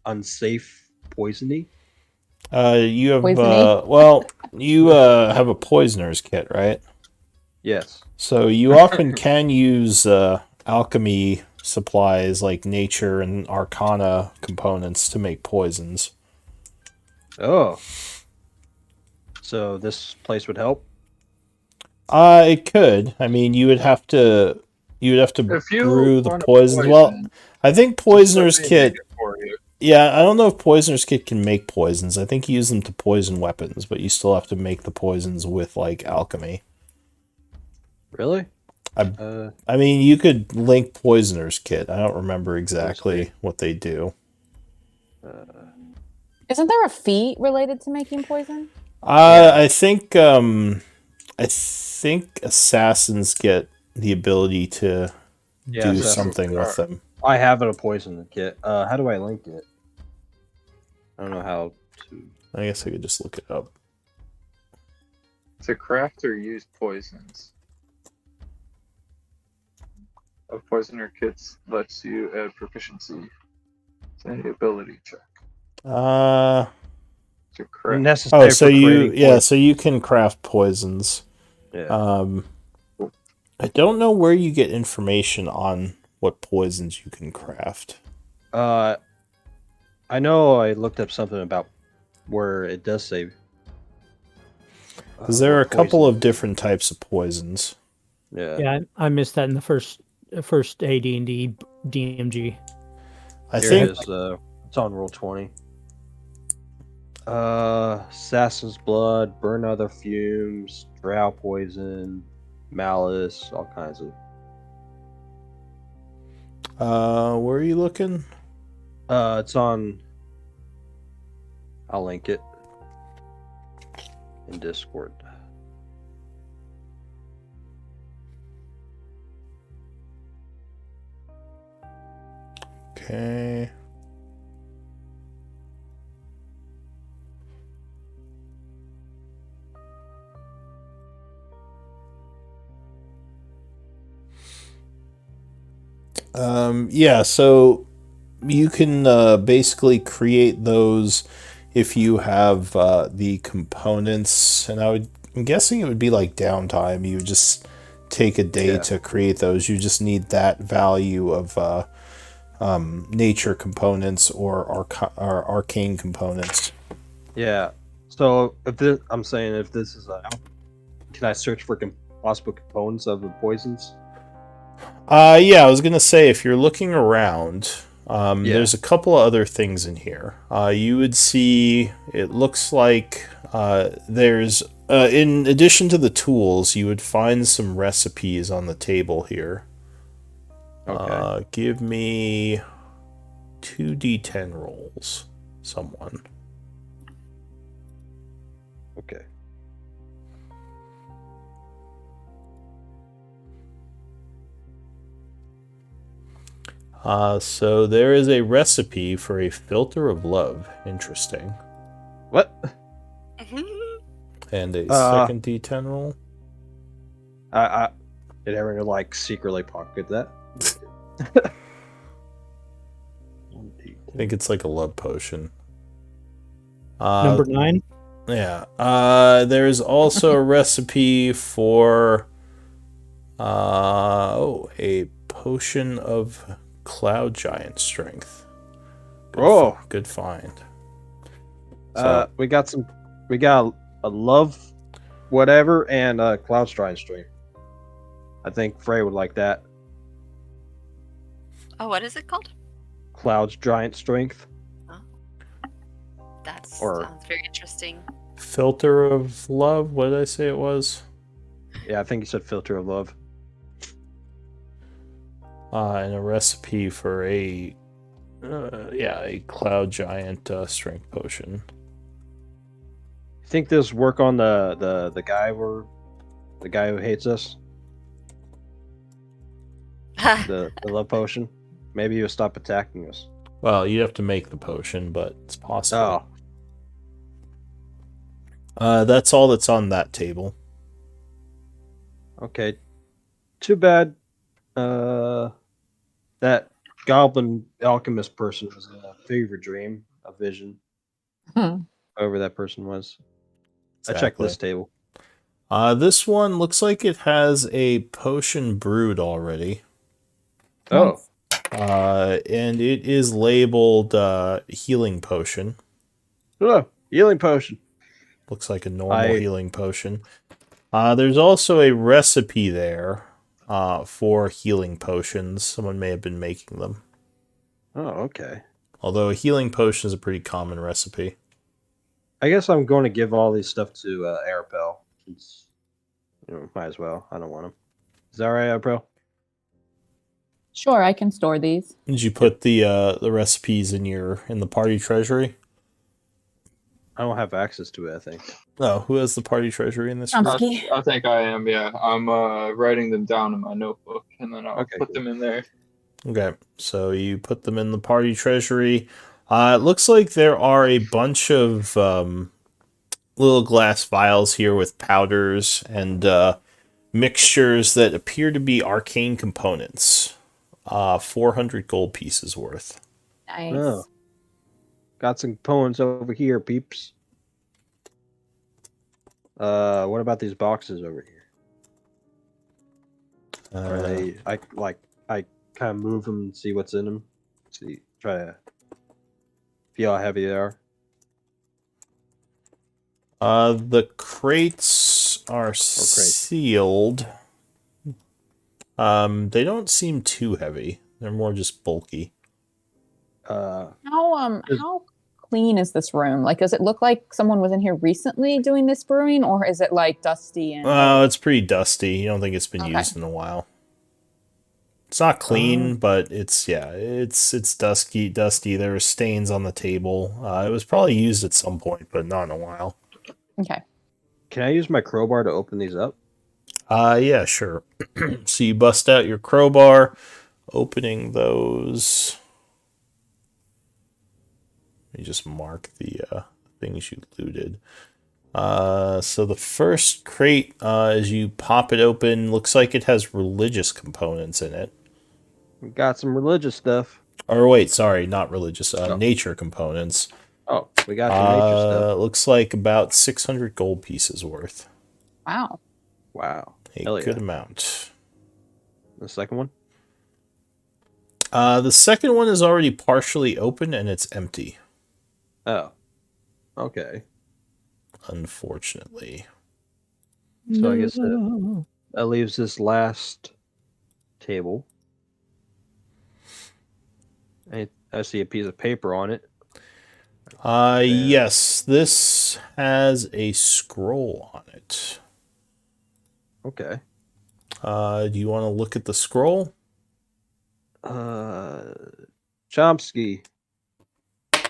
unsafe, poisony? You have Poisony? you have a poisoner's kit, right? Yes. So you often can use alchemy supplies like nature and arcana components to make poisons. Oh. So this place would help? It could. I mean, you would have to If you brew the want a poisons. Well, I think poisoner's let me kit. make it for you. Yeah, I don't know if poisoner's kit can make poisons. I think you use them to poison weapons, but you still have to make the poisons with like alchemy. Really? I mean, you could link poisoner's kit. I don't remember exactly what they do. Isn't there a fee related to making poison? I think assassins get the ability to do assassins something with them. I have a poison kit. How do I link it? I don't know how to. I guess I could just look it up. To craft or use poisons. A poisoner kit lets you add proficiency to any ability check. To craft. Necessary so for you creating poison. so you can craft poisons. Yeah. I don't know where you get information on what poisons you can craft. I know I looked up something about where it does say. Because there are a couple poison. of different types of poisons. Yeah. Yeah, I missed that in the first AD&D DMG. I Here think it is. It's on roll 20. Assassin's blood, burn other fumes, drow poison, malice, all kinds of. where are you looking? It's on. I'll link it in Discord. Okay. Yeah, so you can basically create those if you have the components, and I'm guessing it would be like downtime. You would just take a day to create those. You just need that value of nature components or arcane components. Yeah. So if this is can I search for possible components of the poisons? Yeah, I was gonna say if you're looking around, there's a couple of other things in here. You would see it looks like there's in addition to the tools, you would find some recipes on the table here. Okay. Give me 2d10 rolls, someone. Okay. So there is a recipe for a filter of love. Interesting. What? And a second d10 roll. I did everyone like secretly pocket that? I think it's like a love potion. Number 9. Yeah. There's also a recipe for a potion of cloud giant strength. Good find. So, we got a love whatever and cloud stride strength. I think Frey would like that. Oh, what is it called? Cloud's giant strength. That Or- sounds very interesting. Filter of love. What did I say it was? Yeah, I think you said filter of love. And a recipe for a cloud giant strength potion. You think this work on the guy who hates us? The love potion? Maybe he'll stop attacking us. Well, you'd have to make the potion, but it's possible. That's all that's on that table. Okay. Too bad. That goblin alchemist person was a fever dream, a vision. Whoever that person was. I checked this table. This one looks like it has a potion brewed already. Oh. And it is labeled healing potion. Oh, healing potion. Looks like a normal healing potion. There's also a recipe there for healing potions. Someone may have been making them. Oh, okay. Although a healing potion is a pretty common recipe. I guess I'm going to give all these stuff to Arapel. Might as well. I don't want them. Is that right, Arapel? Sure, I can store these. Did you put the recipes in the party treasury? I don't have access to it, I think. Oh, who has the party treasury in this group? I think I am, yeah. I'm writing them down in my notebook, and then I'll put them in there. Okay, so you put them in the party treasury. It looks like there are a bunch of little glass vials here with powders and mixtures that appear to be arcane components. 400 gold pieces worth. Nice. Oh. Got some components over here, peeps. What about these boxes over here? Are they? I kind of move them and see what's in them. Try to feel how heavy they are. The crates are sealed. They don't seem too heavy. They're more just bulky. How clean is this room? Like, does it look like someone was in here recently doing this brewing, or is it like dusty and? Oh, it's pretty dusty. You don't think it's been used in a while. It's not clean, but it's dusty. There are stains on the table. It was probably used at some point, but not in a while. Okay. Can I use my crowbar to open these up? Yeah, sure. So you bust out your crowbar, opening those. Let me just mark the things you looted. So the first crate, as you pop it open, looks like it has religious components in it. We got some religious stuff. Or wait, sorry, not religious. Nature components. Oh, we got some nature stuff. Looks like about 600 gold pieces worth. Wow. Wow. A good amount. The second one? The second one is already partially open and it's empty. Oh. Okay. Unfortunately. So I guess that leaves this last table. I see a piece of paper on it. Yes, this has a scroll on it. Okay. Do you want to look at the scroll? Chomsky,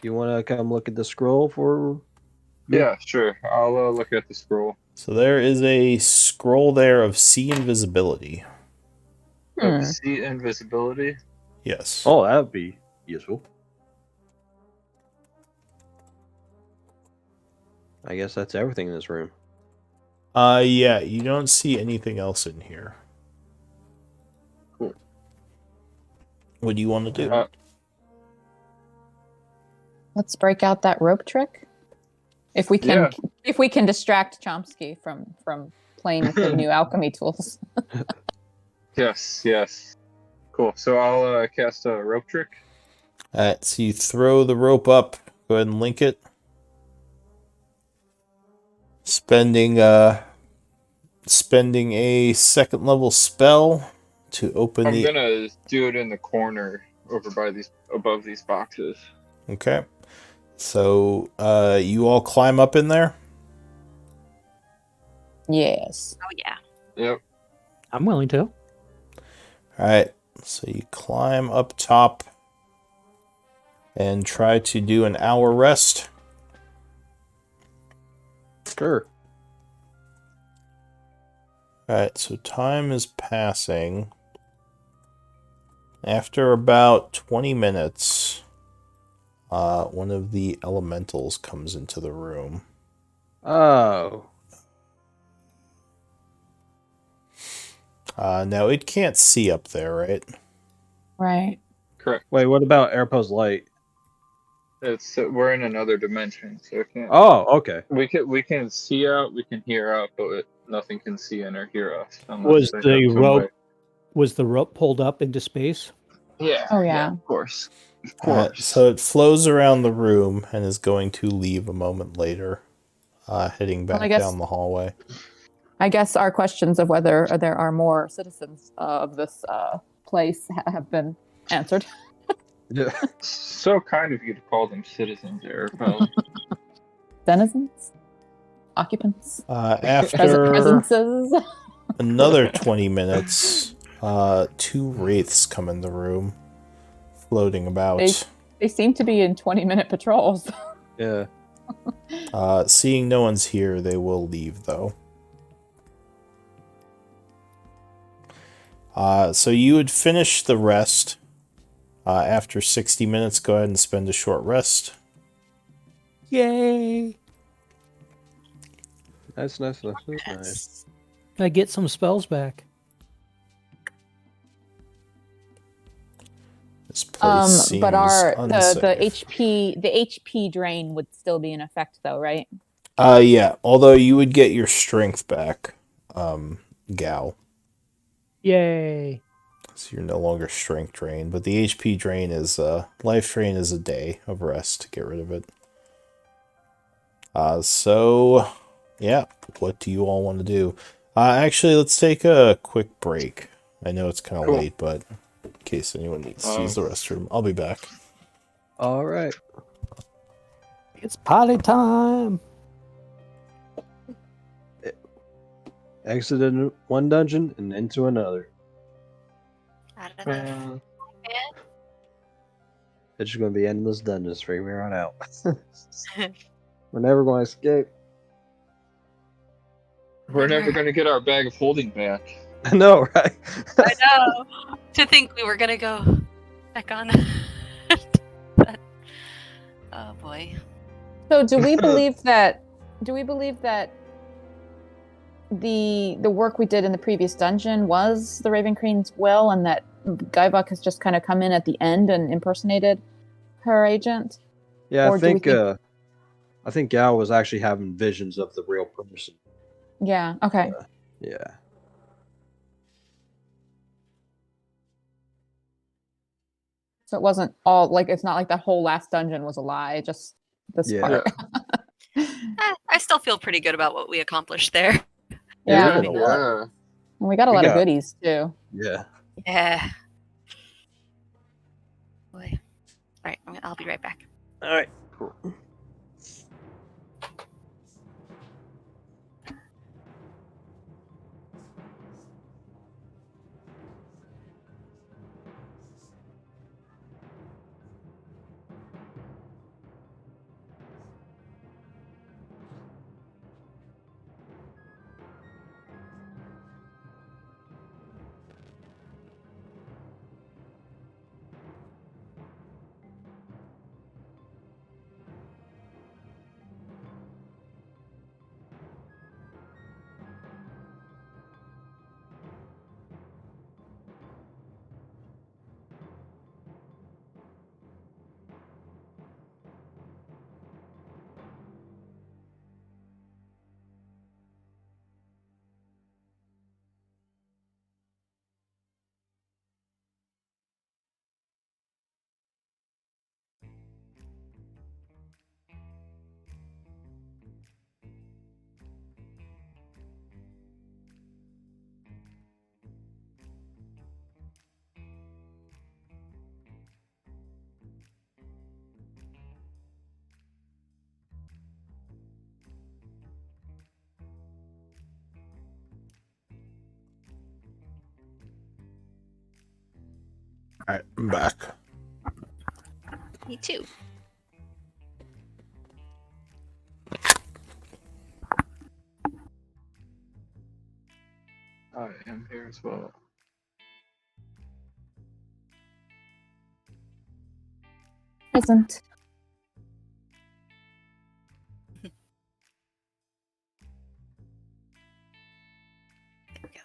you want to come look at the scroll for? Yeah, sure. I'll look at the scroll. So there is a scroll there of see invisibility. Of see invisibility? Yes. Oh, that would be useful. I guess that's everything in this room. Yeah, you don't see anything else in here. Cool. What do you want to do? Let's break out that rope trick. If we can distract Chomsky from playing with the new alchemy tools. Yes. Cool. So I'll cast a rope trick. Alright, so you throw the rope up. Go ahead and link it. Spending spending a second level spell to open I'm the. gonna do it in the corner over by above these boxes. Okay. So, you all climb up in there? Yes. Oh yeah. Yep. I'm willing to. Alright. So you climb up top and try to do an hour rest. Sure. Alright, so time is passing. After about 20 minutes, one of the elementals comes into the room. Oh. Now, it can't see up there, right? Right. Correct. Wait, what about Airpost Light? We're in another dimension, so it can't. Oh, okay. We can see out, we can hear out, but nothing can see in or hear us Was unless they the have some way. rope pulled up into space? Yeah. Oh, yeah. Of course. Of Alright, course. so it flows around the room and is going to leave a moment later, heading Well, back down the hallway. I guess our questions of whether there are more citizens of this place have been answered. Yeah. So kind of you to call them citizens, Arifel. Denizens? Occupants? After Presences? another 20 minutes, two wraiths come in the room, floating about. They seem to be in 20-minute patrols. Yeah. Seeing no one's here, they will leave, though. So you would finish the rest. After 60 minutes, go ahead and spend a short rest. Yay! Nice. Nice. I get some spells back. This place seems but unsafe. the HP drain would still be in effect, though, right? Yeah. Although you would get your strength back, Gal. Yay! So you're no longer strength drain, but the HP drain is life drain is a day of rest to get rid of it. So yeah, what do you all want to do? Actually, let's take a quick break. I know it's kind of late, but in case anyone needs to use the restroom, I'll be back. All right. It's party time! Exited one dungeon and into another. I don't know. It's just going to be endless dungeons from here on out. We're never going to escape. We're never going to get our bag of holding back. I know, right? I know. To think we were gonna go back on. Oh boy. So do we believe that? Do we believe that the work we did in the previous dungeon was the Raven Queen's will, and that Gaivok has just kind of come in at the end and impersonated her agent? Yeah, Or I do we think I think Gal was actually having visions of the real person. Yeah. Okay. Yeah. So it wasn't all like it's not like that whole last dungeon was a lie. Just this Yeah. part. I still feel pretty good about what we accomplished there. Yeah. We did a lot. Yeah. And we got a lot of goodies too. Yeah. Yeah. Boy. All right, I'll be right back. All right. Cool. Alright, I'm back. Me too. I am here as well. Present. There we go.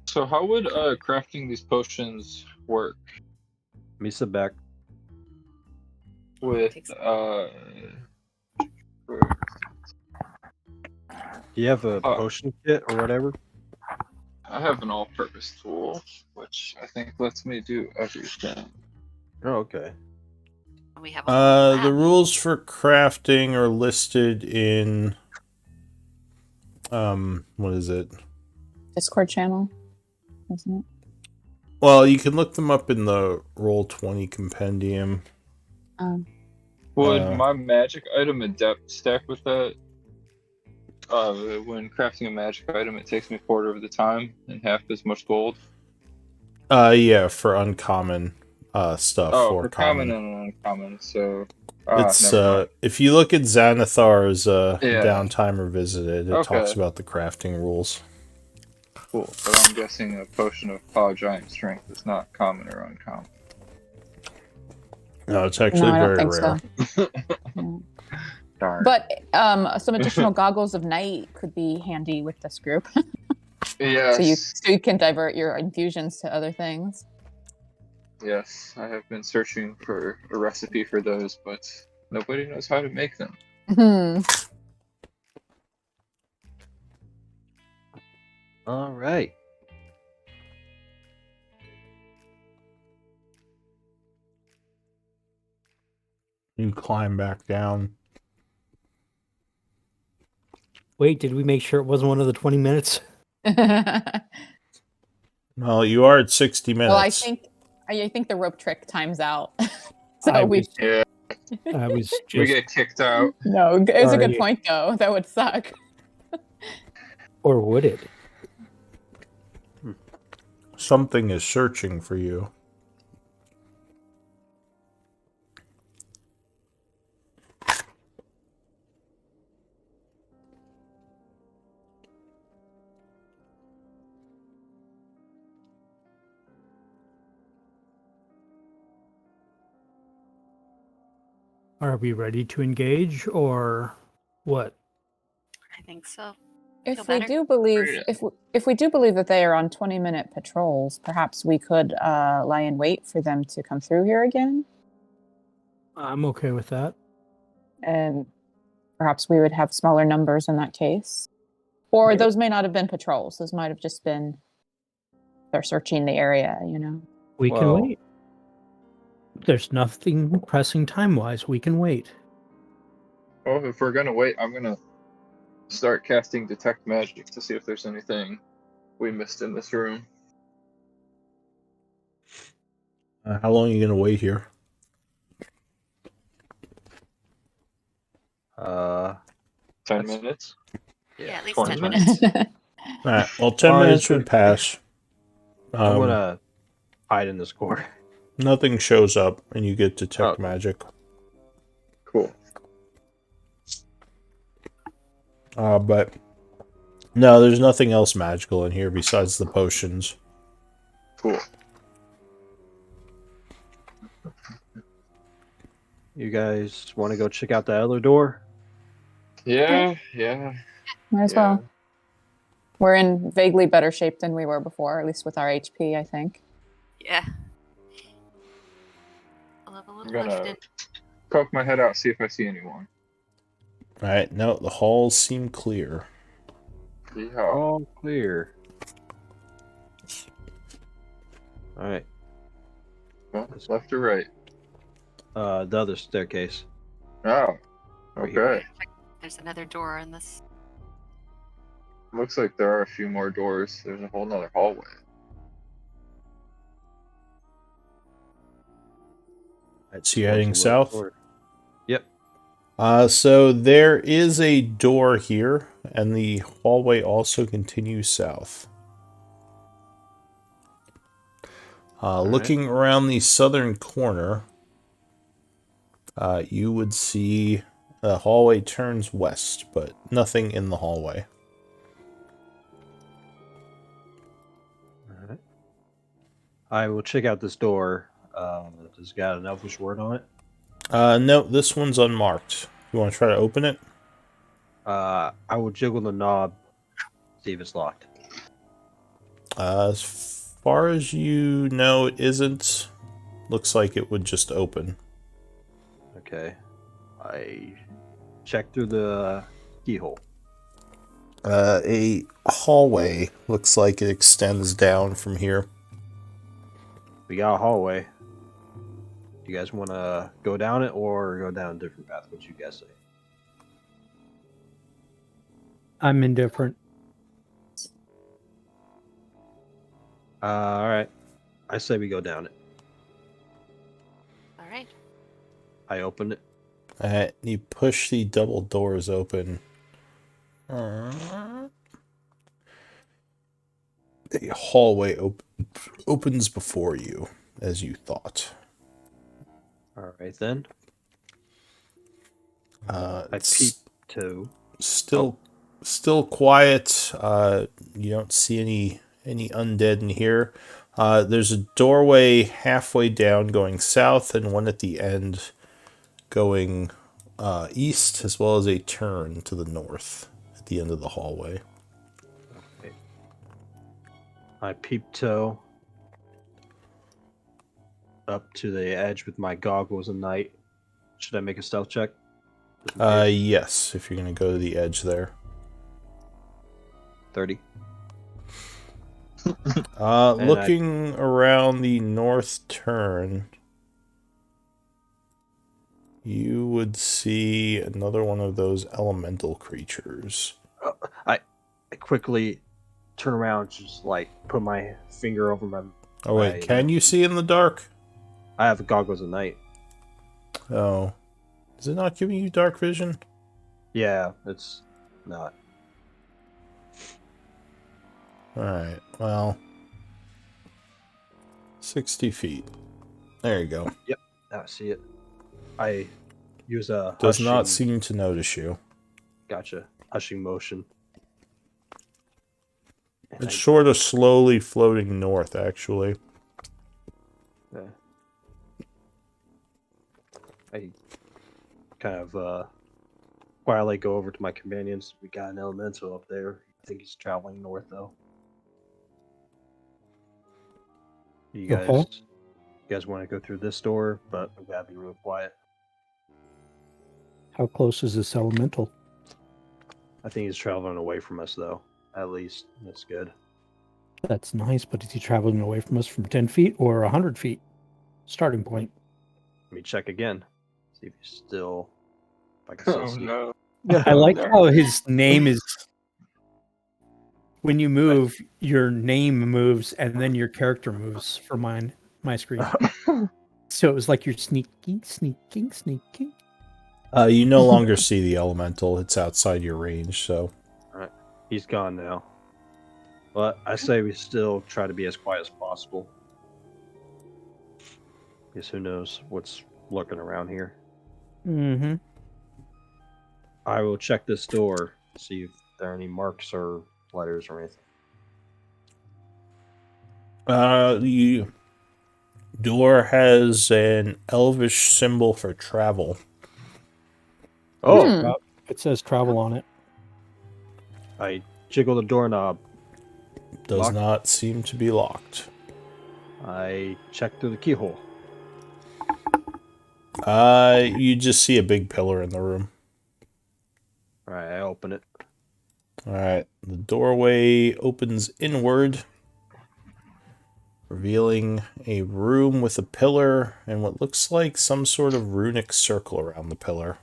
So how would crafting these potions work Misa back. with Takes- Do you have a potion kit or whatever? I have an all-purpose tool, which I think lets me do everything. Oh, okay. We have a The rules for crafting are listed in what is it? Discord channel, isn't it? Well, you can look them up in the Roll20 compendium. Would my magic item adept stack with that? When crafting a magic item, it takes me a quarter of the time and half as much gold. Yeah, for uncommon stuff. Oh, for for common and uncommon. So it's never mind. if you look at Xanathar's Yeah. Downtime Revisited, it talks Okay. about the crafting rules. Cool, but I'm guessing a potion of Paw Giant Strength is not common or uncommon. No, it's actually No, I don't very think rare. so. Darn. But some additional goggles of night could be handy with this group, Yes. so you can divert your infusions to other things. Yes, I have been searching for a recipe for those, but nobody knows how to make them. All right. You climb back down. Wait, did we make sure it wasn't one of the 20 minutes? Well, you are at 60 minutes. Well, I think the rope trick times out. So I we was just We get kicked out. no, it was a good Sorry. point though. That would suck. or would it? Something is searching for you. Are we ready to engage or what? I think so. If Feel we better? do believe, Yeah. if we do believe that they are on 20-minute patrols, perhaps we could lie in wait for them to come through here again, I'm okay with that. and perhaps we would have smaller numbers in that case. Or those may not have been patrols; those might have just been they're searching the area. You know. We Well- can wait. There's nothing pressing time-wise. We can wait. Well, if we're gonna wait, I'm gonna start casting Detect Magic to see if there's anything we missed in this room. How long are you going to wait here? 10 minutes? Yeah, at least 20 10 minutes. Alright, well, 10 Well, minutes it's would pass. I'm gonna hide in this corner. Nothing shows up, and you get Detect Oh. Magic. Cool. But no, there's nothing else magical in here besides the potions. Cool. You guys want to go check out the other door? Yeah. Might as well. We're in vaguely better shape than we were before, at least with our HP, I think. Yeah. I'll have a I'm little gonna left in. poke my head out, see if I see anyone. Alright, no, the halls seem clear. Yeah. All clear. All right. Well, left or right? The other staircase. Oh. Right here. Okay. There's another door in this. Looks like there are a few more doors. There's a whole nother hallway. Alright, so you're heading south? Yep. So there is a door here, and the hallway also continues south. Looking around the southern corner, you would see the hallway turns west, but nothing in the hallway. All right. I will check out this door. Does it got an elfish word on it? No, this one's unmarked. You want to try to open it? I will jiggle the knob, see if it's locked. As far as you know, it isn't. Looks like it would just open. Okay. I check through the keyhole. A hallway looks like it extends down from here. We got a hallway. Do you guys want to go down it or go down a different path? What you guys say? I'm indifferent. All right. I say we go down it. All right. I open it. You push the double doors open. A hallway opens before you, as you thought. All right then. I It's peep too. still quiet. You don't see any undead in here. There's a doorway halfway down going south, and one at the end going east, as well as a turn to the north at the end of the hallway. Okay. I peep toe up to the edge with my goggles at night. Should I make a stealth check? Just in case? Yes, if you're gonna go to the edge there. 30. Looking around the north turn, you would see another one of those elemental creatures. I quickly turn around, just like put my finger over my. Oh wait, my- can you see in the dark? I have goggles at night. Oh. Is it not giving you dark vision? Yeah, it's not. Alright, well. 60 feet. There you go. I see it. I use a Does hushing, not seem to notice you. Gotcha. Hushing motion. And It's sort of slowly floating north, actually. I kind of quietly go over to my companions. We got an elemental up there. I think he's traveling north, though. You guys, Okay. you guys want to go through this door, but we gotta be real quiet. How close is this elemental? I think he's traveling away from us, though. At least that's good. That's nice, but is he traveling away from us from 10 feet or 100 feet? Starting point. Let me check again. See if he's still. If I can still Oh see. no. I like No. how his name is. When you move, your name moves, and then your character moves for my screen. So it was like you're sneaking. You no longer see the elemental. It's outside your range, so... He's gone now. But I say we still try to be as quiet as possible. Because who knows what's lurking around here. Mm-hmm. I will check this door, see if there are any marks or letters or anything. The door has an elvish symbol for travel. Oh! It says travel on it. I jiggle the doorknob. Does Locked. not seem to be locked. I check through the keyhole. You just see a big pillar in the room. Alright, I open it. Alright, the doorway opens inward, revealing a room with a pillar and what looks like some sort of runic circle around the pillar.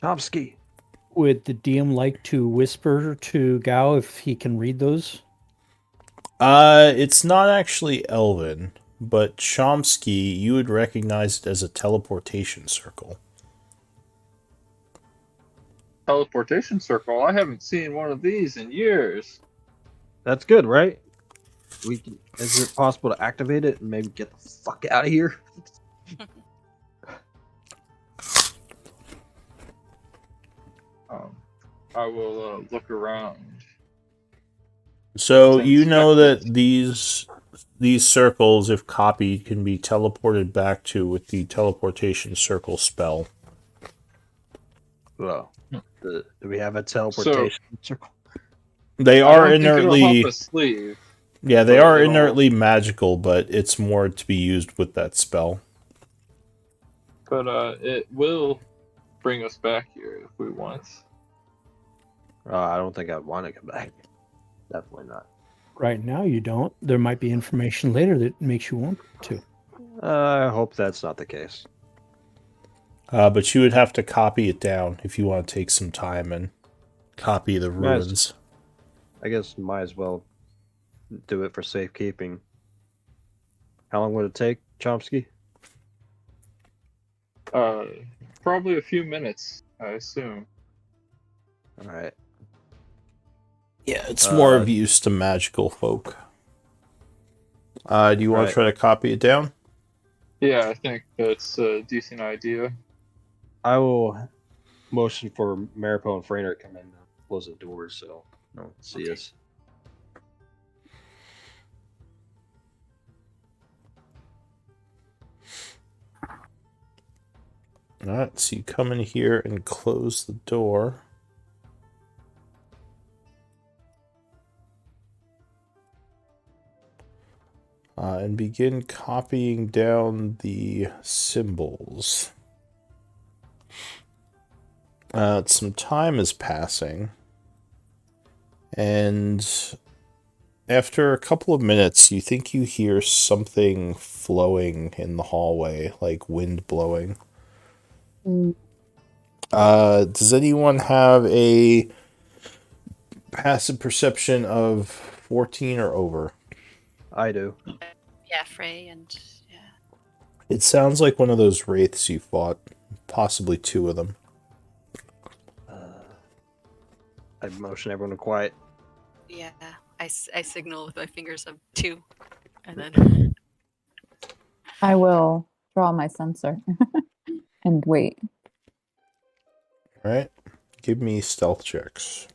Chomsky! Would the DM like to whisper to Gao if he can read those? It's not actually Elven, but Chomsky, you would recognize it as a teleportation circle. Teleportation circle. I haven't seen one of these in years. That's good, right? Is it possible to activate it and maybe get the fuck out of here? I will look around. So To you know inspect that these circles, if copied, can be teleported back to with the teleportation circle spell. Well, Hmm. do we have a teleportation circle? They I are don't think it'll help inertly, a sleeve, yeah, they but are it'll. inertly magical, but it's more to be used with that spell. But it will bring us back here if we want. I don't think I'd want to come back. Definitely not. Right now, you don't. There might be information later that makes you want to. I hope that's not the case. But you would have to copy it down if you want to take some time and copy the ruins. I guess might as well do it for safekeeping. How long would it take, Chomsky? Probably a few minutes, I assume. All right. Yeah, it's more of use to magical folk. Do you want to try to copy it down? Yeah, I think that's a decent idea. I will motion for Maripo and Frainer to come in and close the doors so no one can see us. Alright, so you come in here and close the door. And begin copying down the symbols. Some time is passing. And after a couple of minutes, you think you hear something flowing in the hallway, like wind blowing. Does anyone have a passive perception of 14 or over? I do. Yeah, Frey and yeah. It sounds like one of those wraiths you fought. Possibly two of them. I motion everyone to quiet. Yeah, I signal with my fingers of 2, and then I will draw my sensor and wait. Alright. Give me stealth checks.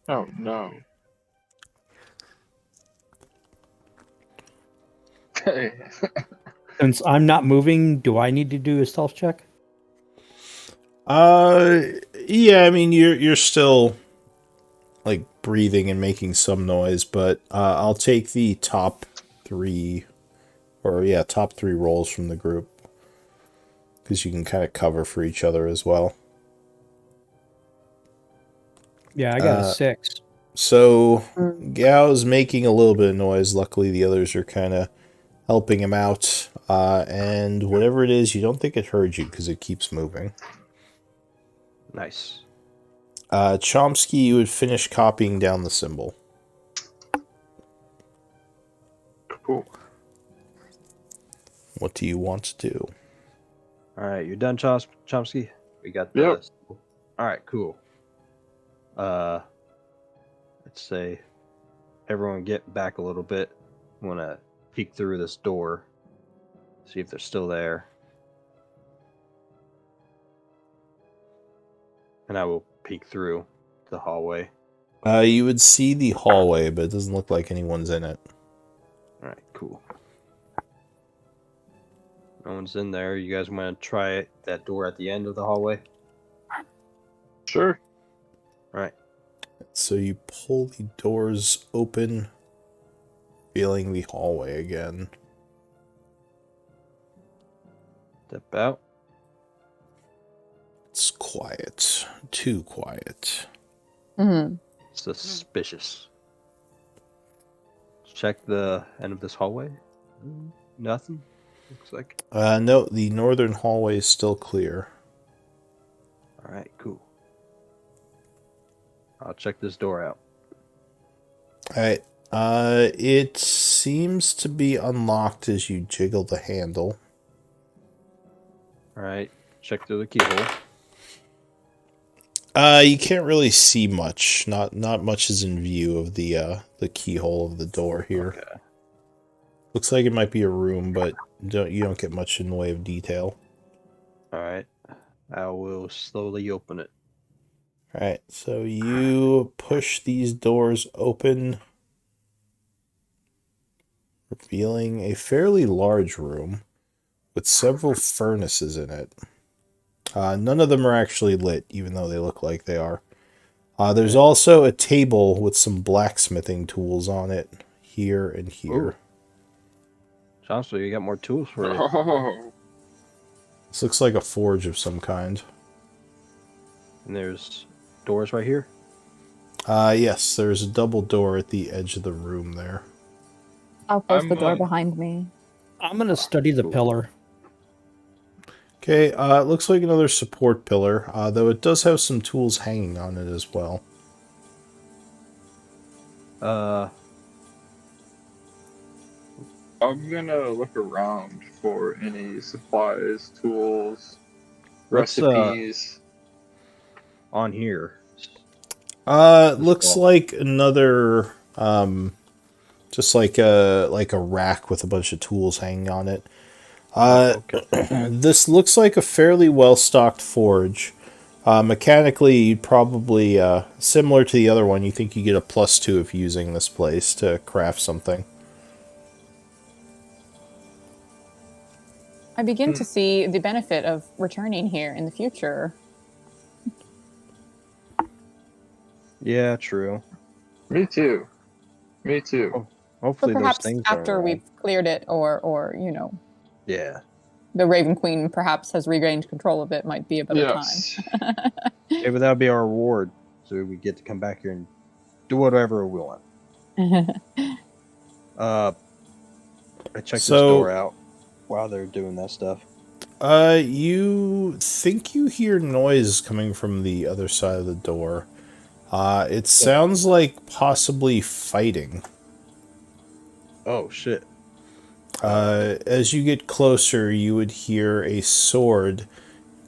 Oh no. Hey. Since I'm not moving, do I need to do a stealth check? Yeah, I mean you're still like breathing and making some noise, but I'll take the top 3 rolls from the group because you can kind of cover for each other as well. Yeah, I got a 6. So Gao's making a little bit of noise. Luckily, the others are kind of helping him out. And whatever it is, you don't think it heard you because it keeps moving. Nice. Chomsky, you would finish copying down the symbol. Cool. What do you want to do? All right, you're done, Chomsky? We got the... Yep. All right, cool. Let's say everyone get back a little bit. I want to peek through this door, see if they're still there. And I will peek through the hallway. You would see the hallway, but it doesn't look like anyone's in it. All right, cool. No one's in there. You guys want to try that door at the end of the hallway? Sure. All right. So you pull the doors open, feeling the hallway again. Step out. It's quiet. Too quiet. Mm-hmm. Suspicious. Check the end of this hallway. Nothing. Looks like. No, the northern hallway is still clear. All right, cool. I'll check this door out. Alright. It seems to be unlocked as you jiggle the handle. All right, check through the keyhole. You can't really see much. Not much is in view of the the keyhole of the door here. Okay. Looks like it might be a room, but you don't get much in the way of detail. All right. I will slowly open it. Alright, so you push these doors open, revealing a fairly large room with several furnaces in it. None of them are actually lit, even though they look like they are. There's also a table with some blacksmithing tools on it, here and here. Ooh. Johnson, you got more tools for you. Oh, This looks like a forge of some kind. And there's doors right here. Yes, there's a double door at the edge of the room there. I'll close the door on- behind me. I'm gonna study the pillar. Okay, it looks like another support pillar, though it does have some tools hanging on it as well. I'm gonna look around for any supplies, tools, What's, recipes. on here. Looks like another, just like a rack with a bunch of tools hanging on it. Okay. This looks like a fairly well-stocked forge. Mechanically, you'd probably, similar to the other one, you think you get a +2 if using this place to craft something. I begin to see the benefit of returning here in the future. Yeah, true. Me too. Me too. Oh. But Hopefully those perhaps things are after around. we've cleared it, or you know, Yeah. the Raven Queen perhaps has regained control of it, might be a better Yes. time. Maybe that'll be our reward. So we get to come back here and do whatever we want. I checked this door out while they're doing that stuff. You think you hear noise coming from the other side of the door. It sounds like possibly fighting. Oh shit. As you get closer, you would hear a sword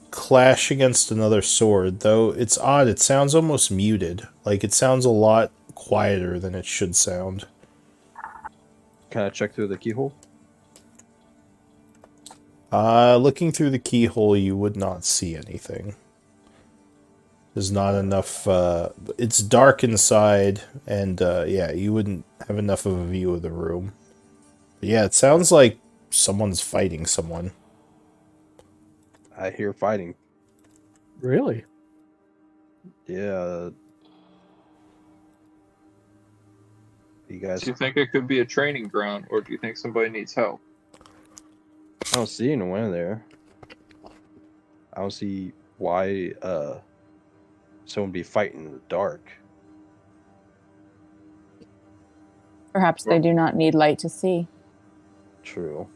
clash against another sword, though it's odd, it sounds almost muted. Like, it sounds a lot quieter than it should sound. Can I check through the keyhole? Looking through the keyhole, you would not see anything. There's not enough, it's dark inside, and, yeah, you wouldn't have enough of a view of the room. But yeah, it sounds like someone's fighting someone. I hear fighting. Really? Yeah. You guys, Do you think it could be a training ground, or do you think somebody needs help? I don't see anyone in there. I don't see why someone would be fighting in the dark. Perhaps they do not need light to see. True.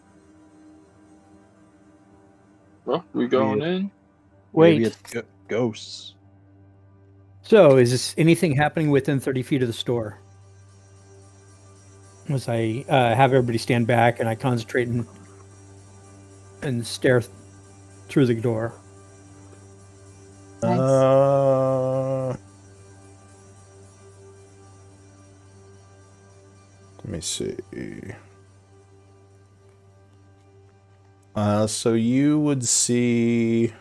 Well, we going in? Wait. Maybe it's ghosts. So, is this anything happening within 30 feet of the store? As I have everybody stand back and I concentrate and stare through the door. Nice. Let me see. So you would see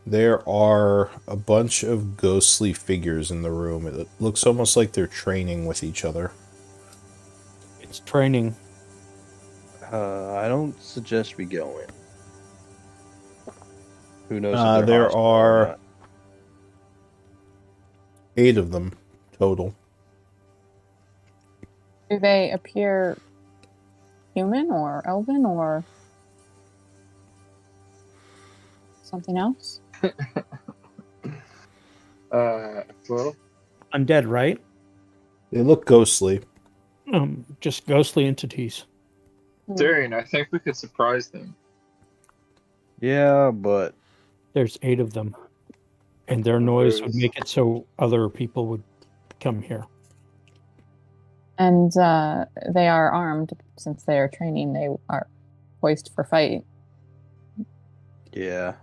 there are a bunch of ghostly figures in the room. It looks almost like they're training with each other. It's training. I don't suggest we go in. Who knows? If There hostile or are not. 8 of them total. Do they appear human or elven or something else? Well, Undead, right? They look ghostly. Just ghostly entities. Darian, I think we could surprise them. Yeah, but There's 8 of them. And their noise would make it so other people would come here. And they are armed. Since they are training, they are poised for fight. yeah.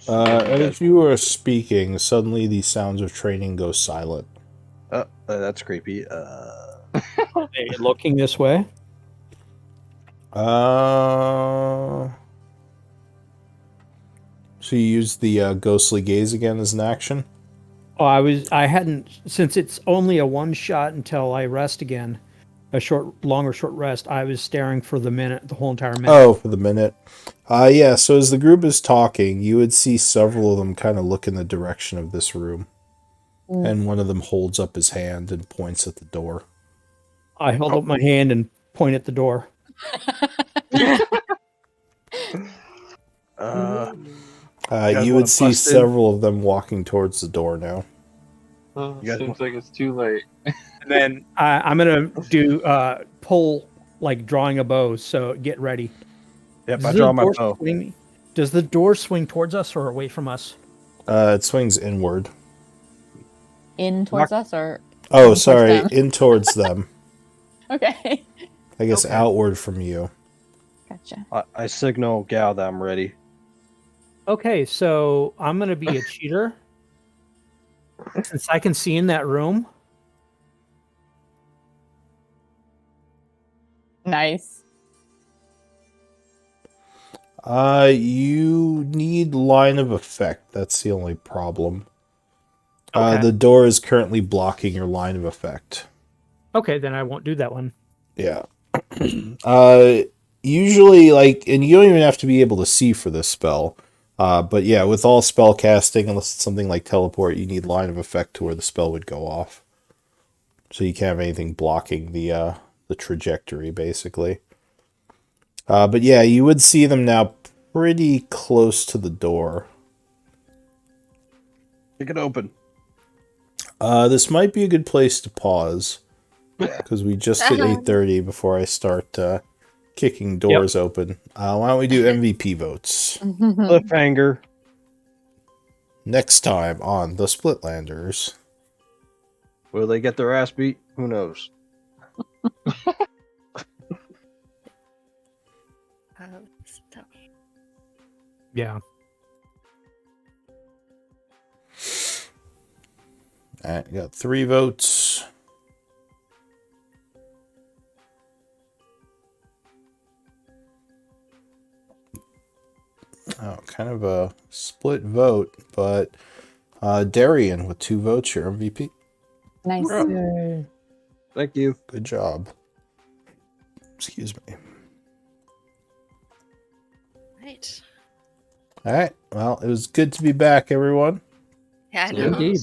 As you are speaking, suddenly the sounds of training go silent. That's creepy. Hey, looking this way. So you use the ghostly gaze again as an action? Oh, I hadn't, since it's only a one shot until I rest again, long or short rest. I was staring for the whole entire minute. Oh, for the minute. Yeah, so as the group is talking, you would see several of them kind of look in the direction of this room. And one of them holds up his hand and points at the door. I hold up my hand and point at the door. You would see several of them walking towards the door now. Seems like it's too late. And then I'm gonna do pull, like drawing a bow. So get ready. Yep, I draw my bow. Does the door swing towards us or away from us? It swings inward. In towards us or? Oh, towards sorry, them? in towards them. Okay. I guess outward from you. Gotcha. I signal Gal that I'm ready. Okay, so I'm gonna be a cheater. Since I can see in that room. Nice. You need line of effect. That's the only problem. Okay. The door is currently blocking your line of effect. Okay, then I won't do that one. Yeah. Usually, and you don't even have to be able to see for this spell. But yeah, with all spell casting, unless it's something like teleport, you need line of effect to where the spell would go off. So you can't have anything blocking the trajectory, basically. But yeah, you would see them now pretty close to the door. Kick it open. This might be a good place to pause. Because we just hit 8:30 before I start kicking doors open. Why don't we do MVP votes? Cliffhanger. Next time on the Splitlanders. Will they get their ass beat? Who knows? Yeah. Alright, got 3 votes. Oh, kind of a split vote, but Darian with 2 votes, your MVP. Nice. Thank you. Good job. Excuse me. Right. Alright, well, it was good to be back, everyone. Yeah, I know. Indeed.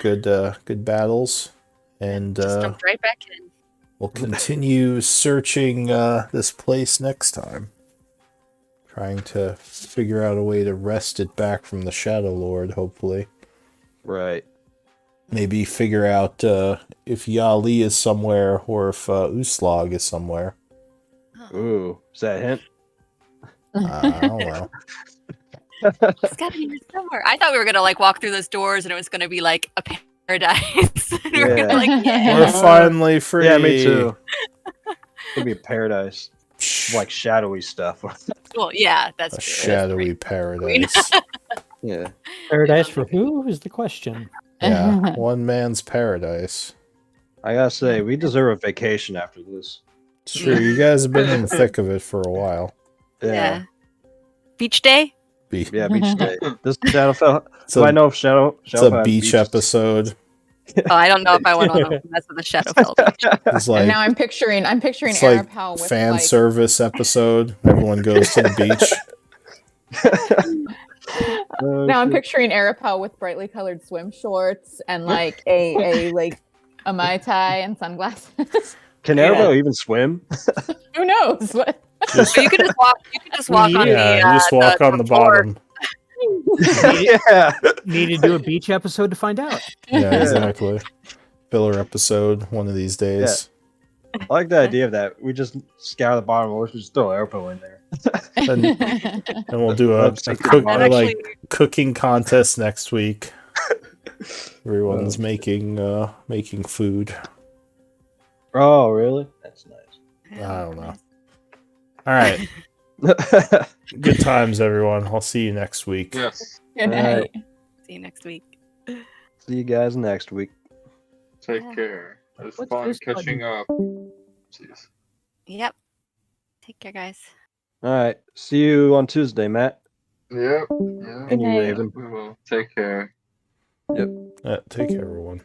Good battles. And Just jumped right back in. we'll continue searching this place next time. Trying to figure out a way to wrest it back from the Shadowlord, hopefully. Right. Maybe figure out if Yali is somewhere or if Uslag is somewhere. Ooh, is that a hint? I don't know. It's gotta be here somewhere. I thought we were gonna walk through those doors and it was gonna be like a paradise. And we were Yeah. gonna be yeah. We're finally free. Yeah, me too. It'd be a paradise. Like shadowy stuff. Well, yeah, that's A true. shadowy paradise. Yeah. Paradise for who is the question? Yeah, one man's paradise. I gotta say, we deserve a vacation after this. It's true, you guys have been in the thick of it for a while. Yeah. Beach day? Yeah, beach day. This Shadowfell. It's Do I know if Shadow? It's a beach episode. Oh, I don't know if I want to mess with the Shadowfell beach. It's like Now I'm picturing it's Arapel with fan like service episode. Everyone goes to the beach. now I'm picturing Arapel with brightly colored swim shorts and like a Mai Tai and sunglasses. Can Arapel even swim? Who knows? What? Just, You can just walk on the just walk on the floor. bottom. Yeah. Need to do a beach episode to find out. Yeah, exactly. Filler episode one of these days. I like the idea of that. We just scour the bottom of the ocean, just throw Arapel in there. And we'll do a That actually- cooking contest next week. Everyone's making food. Oh, really? That's nice. I don't know. All right. Good times, everyone. I'll see you next week. Yes. Good night. Alright. See you next week. See you guys next week. Take Yeah. care. It was What's fun this catching button? up. Jeez. Yep. Take care, guys. All right. See you on Tuesday, Matt. Yep. Good And you, night. Raven. We will. Take care. Yep. Take care, everyone.